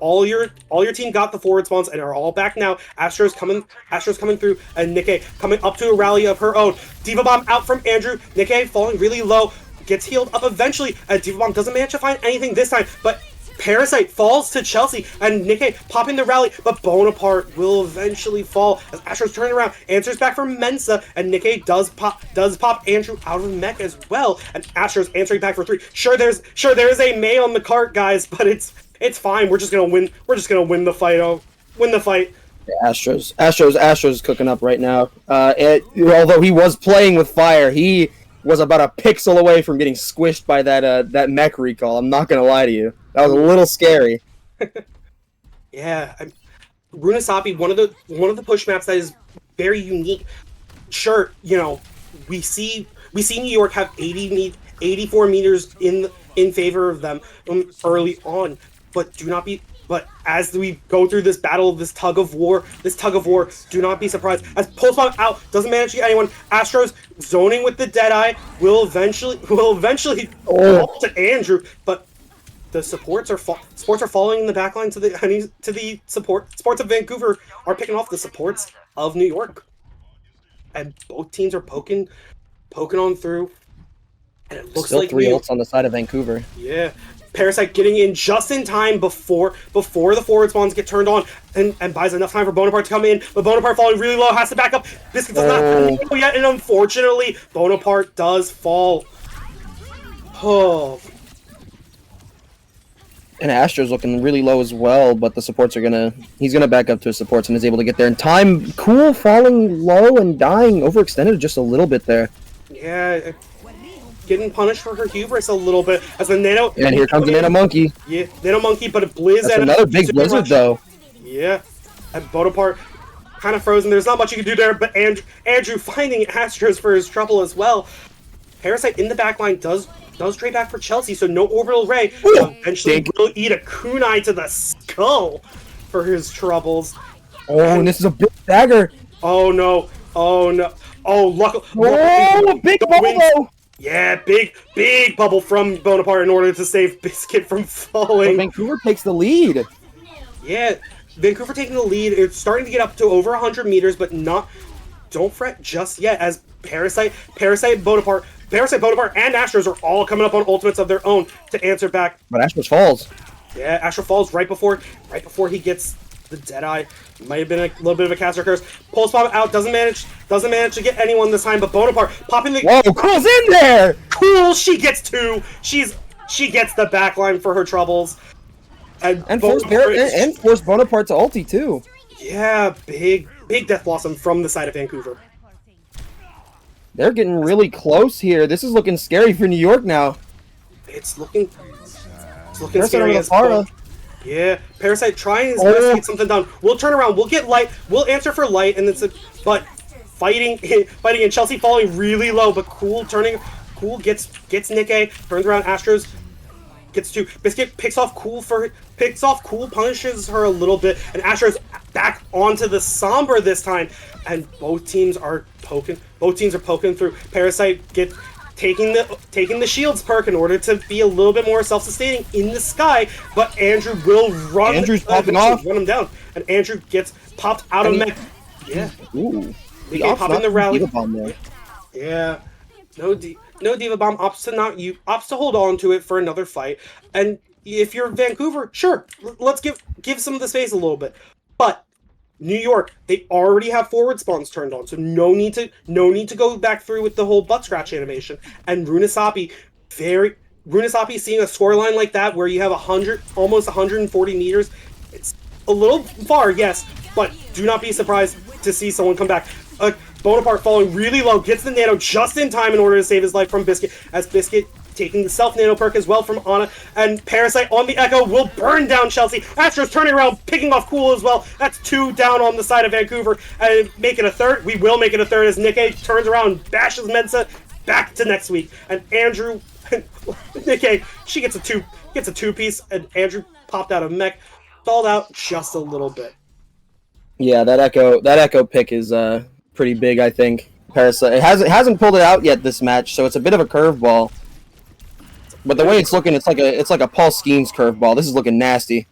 all your team got the forward spawns and are all back now. Astro's coming through, and Nikkei coming up to a rally of her own. Diva Bomb out from Andrew. Nikkei falling really low, gets healed up eventually, and Diva Bomb doesn't manage to find anything this time, but Parasite falls to Chelsea, and Nikkei popping the rally, but Bonaparte will eventually fall as Astro's turning around, answers back from Mensa, and Nikkei does pop Andrew out of mech as well, and Astro's answering back for 3. Sure, there is a May on the cart, guys, but it's fine. We're just gonna win. We're just gonna win the fight. Win the fight. Astro's cooking up right now. Although he was playing with fire, he was about a pixel away from getting squished by that mech recall. I'm not gonna lie to you. That was a little scary. Yeah, Runasapi, one of the push maps that is very unique. Sure, you know, we see New York have 84 meters in favor of them early on, but But as we go through this battle, this tug of war, do not be surprised. As Pulse Bomb out, doesn't manage to get anyone. Astro's zoning with the Deadeye will eventually fall to Andrew, but the supports are falling in the backline to the supports of Vancouver are picking off the supports of New York, and both teams are poking on through, and it looks still like 3 ults on the side of Vancouver. Yeah. Parasite getting in just in time before the forward spawns get turned on, and buys enough time for Bonaparte to come in, but Bonaparte falling really low, has to back up. Biscuit does not come yet, and unfortunately, Bonaparte does fall. Oh. And Astro's looking really low as well, but the supports he's gonna back up to his supports and is able to get there in time. Cool falling low and dying, overextended just a little bit there. Yeah, getting punished for her hubris a little bit as the Nano. And here comes the Nano Monkey. Yeah, Nano Monkey, but a Blizz. That's another big blizzard though. Yeah, and Bonaparte kind of frozen. There's not much you can do there, but Andrew finding Astros for his trouble as well. Parasite in the backline does trade back for Chelsea, so no orbital ray. Eventually will eat a kunai to the skull for his troubles. And this is a big dagger. Oh no! Oh no! Oh, luckily! Oh, big bubble though. Yeah, big bubble from Bonaparte in order to save Biscuit from falling. But Vancouver takes the lead. Yeah, Vancouver taking the lead. It's starting to get up to over 100 meters, but not. Don't fret just yet, as Parasite, Bonaparte, and Astros are all coming up on ultimates of their own to answer back. But Astros falls. Yeah, Astro falls right before he gets the Deadeye. Might have been a little bit of a caster curse. Pulse Bomb out, doesn't manage to get anyone this time, but Bonaparte popping the. Whoa, Cool's in there! Cool, she gets 2. She gets the backline for her troubles. And force Bonaparte to ulti too. Yeah, big Death Blossom from the side of Vancouver. They're getting really close here. This is looking scary for New York now. It's looking scary as well. Yeah, Parasite trying his best to get something done. We'll turn around. We'll get light. We'll answer for light, and but fighting, and Chelsea falling really low. But Cool gets Nikkei, turns around. Astros gets 2. Biscuit picks off Cool, punishes her a little bit, and Astros back onto the Sombra this time, and both teams are poking through. Parasite taking the shields perk in order to be a little bit more self-sustaining in the sky, but Andrew will run. Andrew's popping off. Run him down, and Andrew gets popped out of mech. Yeah. Ooh. They get popped in the rally. Yeah. No Diva Bomb, opts to hold on to it for another fight. And if you're Vancouver, sure, let's give some of the space a little bit. But New York, they already have forward spawns turned on, so no need to go back through with the whole butt scratch animation. And Runasapi seeing a scoreline like that where you have almost 140 meters, it's a little far, yes, but do not be surprised to see someone come back. Bonaparte falling really low, gets the nano just in time in order to save his life from Biscuit, as Biscuit taking the self-nano perk as well from Ana, and Parasite on the Echo will burn down Chelsea. Astro's turning around, picking off Cool as well. That's 2 down on the side of Vancouver, and make it a third. We will make it a third as Nikkei turns around, bashes Mensa, back to next week. And Andrew, okay, she gets a two-piece, and Andrew popped out of mech, stalled out just a little bit. Yeah, that echo pick is pretty big, I think. Parasite it hasn't pulled it out yet this match, so it's a bit of a curveball. But the way it's looking, it's like a Paul Skeens curveball. This is looking nasty.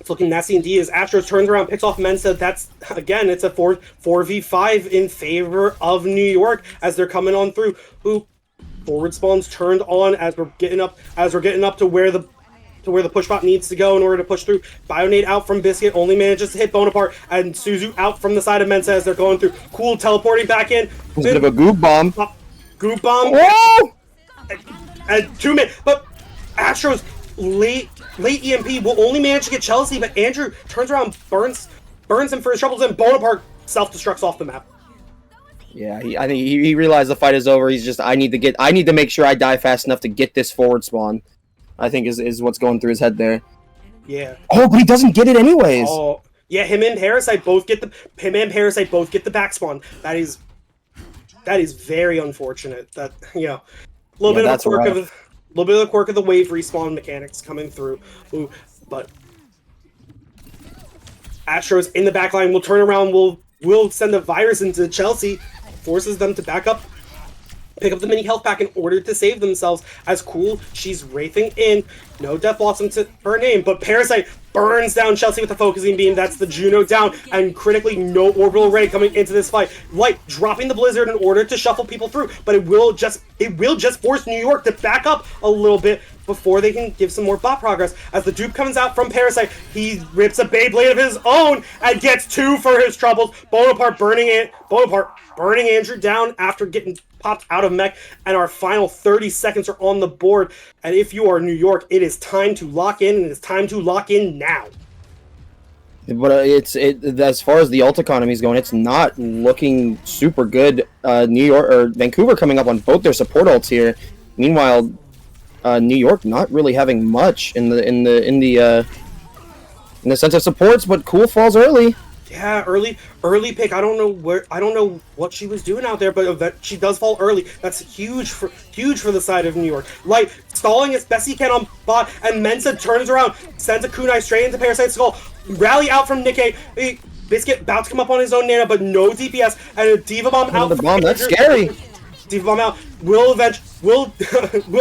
It's looking nasty indeed as Astros turns around, picks off Mensa. That's, again, it's a 4v5 in favor of New York as they're coming on through. Who forward spawns turned on as we're getting up to where the push bot needs to go in order to push through. Bionade out from Biscuit, only manages to hit Bonaparte, and Suzu out from the side of Mensa as they're going through. Cool teleporting back in. It's a bit of a goop bomb. Goop bomb. Whoa! And 2 minutes, but Astros late EMP will only manage to get Chelsea, but Andrew turns around, burns him for his troubles, and Bonaparte self-destructs off the map. Yeah, I think he realized the fight is over. He's just, I need to make sure I die fast enough to get this forward spawn. I think is what's going through his head there. Yeah. Oh, but he doesn't get it anyways. Oh, yeah. Him and Parasite both get the back spawn. That is very unfortunate. That, you know, a little bit of the quirk of the wave respawn mechanics coming through. Ooh, but Astros in the back line will turn around. Will send a virus into Chelsea, forces them to back up. Pick up the mini health pack in order to save themselves. As Cool, she's wraithing in. No Death Blossom to her name, but Parasite burns down Chelsea with a focusing beam. That's the Juno down, and critically no orbital array coming into this fight. Light dropping the Blizzard in order to shuffle people through, but it will just force New York to back up a little bit before they can give some more bot progress. As the dupe comes out from Parasite, he rips a Beyblade of his own and gets 2 for his troubles. Bonaparte burning Andrew down after getting popped out of mech, and our final 30 seconds are on the board. And if you are New York, it is time to lock in, and it is time to lock in now. But as far as the ult economy is going, it's not looking super good. New York or Vancouver coming up on both their support ults here. Meanwhile, New York not really having much in the sense of supports, but Cool falls early. Yeah, early pick. I don't know what she was doing out there, but she does fall early. That's huge for the side of New York. Light stalling as best he can on bot, and Mensa turns around, sends a kunai straight into Parasite's skull. Rally out from Nikkei. Biscuit about to come up on his own Nana, but no DPS, and a Diva Bomb out. The bomb, that's scary. Diva Bomb out. Will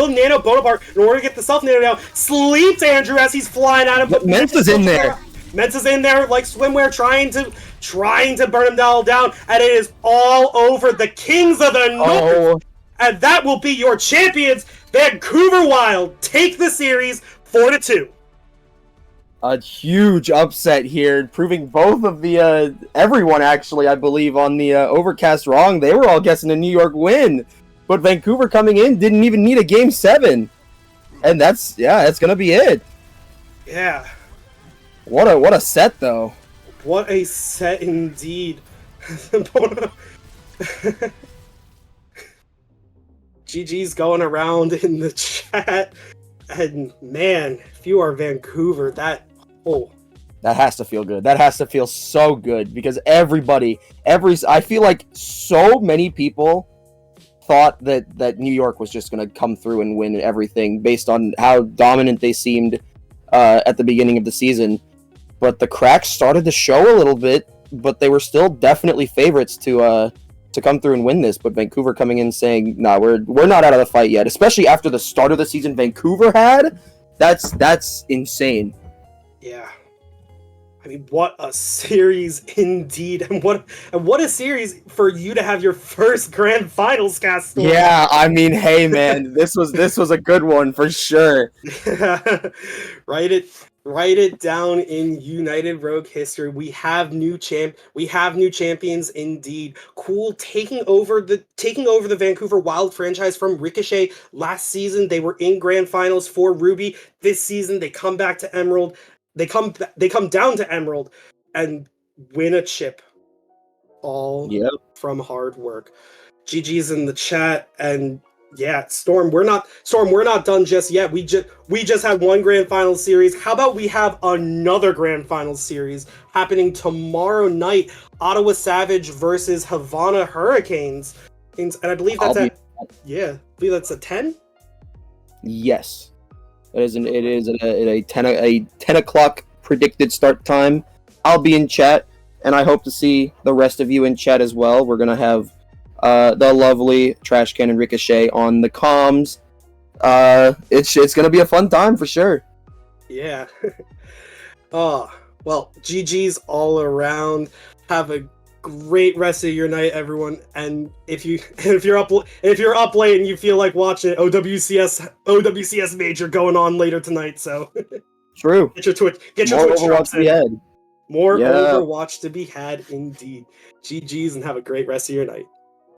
Nano Bonaparte, in order to get the self Nano down, sleeps Andrew as he's flying at him. But Mensa's in there. Mensa's in there like swimwear, trying to burn him down, and it is all over. The Kings of the North, and that will be your champions. Vancouver Wild take the series 4-2. A huge upset here, proving both of the everyone actually, I believe, on the Overcast wrong. They were all guessing a New York win, but Vancouver coming in didn't even need a Game 7, and that's gonna be it. Yeah. What a set, though. What a set indeed. GG's going around in the chat, and man, if you are Vancouver, that has to feel good. That has to feel so good, because I feel like so many people thought that New York was just going to come through and win everything based on how dominant they seemed at the beginning of the season. But the cracks started to show a little bit, but they were still definitely favorites to come through and win this. But Vancouver coming in saying, "Nah, we're not out of the fight yet." Especially after the start of the season Vancouver had, that's insane. Yeah, I mean, what a series indeed, and what a series for you to have your first Grand Finals cast. Yeah, I mean, hey man, this was a good one for sure. Write it down in United Rogue history. We have new champions indeed. Cool taking over the Vancouver Wild franchise from Ricochet last season. They were in Grand Finals for Ruby. This season they come back to Emerald. They come down to Emerald and win a chip. All from hard work. GG's in the chat, and yeah, Storm, we're not done just yet. We just had one Grand Finals series. How about we have another Grand Finals series happening tomorrow night? Ottawa Savage versus Havana Hurricanes. And I believe that's Yeah, I believe that's a 10. Yes, it is. It is at a 10 o'clock predicted start time. I'll be in chat, and I hope to see the rest of you in chat as well. We're gonna have the lovely Trash Can and Ricochet on the comms. It's gonna be a fun time for sure. Yeah. Oh, well, GG's all around. Have a great rest of your night, everyone. And if you're up late and you feel like watching OWCS major going on later tonight, so True. get your Twitch More drops Overwatch to be in. had. More Yeah. Overwatch to be had indeed. GG's and have a great rest of your night.